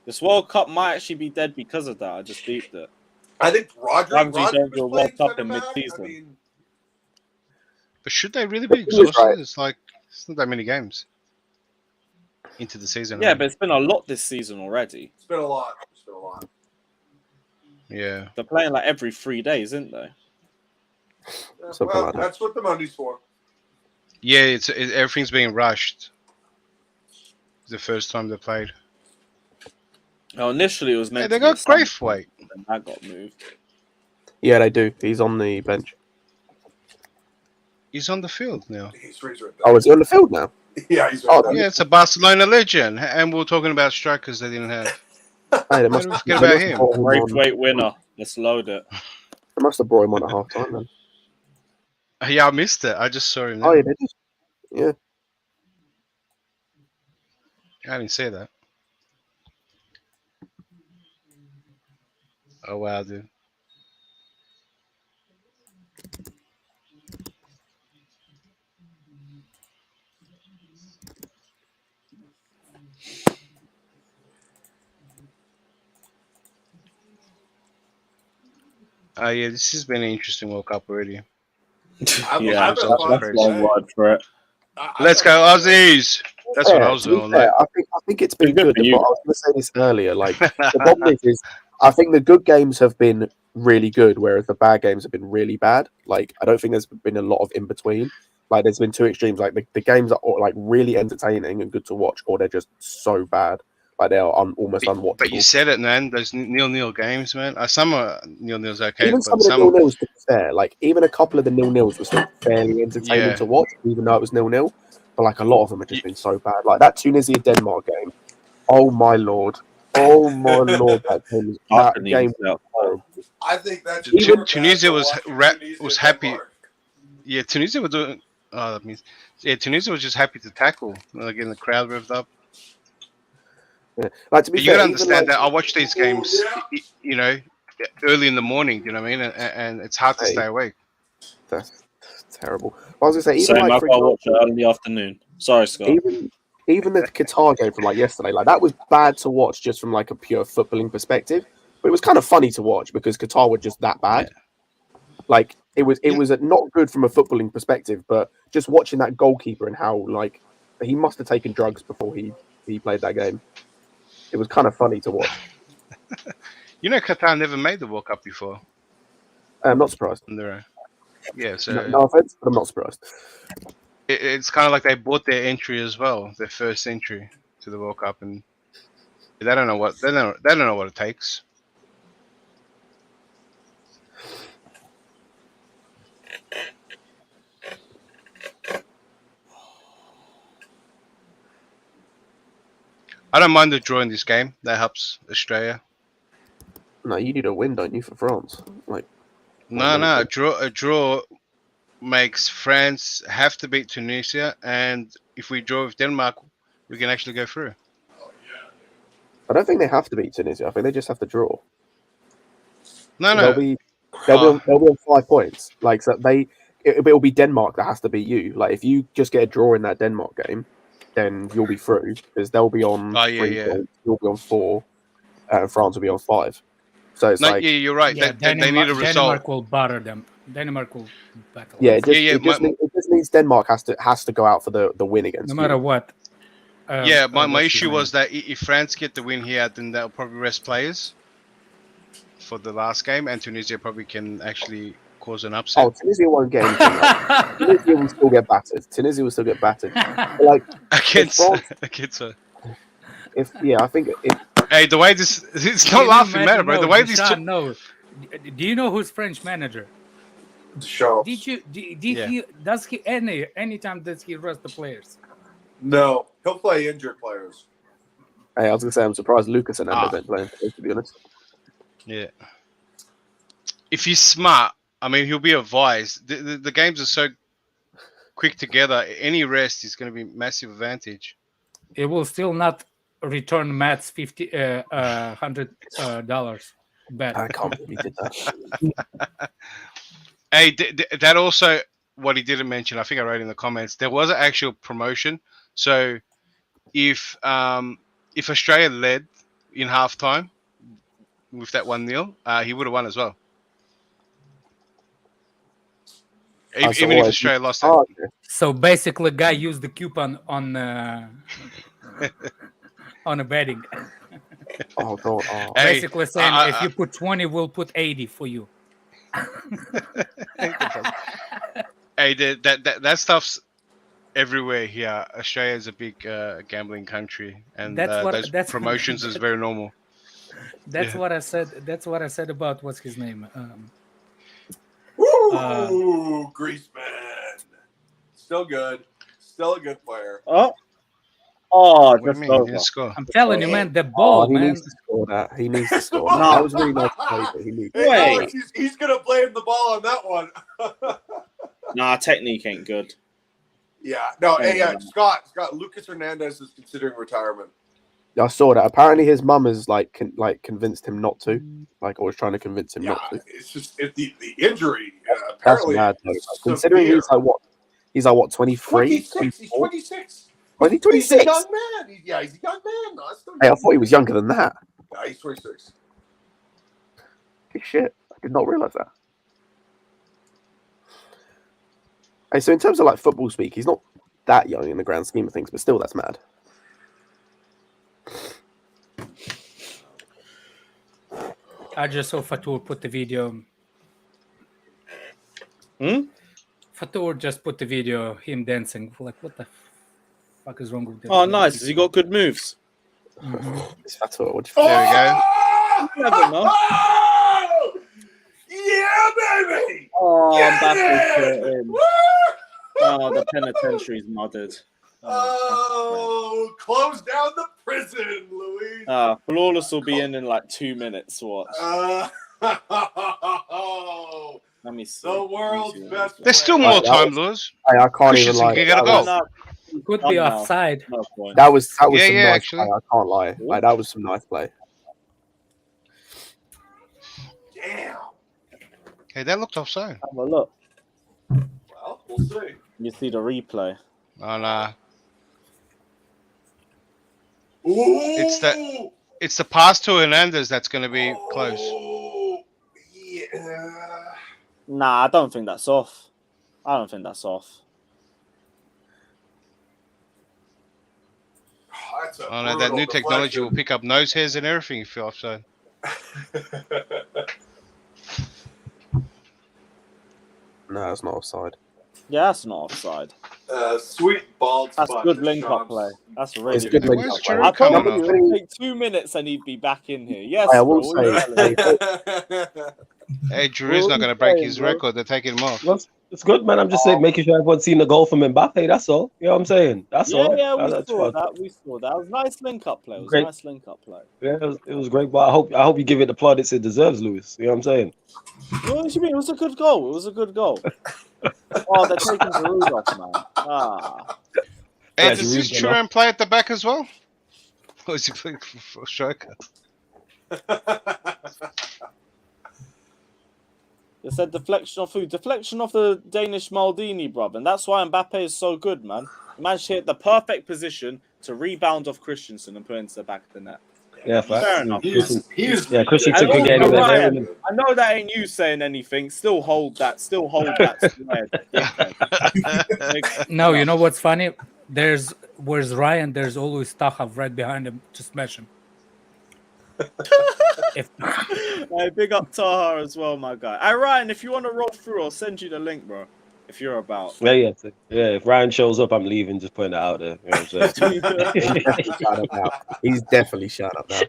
This World Cup might actually be dead because of that. I just deeped it. I think Rodri Ramsey was don't do a playing World Cup center in back. mid-season. I mean, But should they really be He was exhausted? right. It's not that many games into the season. Yeah, but it's been a lot this season already. it's been a lot. Yeah. They're playing like every 3 days, isn't they? Yeah, Something well, like that. that's what the money's for. Yeah, everything's being rushed. It's the first time they played. No, initially it was meant Yeah, they to be got Braithwaite. and that got moved. Yeah, they do. He's on the bench. He's on the field now. He's right there. Oh, is he on the field now? Yeah, he's right Oh, there. Yeah, it's a Barcelona legend, and we're talking about strikers they didn't have. Hey, they must, Don't they forget must about have him. brought him on- Braithwaite winner. Let's load it. they must have brought him on at half time then. Yeah, I missed it. I just saw him now. Oh, yeah, they did. Yeah. I didn't say that. Oh wow, dude. Yeah, this has been an interesting World Cup already. Yeah, I've been that's fun. one word for it. Let's go, Aussies! That's what I was to be doing. fair, Like, I think it's been Been good good. for But I you. was going to say this earlier. Like, the problem is I think the good games have been really good, whereas the bad games have been really bad. Like, I don't think there's been a lot of in between. Like, there's been two extremes. Like, the games are like really entertaining and good to watch, or they're just so bad, like they are almost unwatchable. But you said it, man. Those nil-nil games, man. Some are nil-nils okay, Even but some of the some nil-nils, to be fair, like even a couple of the nil-nils were still fairly entertaining to watch, even though it was nil-nil. But like a lot of them have just been so bad. Like that Tunisia-Denmark game. Oh my lord! Oh my lord! That game was horrible. I think that's Tunisia was happy. Yeah, Tunisia were doing. Oh, that means Tunisia was just happy to tackle, getting the crowd revved up. Yeah. Like to be You fair, gotta even understand like, that I watch these games, you know, early in the morning. You know what I mean? And it's hard to stay awake. That's terrible. I was gonna say, even Same, like I've for got to watch example, it in the afternoon. Sorry, Scott. Even the Qatar game from like yesterday, like that was bad to watch just from like a pure footballing perspective. But it was kind of funny to watch because Qatar were just that bad. Like it was not good from a footballing perspective, but just watching that goalkeeper and how like he must have taken drugs before he played that game. It was kind of funny to watch. You know, Qatar never made the World Cup before. I'm not surprised. Yeah, so no offense, but I'm not surprised. It's kind of like they bought their entry as well, their first entry to the World Cup, and they don't know what it takes. I don't mind the draw in this game. That helps Australia. No, you need a win, don't you, for France? Like No, a draw makes France have to beat Tunisia, and if we draw with Denmark, we can actually go through. I don't think they have to beat Tunisia. I think they just have to draw. No. They'll be on 5 points. Like so, it'll be Denmark that has to beat you. Like if you just get a draw in that Denmark game, then you'll be through because they'll be on 3 points. You'll be on 4, and France will be on 5. So it's like you're right. Yeah, they need a result. Denmark will batter them. Denmark will battle. Yeah, it just means Denmark has to go out for the win against. No matter what. My issue was that if France get the win here, then they'll probably rest players for the last game, and Tunisia probably can actually cause an upset. Oh, Tunisia won't get anything. Tunisia will still get battered. But like against her. I think if. Hey, the way it's not laughing matter, bro. The way these two. No. Do you know who's French manager? Show. Does he anytime does he rest the players? No, he'll play injured players. Hey, I was gonna say I'm surprised Lucas and Amber don't play. To be honest. Yeah. If he's smart, I mean, he'll be advised. The games are so quick together. Any rest is going to be massive advantage. It will still not return Matt's $100 bet. I can't believe he did that. Hey, that also what he didn't mention. I think I wrote in the comments. There was an actual promotion. So if Australia led in halftime with that 1-0, he would have won as well. Even if Australia lost that. So basically, guy used the coupon on a betting. Oh god! Oh. Basically saying, if you put 20, we'll put 80 for you. Hey, that stuff's everywhere here. Australia is a big gambling country, and those promotions is very normal. That's what I said. That's what I said about what's his name. Griezmann. Still good. Still a good player. I'm telling you, man, the ball, man. Needs to score that. He needs to score. No, that was really nice play, but he needs. Alex, he's gonna blame the ball on that one. Nah, technique ain't good. Yeah. No. Hey, Scott. Lucas Hernandez is considering retirement. I saw that. Apparently, his mum has convinced him not to. Like, or was trying to convince him not to. It's just the injury. That's Apparently, mad. Considering he's like what 23? 26. He's 26. Was he 26? He's a young man. He's a young man. No, hey, I thought he was younger than that. Yeah, he's 26. Big shit. I did not realize that. Hey, so in terms of like football speak, he's not that young in the grand scheme of things, but still, that's mad. I just saw Fatur put the video. Fatur just put the video of him dancing. Like, what the fuck is wrong with that? Oh, nice. Has he got good moves? It's Fatur. What do There we go. You never know. Oh! Yeah, baby! Oh, Get Mbappe's it! put in. Woo! Oh, the penitentiary's modded. Oh, close down the prison, Louis. Flawless will be in like 2 minutes. Watch. Let me see. The world's best. There's still more time, Lewis. I can't even Christensen lie. can get a goal. Could be offside. No point. That was some Yeah, nice actually. play. I can't lie. Like, that was some nice play. Damn. Hey, that looked offside. Have a look. Well, we'll see. You see the replay. Oh, nah. Ooh. It's the pass to Hernandez that's going to be close. Oh, yeah. Nah, I don't think that's off. I don't think that's off. That's a Oh, no, that brutal new technology will deflection. pick up nose hairs and everything if you're offside. No, it's not offside. Yeah, that's not offside. Sweet bald That's spot good for link-up Shams. play. That's really It's good good. link-up Where's play. Giroud I told coming you off? it would take 2 minutes and he'd be back in here. Yes, I bro. will What are you say, telling me? Hey, Giroud's not going to break his record. They're taking him off. Well, it's good, man. I'm just saying, making sure everyone's seen the goal from Mbappe. That's all. You know what I'm saying? That's Yeah, all. yeah, we That's saw fine. that. We saw that. It was a nice link-up play. It was a Great. nice link-up play. Yeah, it was great. But I hope you give it the plaudits it deserves, Lewis. You know what I'm saying? What do you mean? It was a good goal. It was a good goal. Oh, they're taking Giroud off, man. Ah. Hey, Yeah, does this Giroud's gone Thuram play at the back as well? Or is he playing for striker? They said deflection off who? Deflection off the Danish Maldini, bruv. And that's why Mbappe is so good, man. He managed to hit the perfect position to rebound off Christensen and put it into the back of the net. Yeah, Fair enough. Yeah, Christensen And could get also, anywhere there. Ryan, I know that ain't you saying anything. Still hold that. Still hold that. No, you know what's funny? Where's Ryan? There's always Tahav right behind him to smash him. Hey, big up Taha as well, my guy. Hey, Ryan, if you want to roll through, I'll send you the link, bro. If you're about. Yeah. If Ryan shows up, I'm leaving. Just putting it out there. You know what I'm saying? Shut up now. He's definitely shut up now.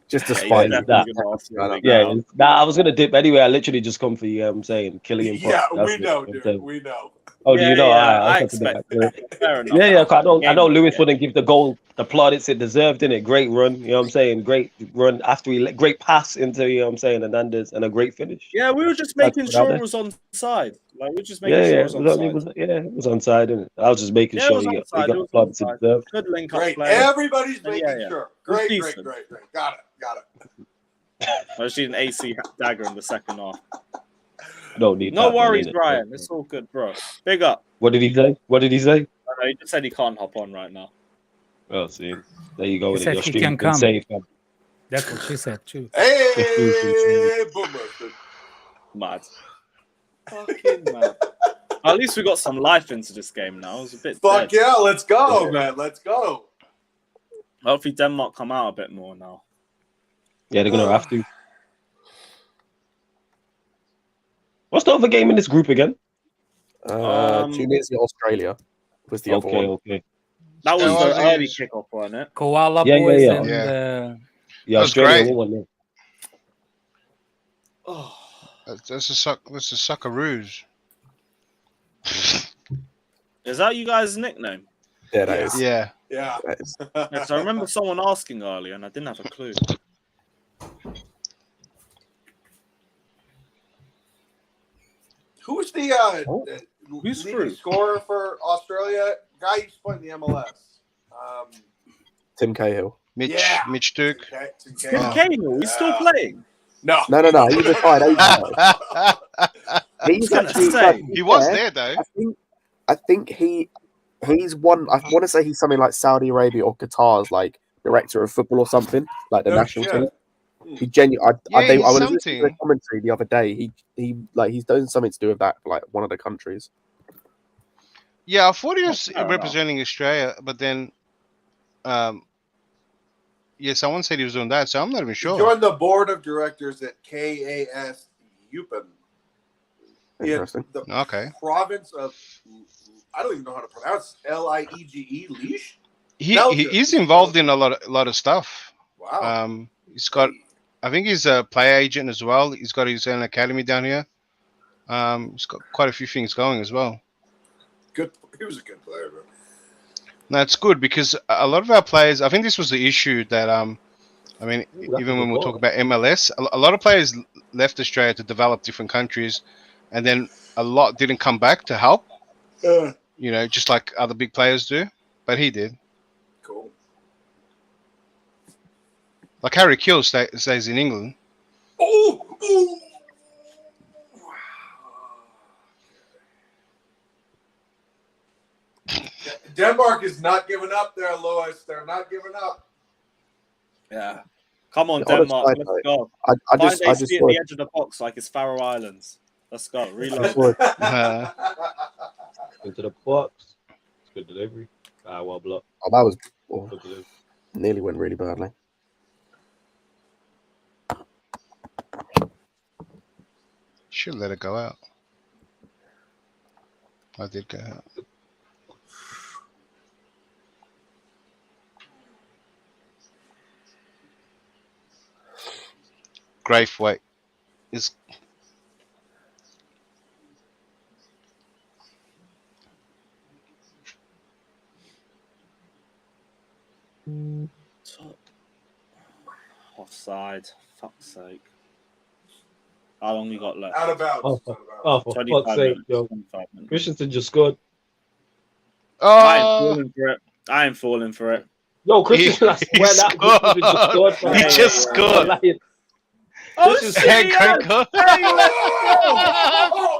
Just to Yeah, spite he's you. definitely gonna ask you Shut to up. link Yeah, out. nah, I was gonna dip anyway. I literally just come for you. I'm saying Killian. Yeah, That's we it. know, I'm dude. saying. We know. Oh, do you know? I I'll talk expect about it. Fair enough. Yeah. 'Cause I know Lewis Yeah. wouldn't give the goal the plaudits it deserved, innit? Great run, you know what I'm saying? Great run after great pass into, you know what I'm saying, Hernandez, and a great finish. Yeah, we were just That's making put out sure there. it was onside. Like, we were just making Yeah, sure yeah. it was onside. It was onside, innit? I was just making Yeah, it sure was he onside. got It the was plaudits it onside. deserved. Good link up Great. play. Everybody's And making yeah. sure. It was Great. decent. Got it. I was shooting AC dagger in the second half. Don't need No that, man, worries, innit? Brian. It's all good, bro. Big up. What did he say? I know, he just said he can't hop on right now. Oh, see. There you go. He said Your he stream can has been come. saved, man. That's what she said too. Hey, boom, roasted. Mad. Fucking mad. At least we got some life into this game now. It was a bit Fuck dead. yeah, let's go, man. Let's go. Hopefully Denmark come out a bit more now. Yeah, they're going to have to. What's the other game in this group again? Tunisia, Australia was the other one. Okay. That was Yeah, the Aussies. early kickoff, wasn't it? Koala Yeah, boys yeah. and Yeah, Yeah, was Australia great. won one. Oh. That's a suckaroo's. Is that you guys' nickname? Yeah, that is. Yeah. Yeah. That is. Yes, I remember someone asking earlier and I didn't have a clue. Who's the Who's leading through? scorer for Australia? Guy who's playing the MLS. Tim Cahill. Mitch Duke. Tim Cahill, he's still playing. No. No. He's retired ages ago. He's gonna actually. say. He was there though. I think he's one. I want to say he's something like Saudi Arabia or Qatar's like director of football or something like the No national shit. team. He genuinely. I Yeah, he's was listening to something. the commentary the other day. He's doing something to do with that for like one of the countries. Yeah, I thought he was fair enough. representing Australia, but then Yeah, someone said he was doing that, so I'm not even He sure. joined the board of directors at KAS Yupen. Interesting. The Okay. province of, I don't even know how to pronounce Liege, Liege? He's involved in a lot of stuff. Wow. He's got, I think he's a player agent as well. He's got his own academy down here. He's got quite a few things going as well. Good. He was a good player, bro. That's good because a lot of our players, I think this was the issue that, I mean, even when we talk about MLS, a lot of players left Australia to develop different countries, and then a lot didn't come back to help. You know, just like other big players do, but he did. Cool. Like Harry Kill stays in England. Oh! Denmark is not giving up there, Lewis. They're not giving up. Yeah. Come on, Yeah, on a Denmark. side Let's note, go. I Find just AC at thought- the edge of the box like it's Faroe Islands. Let's go. Reload. Into the box. It's good delivery. Well blocked. Oh, that was Good delivery. nearly went really badly. Should let it go out. I did go out. Graithwaite is Offside. Fuck's sake. How long we got left? Out of bounds. Oh, for 25 fuck's sake, minutes, yo. 25 minutes. Christensen just scored. I ain't falling for it. I ain't falling for it. Yo, Christensen, I swear that Christensen just scored. fam. He just scored. Oh, This is shit, Hank yeah. Hancock. Hey, let's go.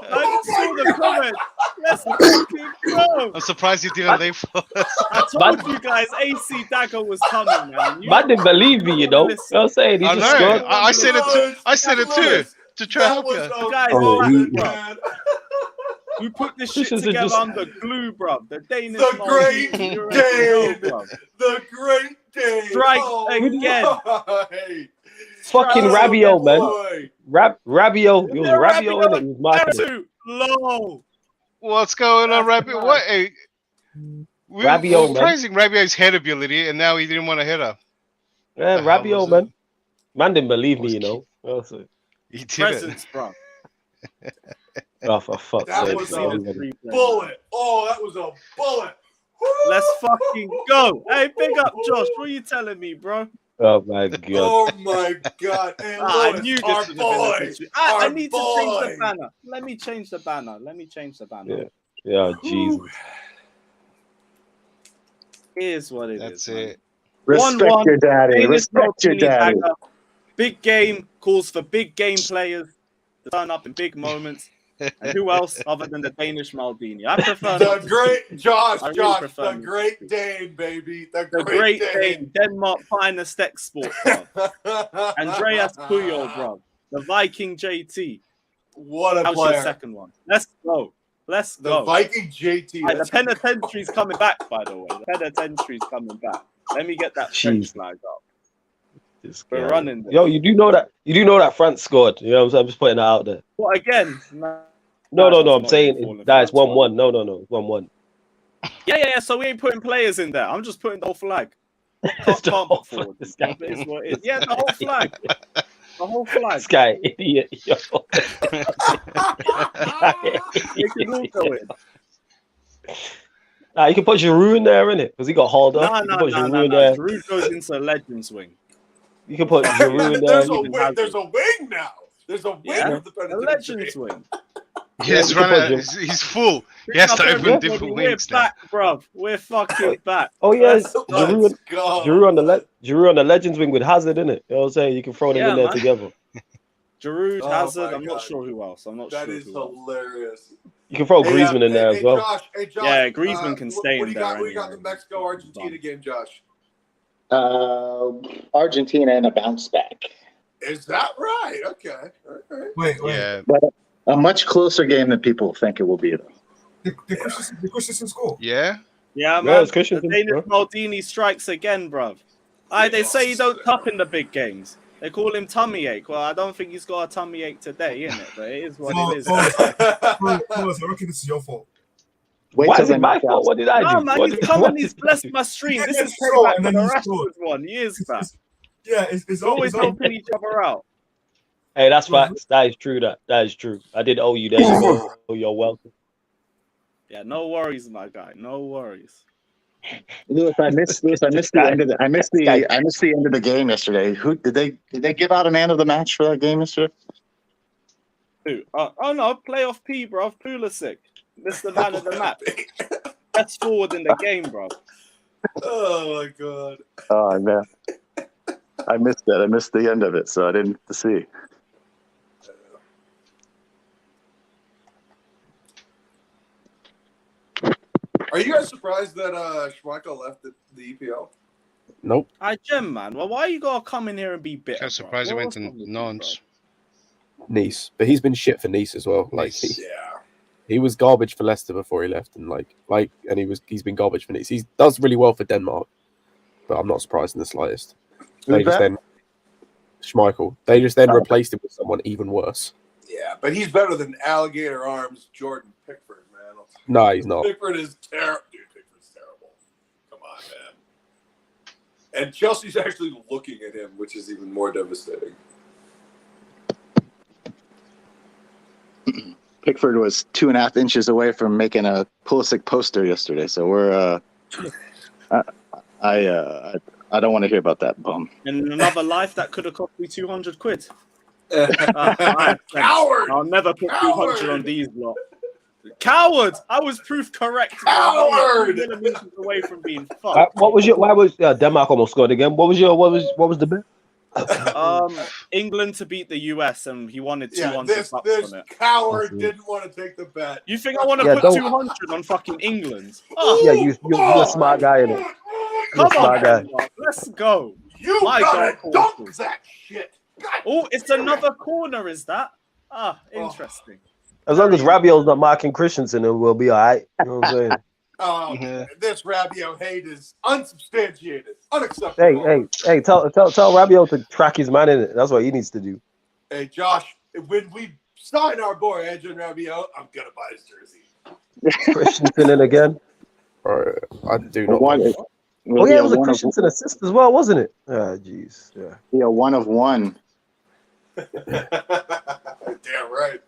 I just saw the comment. Let's fucking go. I'm surprised you didn't leave for us. I told you guys AC Dagger was coming, man. You Man didn't believe me, you know. You know what I'm saying? He I just know. scored. I said it too. I said it too. To try help you. guys, man. we put this shit Christensen together just- under glue, bruv. The Danish The great Maldini, you already Dane. know, bruv. The great Dane. Strike again. Fucking Oh, Rabiot, man. boy. Rabiot. It was Yeah, Rabiot, Rabiot. innit? He was marking it. Too low. What's going on, That's Rabiot? mad. What? Hey, we Rabiot, were man. praising Rabiot's head ability, and now he didn't want to hit her. Yeah, The hell was Rabiot, it? man. Man didn't believe me, you know. Also, He did it. Presence, bruv. oh, for fuck's That sake. was man. a bullet. Oh, that was a bullet. Woo! Let's fucking go. Hey, big up, Josh. What are you telling me, bro? Oh, my God. Oh my God! Hey, I Lewis, knew this our was a boy, beneficiary. I our need to change boy. the banner. Let me change the banner. Yeah. Yeah, Jesus. Here's what it is. That's man. it. Respect 1-1. your daddy. Danish Respect your Maldini daddy. Dagger. Big game calls for big game players to turn up in big moments. And who else other than the Danish Maldini? I prefer The not to great speak. Josh, I really Josh, prefer the not to great speak. Dane, baby, the The great great Dane, Denmark finest export, bro. Andreas Puyol, bro. The Viking JT. What a That was your player! second one. Let's go. Let's The go. Viking JT. Right, the that's- penitentiary's coming back, by the way. The penitentiary's coming back. Let me get that French Jeez. flag up. This We're guy. running this. Yo, you do know that France scored. You know what I'm saying? I'm just putting that out there. What again? No, that's I'm not saying even falling that for it's that spot. 1-1. No, it's 1-1. Yeah. So we ain't putting players in there. I'm just putting the whole flag. It's the Can't whole put forward. this guy. It is what it is. Yeah, the whole flag. The whole flag. This guy, idiot. Yo. They can all go in. Nah, you can put Giroud in there, innit? Because he got hauled up. You can put Giroud in there. Giroud goes into Legends wing. You can put Giroud in there. There's a wing. There's a wing now. There's a wing Yeah, of the a penitentiary. Legends wing. Yes, you can right. put He's full. He has to open different We're wings now. back, bruv. We're fucking back. Oh yes, Let's go. Giroud on the Legends wing with Hazard, innit? You know what I'm saying? You can throw them Yeah, in there man. together. Giroud, Oh Hazard. my I'm not God. sure who else. I'm not That sure is who else. hilarious. You can throw Griezmann in there as well. Hey, Josh, Yeah, Griezmann can stay what in do you got? there What do you got? The anyway. Mexico Argentina game, Josh. Argentina and a bounce back. Is that right? Okay. Wait. Yeah. But a much closer game than people think it will be, though. Did Christensen score? Yeah. Yeah, Yeah, man. it's Christensen, the Danish bro. Maldini strikes again, bruv. They say he don't tuck in the big games. They call him tummy ache. Well, I don't think he's got a tummy ache today, innit? But it is what it is. I reckon this is your fault. Why is it my fault? What did I do? No, man, he's come and he's blessed my stream. This is payback for the Rashford one years back. Yeah, it's always helping each other out. Hey, that's facts. That is true. That is true. I did owe you there. You're welcome. Yeah, no worries, my guy. No worries. Lewis, I missed the end of the end of the game yesterday. Who did they give out a man of the match for that game yesterday? Who? Oh no, playoff P, bro. Pulisic. This is the man of the match. Best forward in the game, bro. Oh my god. Oh man, I missed that. I missed the end of it, so I didn't see. Are you guys surprised that Schmeichel left the EPL? Nope. Gem, man. Well, why you gotta come in here and be bitter? I'm surprised he went to Nantes. Nice, but he's been shit for Nice as well. Like, he was garbage for Leicester before he left, and he's been garbage for Nice. He does really well for Denmark, but I'm not surprised in the slightest. Schmeichel. They just then replaced him with someone even worse. Yeah, but he's better than Alligator Arms Jordan Pickford, man. No, he's not. Pickford is terrible. Dude, Pickford's terrible. Come on, man. And Chelsea's actually looking at him, which is even more devastating. Pickford was 2.5 inches away from making a Pulisic poster yesterday, so we're. I don't want to hear about that bum. In another life, that could have cost me 200 quid. Coward! I'll never put 200 on these lot. Coward! I was proof correct. Coward! Millimeters away from being fucked. Why was Denmark almost scored again? What was the bet? England to beat the US, and he wanted 200 this bucks on it. Coward didn't want to take the bet. You think I want to put 200 on fucking England? Oh. Yeah, you're a smart guy in it. Come on, Denmark. Let's go. You gotta dunk that shit. Oh, it's another corner, is that? Interesting. As long as Rabiot's not marking Christensen, it will be all right. You know what I'm saying? This Rabiot hate is unsubstantiated, unacceptable. Hey! Tell Rabiot to track his man in it. That's what he needs to do. Hey, Josh, when we sign our boy Adrian Rabiot, I'm gonna buy his jersey. Christensen in again. I do not want it. Oh yeah, it was a Christensen assist as well, wasn't it? Ah, jeez. Yeah, 1 of 1. Damn right.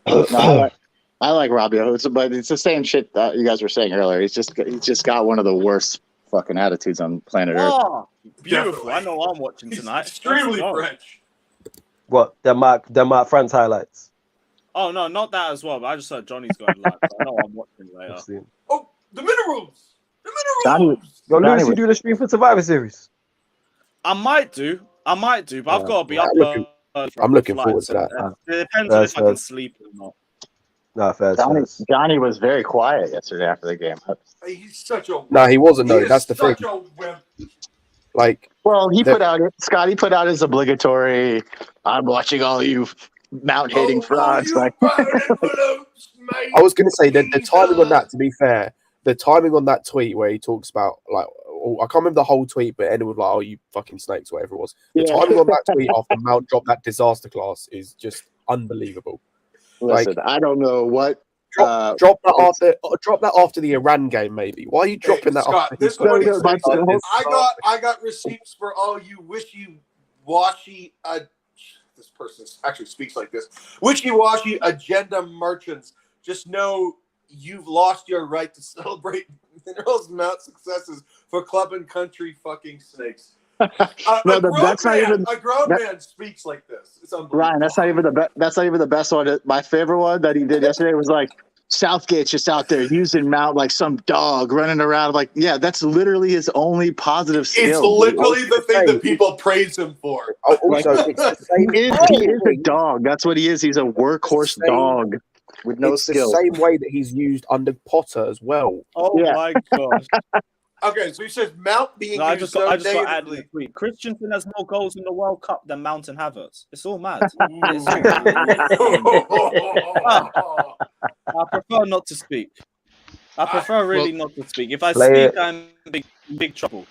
No, I like Rabiot, but it's the same shit that you guys were saying earlier. He's just got one of the worst fucking attitudes on planet Earth. Oh, beautiful! I know I'm watching tonight. Extremely French. What Denmark France highlights? Oh no, not that as well. But I just heard Johnny's going live. So I know I'm watching later. Oh, the minerals! Yo, Lewis, you do the stream for Survivor Series? I might do, but I've got to be up. I'm looking forward to that. It depends on if I can sleep or not. Nah, fair. Johnny was very quiet yesterday after the game. He's such a. No, he wasn't. No, that's the thing. Like, well, Scotty put out his obligatory. I'm watching all you Mount hating frauds. Like, I was going to say that the timing on that. To be fair, the timing on that tweet where he talks about like. I can't remember the whole tweet, but it ended with like, "Oh, you fucking snakes," whatever it was. The timing on that tweet after Mount dropped that disaster class is just unbelievable. Listen, like, I don't know what. Drop that after the Iran game, maybe. Why are you dropping that? Scott, after I got receipts for all you wishy-washy. This person actually speaks like this. Wishy-washy agenda merchants. Just know you've lost your right to celebrate Minerals Mount successes for club and country fucking snakes. A grown man speaks like this. It's unbelievable. Ryan, that's not even the best one. My favorite one that he did yesterday was like Southgate's just out there using Mount like some dog running around. Like, yeah, that's literally his only positive skill. It's literally the thing that people praise him for. He is a dog. That's what he is. He's a workhorse dog with no skill. The same way that he's used under Potter as well. Oh my gosh. Okay, so he says Mount being I just got added to the tweet. Christensen has more goals in the World Cup than Mount and Havertz. It's all mad. I prefer not to speak. I prefer really not to speak. If I Play speak, I'm in big trouble.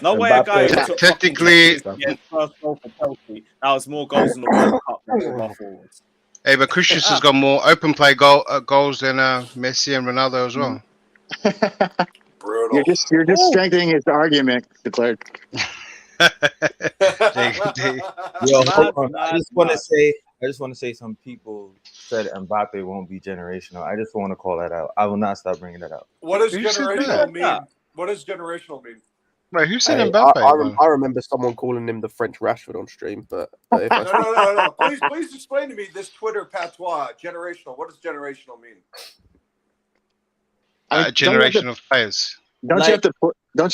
No way a guy Mbappe. took Technically, fucking Chelsea's first goal for Chelsea. That was more goals in the World Cup than ever forwards. hey, but Christensen's got more open play goals than Messi and Ronaldo as well. You're just strengthening his argument, declared. Yo, hold on. I just want to say some people said Mbappe won't be generational. I just want to call that out. I will not stop bringing that up. What does Who said generational that? mean? What does generational mean? Wait, who said Hey, Mbappe? I remember someone calling him the French Rashford on stream, but if I No. Please explain to me this Twitter patois. Generational. What does generational mean? Generation of players. Don't you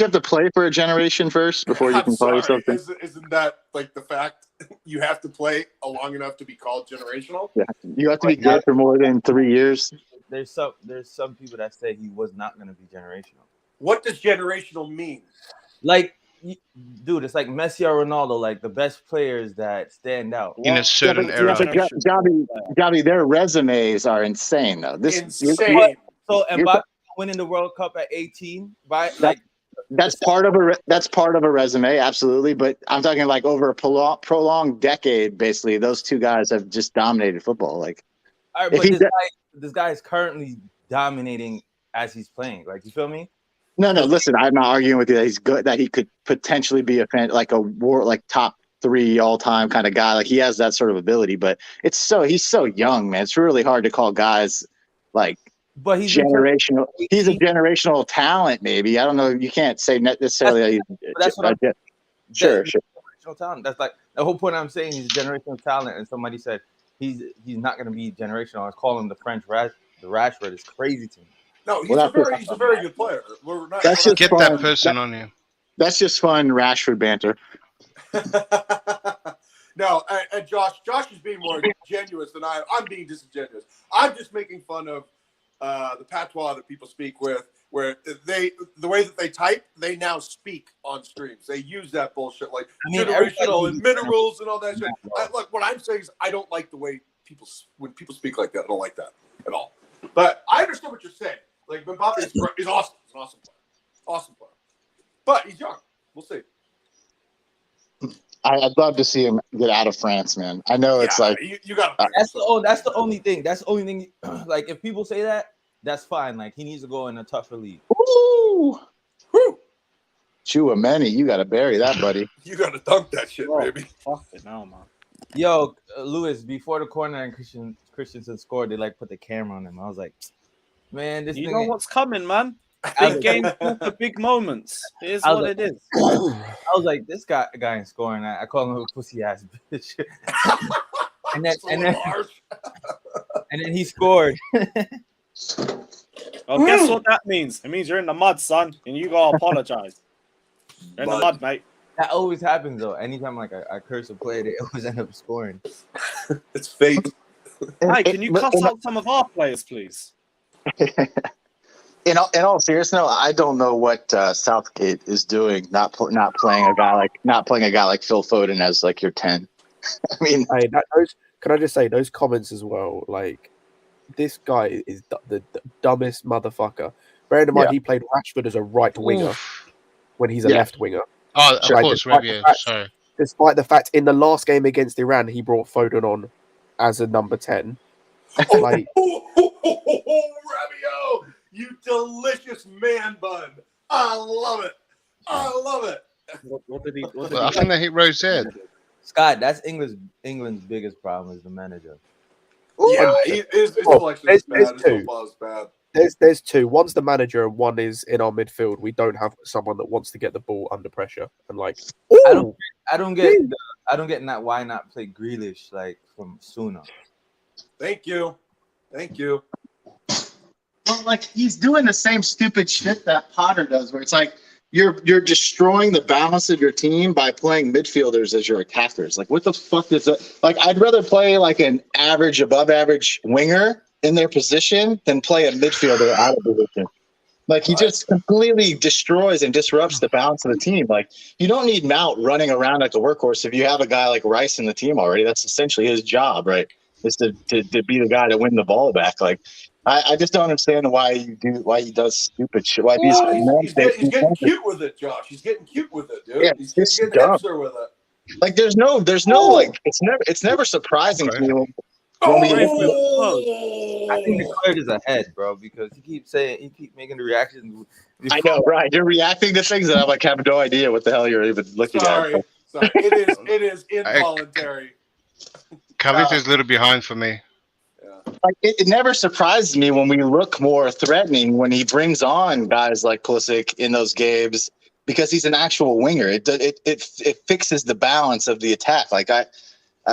have to play for a generation first before you can call yourself? Isn't that like the fact you have to play long enough to be called generational? Yeah, you have to be good for more than 3 years. There's some people that say he was not going to be generational. What does generational mean? Like, dude, it's like Messi or Ronaldo, like the best players that stand out in a certain era. Javi, their resumes are insane, though. Insane. So Mbappe winning the World Cup at 18, right? Like that's part of a resume, absolutely. But I'm talking like over a prolonged decade. Basically, those two guys have just dominated football. Like, all right, but this guy is currently dominating as he's playing. Like, you feel me? No. Listen, I'm not arguing with you that he's good. That he could potentially be like top 3 all time kind of guy. Like, he has that sort of ability. But he's so young, man. It's really hard to call guys like. But he's generational. He's a generational talent, maybe. I don't know. You can't say necessarily. That's what sure. Generational talent. That's like the whole point. I'm saying he's a generational talent, and somebody said he's not going to be generational. I was calling him the French Rashford. It's crazy to me. No, he's a very good player. Get that person on here. That's just fun Rashford banter. No, and Josh is being more genuine than I'm being disingenuous. I'm just making fun of the patois that people speak with, where the way that they type, they now speak on streams. They use that bullshit like generational and minerals and all that shit. Look, what I'm saying is I don't like the way when people speak like that. I don't like that at all. But I understand what you're saying. Like, Mbappe is awesome. He's an awesome player. Awesome player. But he's young. We'll see. I'd love to see him get out of France, man. I know it's like you got. That's the only thing. That's the only thing. Like, if people say that, that's fine. Like, he needs to go in a tougher league. Ooh, Chouameni, you got to bury that, buddy. You got to dunk that shit, baby. Fuck it now, man. Yo, Lewis, before the corner and Christensen scored, they like put the camera on him. I was like, man, this. You know what's coming, man. Big games for big moments. It is what it is. I was like, this guy ain't scoring. I call him a pussy ass bitch. and then he scored. Well, guess what that means? It means you're in the mud, son, and you gotta apologize. You're in the mud, mate. That always happens though. Anytime like I curse a player, they always end up scoring. It's fate. Hi, can you cuss out some of our players, please? In all seriousness, I don't know what Southgate is doing. Not playing a guy like Phil Foden as like your 10. I mean, can I just say those comments as well? Like, this guy is the dumbest motherfucker. Bearing in mind, he played Rashford as a right winger when he's a left winger. Oh, of course, maybe. Sorry. Despite the fact in the last game against Iran, he brought Foden on as a number 10. Like, Rabio, you delicious man bun. I love it. What did he? I think they hit Rose head. Scott, that's England's biggest problem is the manager. Yeah, his selection is bad. His football is bad. There's two. One's the manager, and one is in our midfield. We don't have someone that wants to get the ball under pressure and like. I don't get why not play Grealish like from Suna. Thank you. Well, like, he's doing the same stupid shit that Potter does, where it's like you're destroying the balance of your team by playing midfielders as your attackers. Like, what the fuck is that? Like, I'd rather play like an average, above average winger in their position than play a midfielder out of position. Like, he just completely destroys and disrupts the balance of the team. Like, you don't need Mount running around like a workhorse if you have a guy like Rice in the team already. That's essentially his job, right? Is to be the guy to win the ball back. Like, I just don't understand why he does stupid shit. Why He's getting cute with it, Josh. He's getting cute with it, dude. Yeah, He's it's getting dumb. hipster with it. Like there's no like it's never surprising to me when we I think the card is ahead, bro, because he keeps making the reactions. I know, right? You're reacting to things that I like have no idea what the hell you're even looking Sorry. at. It is involuntary. Kavith is a little behind for me. Like it never surprises me when we look more threatening when he brings on guys like Pulisic in those games because he's an actual winger. It fixes the balance of the attack. Like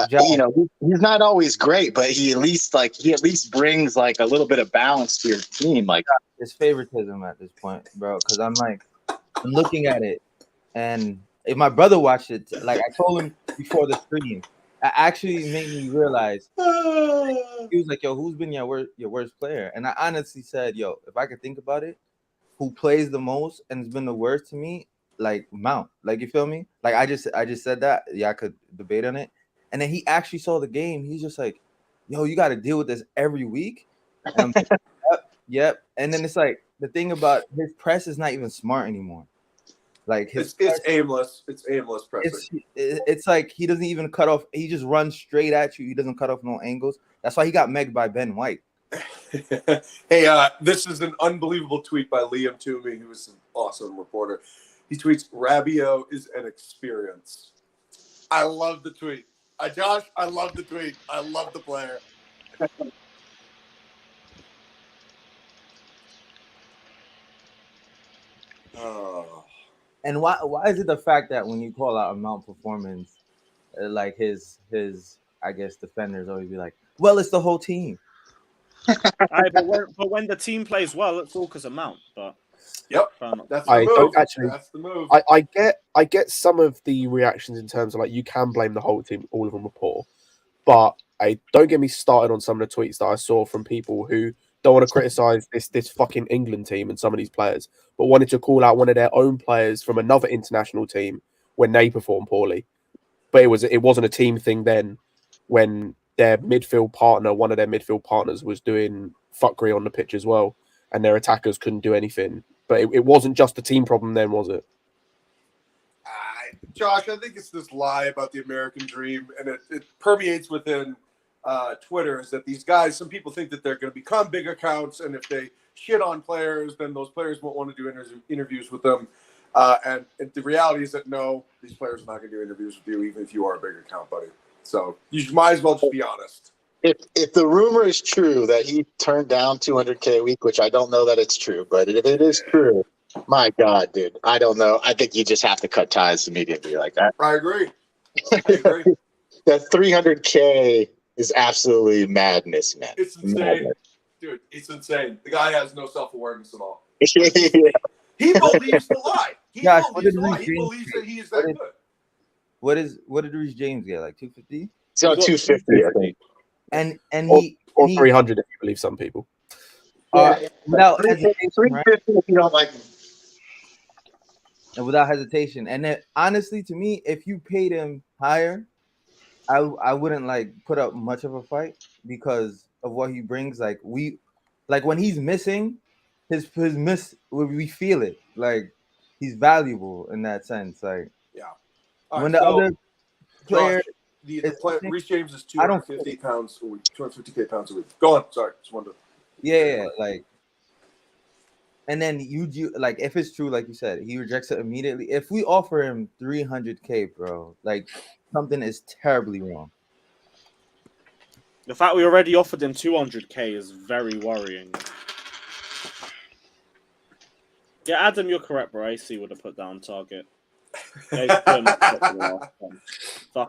you know, he's not always great, but he at least brings like a little bit of balance to your team. Like it's favoritism at this point, bro. Because I'm looking at it, and if my brother watched it, like I told him before the stream, it actually made me realize. He was like, "Yo, who's been your worst player?" And I honestly said, "Yo, if I could think about it, who plays the most and has been the worst to me, like Mount. Like you feel me? Like I just said that. Yeah, I could debate on it." And then he actually saw the game. He's just like, "Yo, you got to deal with this every week." And I'm like, yep. And then it's like the thing about his press is not even smart anymore. Like it's aimless. It's aimless pressing. It's like he doesn't even cut off. He just runs straight at you. He doesn't cut off no angles. That's why he got megged by Ben White. Hey, this is an unbelievable tweet by Liam Toomey, who is an awesome reporter. He tweets, "Rabiot is an experience." I love the tweet. Josh, I love the tweet. I love the player. Oh. And why is it the fact that when you call out a Mount performance, like his I guess defenders always be like, well, it's the whole team. But when the team plays well, it's all because of Mount. But yep, that's the I move. don't actually. That's the move. I get some of the reactions in terms of like you can blame the whole team, all of them are poor, but don't get me started on some of the tweets that I saw from people who don't want to criticize this fucking England team and some of these players, but wanted to call out one of their own players from another international team when they performed poorly. But it wasn't a team thing then when their midfield partner, one of their midfield partners, was doing fuckery on the pitch as well, and their attackers couldn't do anything. But it wasn't just a team problem then, was it? Josh, I think it's this lie about the American dream, and it permeates within Twitter, is that these guys, some people think that they're going to become big accounts, and if they shit on players, then those players won't want to do interviews with them. And the reality is that no, these players are not going to do interviews with you, even if you are a big account, buddy. So you might as well just be honest. If the rumor is true that he turned down $200K a week, which I don't know that it's true, but if it is true, my God, dude, I don't know. I think you just have to cut ties immediately like that. I agree. That $300K is absolutely madness, man. It's insane. Madness. Dude, it's insane. The guy has no self-awareness at all. Yeah. He believes the lie. He believes the lie. He James believes that he is that good. What did Reece James get? Like 250? It's on 250, I think. And or he 300 if you believe some people. Without 350 if you don't like him. And without hesitation. And then, honestly, to me, if you paid him higher, I wouldn't like put up much of a fight because of what he brings. Like when he's missing, his miss, we feel it. Like he's valuable in that sense. Like when the other player, Reece James is 250 pounds a week, 250K pounds a week. Go on, sorry, just wanted to. Yeah, like. And then you like if it's true, like you said, he rejects it immediately. If we offer him 300K, bro, like something is terribly wrong. The fact we already offered him 200K is very worrying. Yeah, Adam, you're correct, bro. AC would have put down target. Fuck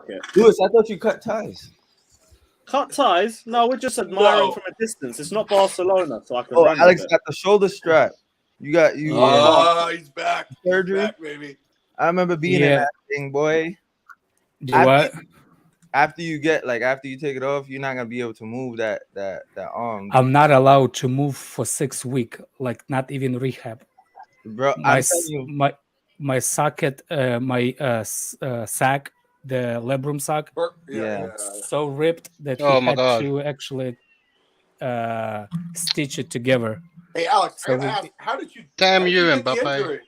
it. Lewis, I thought you cut ties. Cut ties? No, we're just admiring from a distance. It's not Barcelona, so I can. Oh, Alex got the shoulder strap. You got you. Oh, he's back. Surgery, he's back, baby. I remember being in that thing, boy. After you take it off, you're not gonna be able to move that arm. I'm not allowed to move for 6 weeks, like not even rehab. Bro, my socket, sack, the labrum sack, yeah, so ripped that Oh he my had God. to actually stitch it together. Hey, Alex, So I gotta ask, how did you? Damn how did you, get the Mbappe. injury?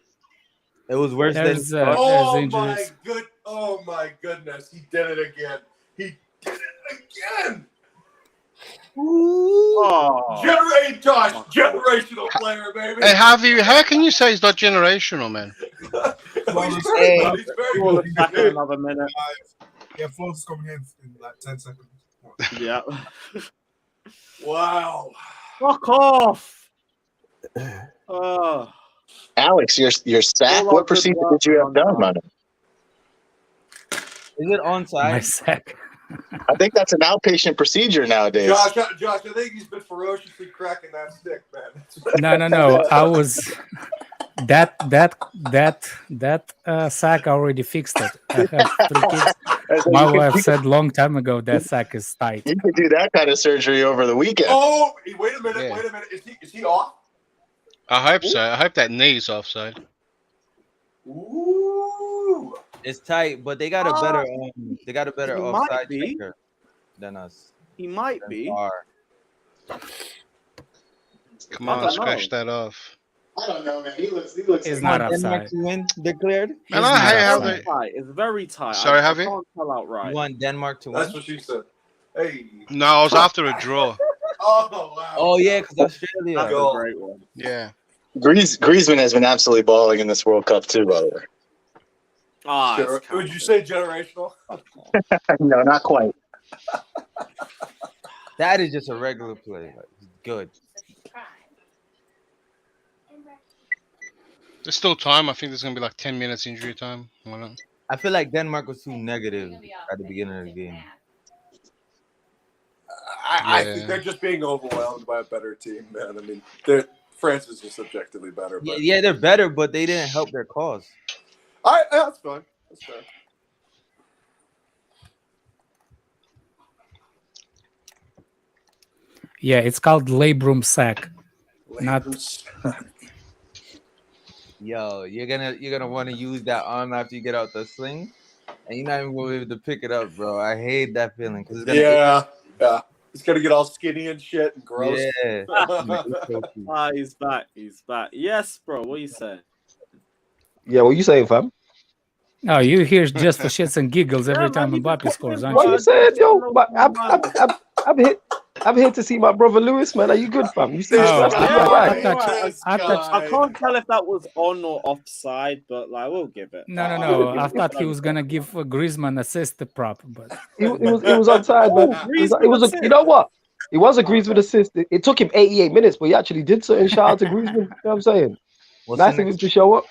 It was worse than There's, he thought. Oh injuries. Oh my goodness! He did it again. He did it again. Oh. Generational player, baby. Hey, Javi, how can you say he's not generational, man? He's very good. He's very Call good. us back in another minute. Yeah, Florence is coming in like 10 seconds. Yeah. Wow. Fuck off. Oh. Alex, your sack. All our What good procedure work did you have was done, undone. man? Is it onside? My sack. I think that's an outpatient procedure nowadays. Josh, I think he's been ferociously cracking that stick, man. No. I was that sack already fixed it. I have 3 kids. My wife said long time ago that sack is tight. You could do that kind of surgery over the weekend. Oh, wait a minute. Yeah. Wait a minute. Is he off? I hope so. I hope that knee's offside. Ooh. It's tight, but they got a better He might offside be. checker than us. He might Than be. VAR. Come I on, don't scratch know. that off. I don't know, man. He looks. It's not Denmark offside. to win declared. And It's I not hate how offside. they. It's tight. It's very tight. Sorry, I Javi? can't tell outright. You want Denmark to That's win? what she said. Hey. No, I was after a draw. Oh wow. Oh yeah, because Australia. That's a great one. Yeah. Griezmann has been absolutely balling in this World Cup too, by the way. Ah, Sure. it's Would you say generational? No, not quite. That is just a regular play. Like, good. There's still time. I think there's gonna be like 10 minutes injury time. Why not? I feel like Denmark was too negative at the beginning of the game. I Yeah. think they're just being overwhelmed by a better team, man. I mean, France is just objectively better. But Yeah, they're better, but they didn't help their cause. that's fine. That's fair. Yeah, it's called labrum sack. Not Yo, you're gonna want to use that arm after you get out the sling, and you're not even gonna be able to pick it up, bro. I hate that feeling because it's gonna. Yeah. It's gonna get all skinny and shit and gross. Yeah. Ah, he's back. He's back. Yes, bro. What you saying? Yeah, what you saying, fam? no, you hear just for shits and giggles every time Mbappe scores, aren't What you? you saying, yo? But I'm here to see my brother Lewis, man. Are you good, fam? You say Oh, it's Yeah, right. I can't tell if that was on or offside, but like we'll give it. No. I thought he was gonna give Griezmann assist the prop, but It was onside, man. It was a, you know what? It was a Griezmann assist. It took him 88 minutes, but he actually did something. Shout out to Griezmann. You know what I'm saying? What's Nice the of him next- to show up.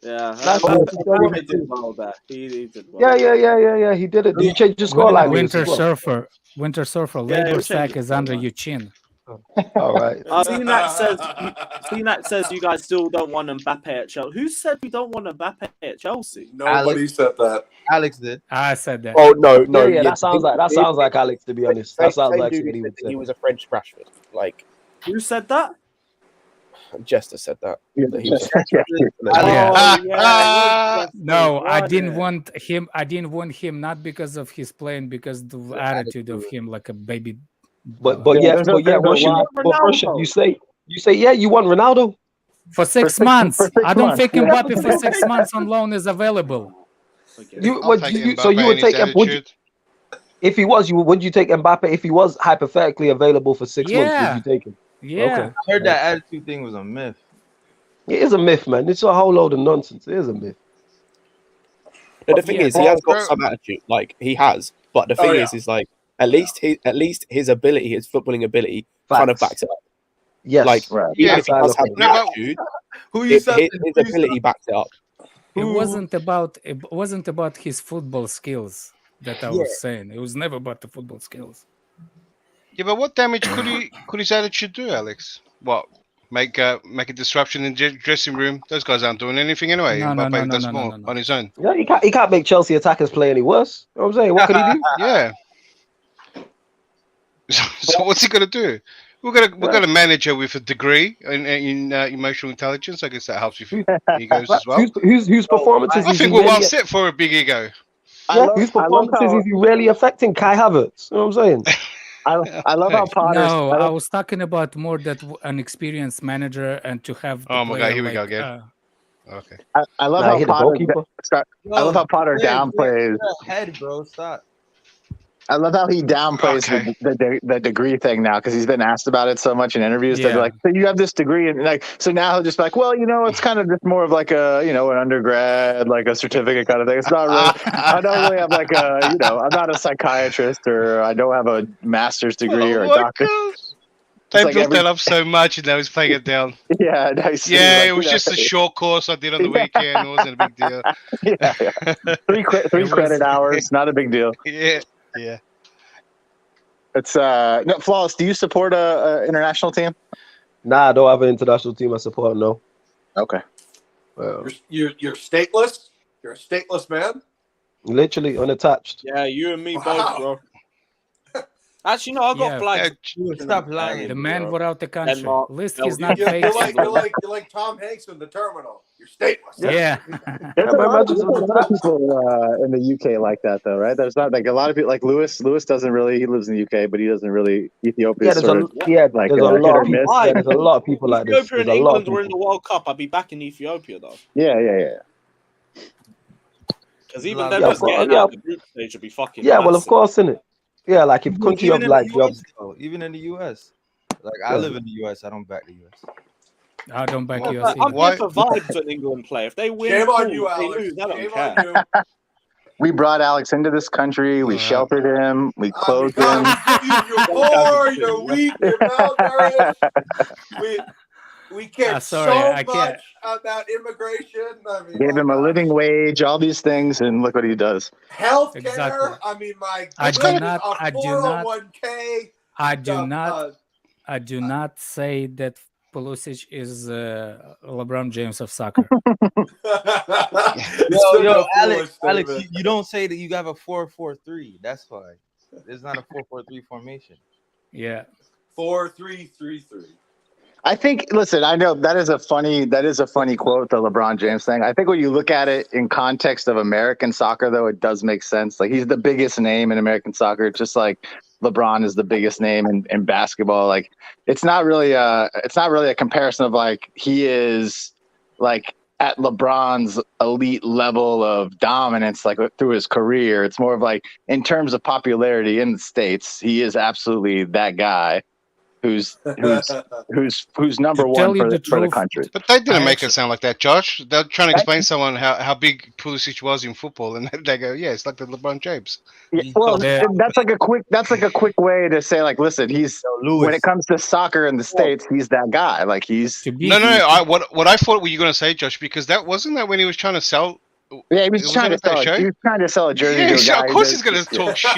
Yeah, Nice of him to show up. he did well there. He did well. Yeah. He did it. Did you change the scoreline? Lewis, Winter as well? Surfer, Yeah, labor we'll sack change is it. under your chin. All right. CNAT says you guys still don't want Mbappe at Chelsea. Who said we don't want Mbappe at Chelsea? Nobody said that. Alex did. I said that. Oh no. Yeah, That sounds like Alex. To be honest, that sounds like somebody he would say. he was a French Rashford. Like Who said that? Jester said that. That he was Yeah. Oh, No, I didn't want him. I didn't want him not because of his playing, because the attitude of him like a baby. But Russian, you say yeah, you want Ronaldo For 6 months. I don't think Mbappe for 6 months on loan is available. You would take if he was, would you take Mbappe if he was hypothetically available for 6 months? Would you take him? Yeah. Okay. I heard that attitude thing was a myth. It is a myth, man. It's a whole load of nonsense. It is a myth. No, the thing is, he has got some attitude. Like he has, but the thing is like at least his ability, his footballing ability, kind of backs it up. Yes, like even if he does have the attitude, his ability backs it up. It wasn't about his football skills that I was saying. It was never about the football skills. Yeah, but what damage could his attitude do, Alex? What? Make a disruption in the dressing room? Those guys aren't doing anything anyway. Mbappe does more on his own. Yeah, he can't make Chelsea attackers play any worse. You know what I'm saying? What could he do? Yeah. So what's he gonna do? We're gonna manage her with a degree in emotional intelligence. I guess that helps with egos as well. Whose performances? I think we're well set for a big ego. Yeah, whose performances is he really affecting? Kai Havertz. You know what I'm saying? I love how Potter's. No, I was talking about more that an experienced manager and to have. The Oh my god, here we player go like, again. Okay. I love Nah, how hit the Potter. goalkeeper. I love how Potter downplays. Head, bro. Stop. I love how he downplays Okay. the degree thing now because he's been asked about it so much in interviews. They're Yeah. like, "So you have this degree," and like, so now he'll just be like, "Well, it's kind of just more of like a, an undergrad, like a certificate kind of thing. It's not really. I don't really have like a, I'm not a psychiatrist or I don't have a master's degree or Oh a my doctor." god. They like built every- that up so much and now he's playing it down. Yeah, nice. Yeah, Like, it was just a short course I did on the weekend. It wasn't a big deal. yeah. Three credit hours, not a big deal. Yeah. It's no, Flawless. Do you support a international team? Nah, I don't have an international team I support. No. Okay. You're stateless. You're a stateless man. Literally unattached. Yeah, you and me Wow. both, bro. Actually, no, I got Yeah. flags. Stop lying. The man without the country. Denmark, List Belgium. is not You're fake. like Tom Hanks in The Terminal. You're stateless. Yeah. There's a lot of people in the UK like that, though, right? There's not like a lot of people like Lewis. Lewis doesn't really. He lives in the UK, but he doesn't really. Ethiopia. Yeah, there's sort a of like there's hit a or lot of miss. people. There's a lot of people like this. Ethiopia There's and a lot of England were in people. the World Cup. I'd be back in Ethiopia though, Yeah. because even Yeah, them of just course, getting yeah. out of the group stage would be fucking. Yeah, well, of massive. course, innit? Yeah, like if country Even of in like the your US, though. Even in the US. Like I Yeah. live in the US. I don't back the US. I don't back I'm you. Why- here for vibes when England play. If they win, Shame on cool. you, If they Alex. lose, I don't Shame care. on you. We brought Alex into this country. We Yeah. sheltered him. We clothed him. You're poor. You're weak. You're malnourished. We care sorry, so I can't. much about immigration. I mean, Gave him a living wage, all these things, and look what he does. health care. Exactly. I mean, my I goodness, do not- a I do not- 401k. I do not say that Pulisic is LeBron James of soccer. Yo, Alex, you don't say that you have a 4-4-3. That's why. It's not a 4-4-3 formation. Yeah. 4-3-3-3. I think. Listen, I know that is a funny quote, the LeBron James thing. I think when you look at it in context of American soccer, though, it does make sense. Like he's the biggest name in American soccer, just like LeBron is the biggest name in basketball. Like it's not really a comparison of like he is like at LeBron's elite level of dominance, like through his career. It's more of like in terms of popularity in the States, he is absolutely that guy. Who's number one for the country? But they didn't make it sound like that, Josh. They're trying to explain someone how big Pulisic was in football, and they go, "Yeah, it's like the LeBron James." Yeah, well, that's like a quick way to say like, listen, he's when it comes to soccer in the States, he's that guy. Like he's No. What I thought were you going to say, Josh? Because that wasn't that when he was trying to sell. Yeah, he was trying to sell. He was trying to sell a jersey. Yeah, to a guy of course he's going to talk shit.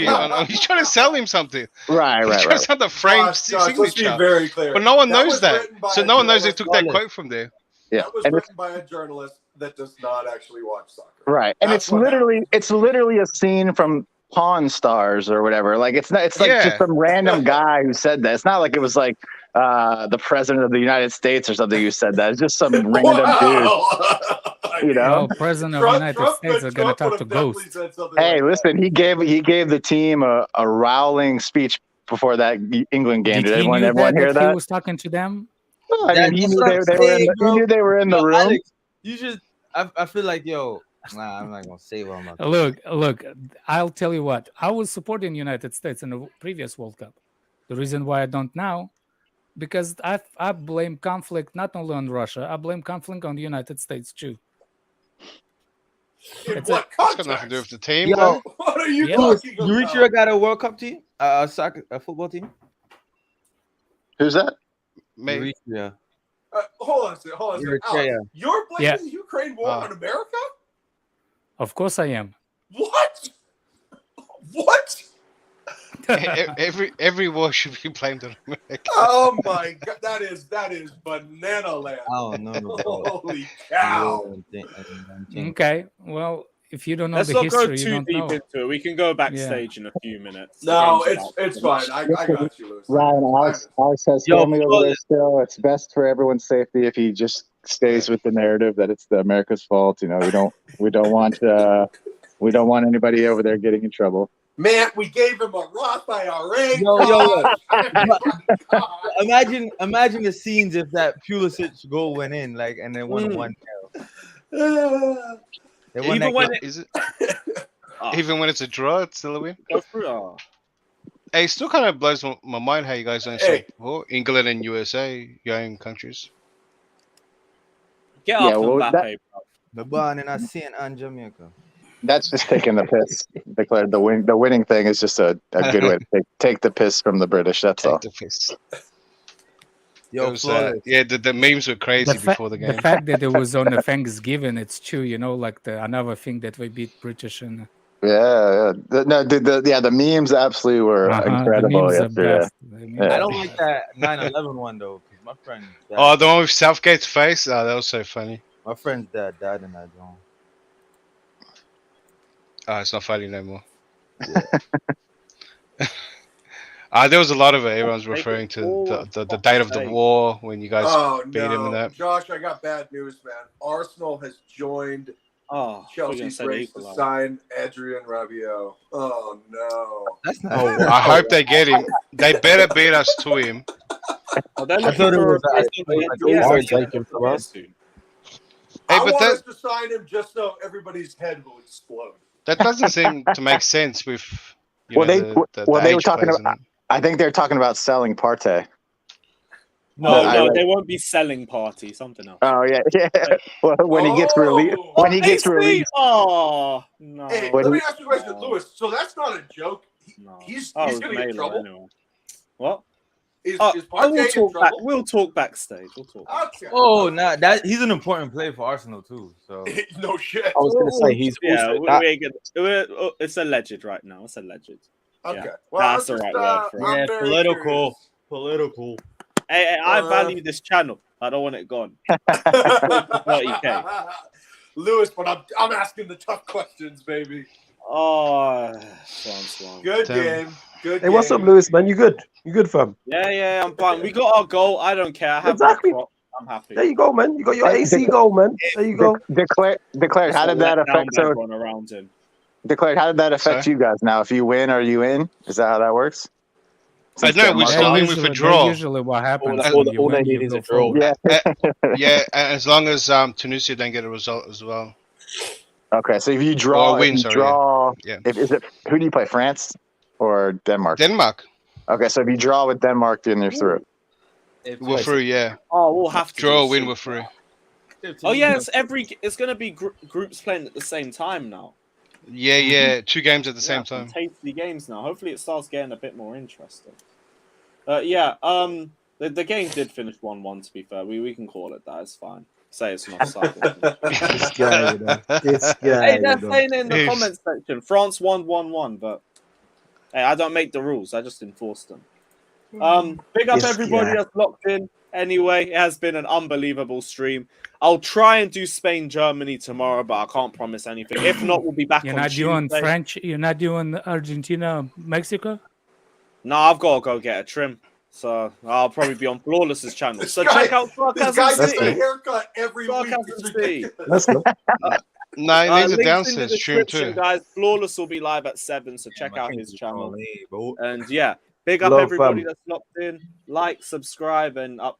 He's trying to sell him something. Right. He's trying to sell the frame signature. Let's be very clear. But no one That knows was that. written by So a no one knows they took that journalist. quote from there. Yeah, That was and written by a journalist that does not actually watch soccer. right, and That's it's literally a scene from Pawn Stars or whatever. Like it's like just some random guy who said that. It's not like it was like the president of the United States or something who said that. It's just some random dude. You know, president of the United States are going to talk to ghosts. Hey, listen, he gave the team a rowling speech before that England game. Did everyone hear that? He was talking to them. No, I mean, he knew they were in the room. Alex, you just, I feel like, nah, I'm not gonna say what I'm not. Look, I'll tell you what. I was supporting United States in the previous World Cup. The reason why I don't now, because I blame conflict not only on Russia. I blame conflict on the United States too. It's got nothing to do with the team. Yo, what are you talking about? Eritrea got a World Cup team, a football team. Who's that? Eritrea. Hold on a second. Eritrea. Alex, you're blaming the Ukraine war on America? Of course I am. What? What? Every war should be blamed on America. Oh my god, that is banana land. Oh no! Holy cow! Okay, well, if you don't know Let's the not history, go you too don't deep know. into it. We can go backstage in a few minutes. No, it's fine. I got you, Lewis. Ryan, Alex has family over there still. It's best for everyone's safety if he just stays with the narrative that it's the America's fault. You know, we don't want anybody over there getting in trouble. Man, we gave him a Raphael Ray. Imagine the scenes if that Pulisic goal went in, like, and then won 1-0. They won Even that when game. Is it? Even when it's a draw, it's still a win. Go through. Oh. Hey, it still kind of blows my mind how you guys don't support England and USA, your own countries. Get Yeah, up, well, Mbappe, The barn in St. Anne, Jamaica. That's just taking the piss. Declared the winning thing is just a good way to take the piss from the British. That's all. Take the piss. Yo, It was, the memes were crazy before the game. The fact that it was on a Thanksgiving, it's true. You know, like another thing that we beat British and. Yeah. The memes absolutely were incredible yesterday. I don't like that 9/11 one though, because my friend. Oh, the one with Southgate's face. Oh, that was so funny. My friend's dad died in that zone. Oh, it's not funny no more. There was a lot of it. Everyone's referring to the date of the war when you guys beat him and that. Josh, I got bad news, man. Arsenal has joined Chelsea's race to sign Adrian Rabiot. Oh no! That's not. I hope they get him. They better beat us to him. Oh, they're looking for I want us to sign him just so everybody's head will explode. That doesn't seem to make sense with. They were talking about. I think they're talking about selling Partey. No, they won't be selling Party. Something else. Oh yeah. Well, when he gets released, Oh no. Hey, let me ask you a question, Lewis. So that's not a joke. He's going to get in trouble. Anyway. What? Is Partey in trouble? We'll talk backstage. Okay. Oh, no, he's an important player for Arsenal too. So no shit. I was going to say he's it's alleged right now. It's alleged. Okay. Yeah. Well, that's the right word for it. Yeah, political. Hey, I value this channel. I don't want it gone. 30K. Lewis, but I'm asking the tough questions, baby. Oh, good game. Good. Hey, what's up, Lewis? Man, you good? You good, fam? Yeah, I'm fine. We got our goal. I don't care. I have Exactly. my crop. I'm happy. There you go, man. You got your AC goal, man. There you go. Declared. How did that affect? Around him. Declared. How did that affect you guys? Now, if you win, are you in? Is that how that works? No, we still win with a draw. Usually, what happens? All they need is a draw. Yeah. As long as Tunisia don't get a result as well. Okay, so if you draw, who do you play? France or Denmark? Denmark. Okay, so if you draw with Denmark, then you're through. We're through, yeah. Oh, we'll have to draw, win, we're through. Oh yeah, it's gonna be groups playing at the same time now. Yeah, 2 games at the same time. Tasty games now. Hopefully, it starts getting a bit more interesting. The game did finish 1-1. To be fair, we can call it that. It's fine. Say it's not cycle. This guy, you know. Hey, they're saying it in the comments section. France won 1-1, but hey, I don't make the rules. I just enforce them. Big up everybody that's locked in. Anyway, it has been an unbelievable stream. I'll try and do Spain, Germany tomorrow, but I can't promise anything. If not, we'll be back on Tuesday. French. You're not doing Argentina, Mexico? No, I've got to go get a trim. So I'll probably be on Flawless's channel. So check out This guy gets a haircut every week. Let's go. No, he needs a links downstairs in the stream description, too. guys. Flawless will be live at 7, so check out his channel. And yeah, big up Love, everybody that's locked in. Like, subscribe, and up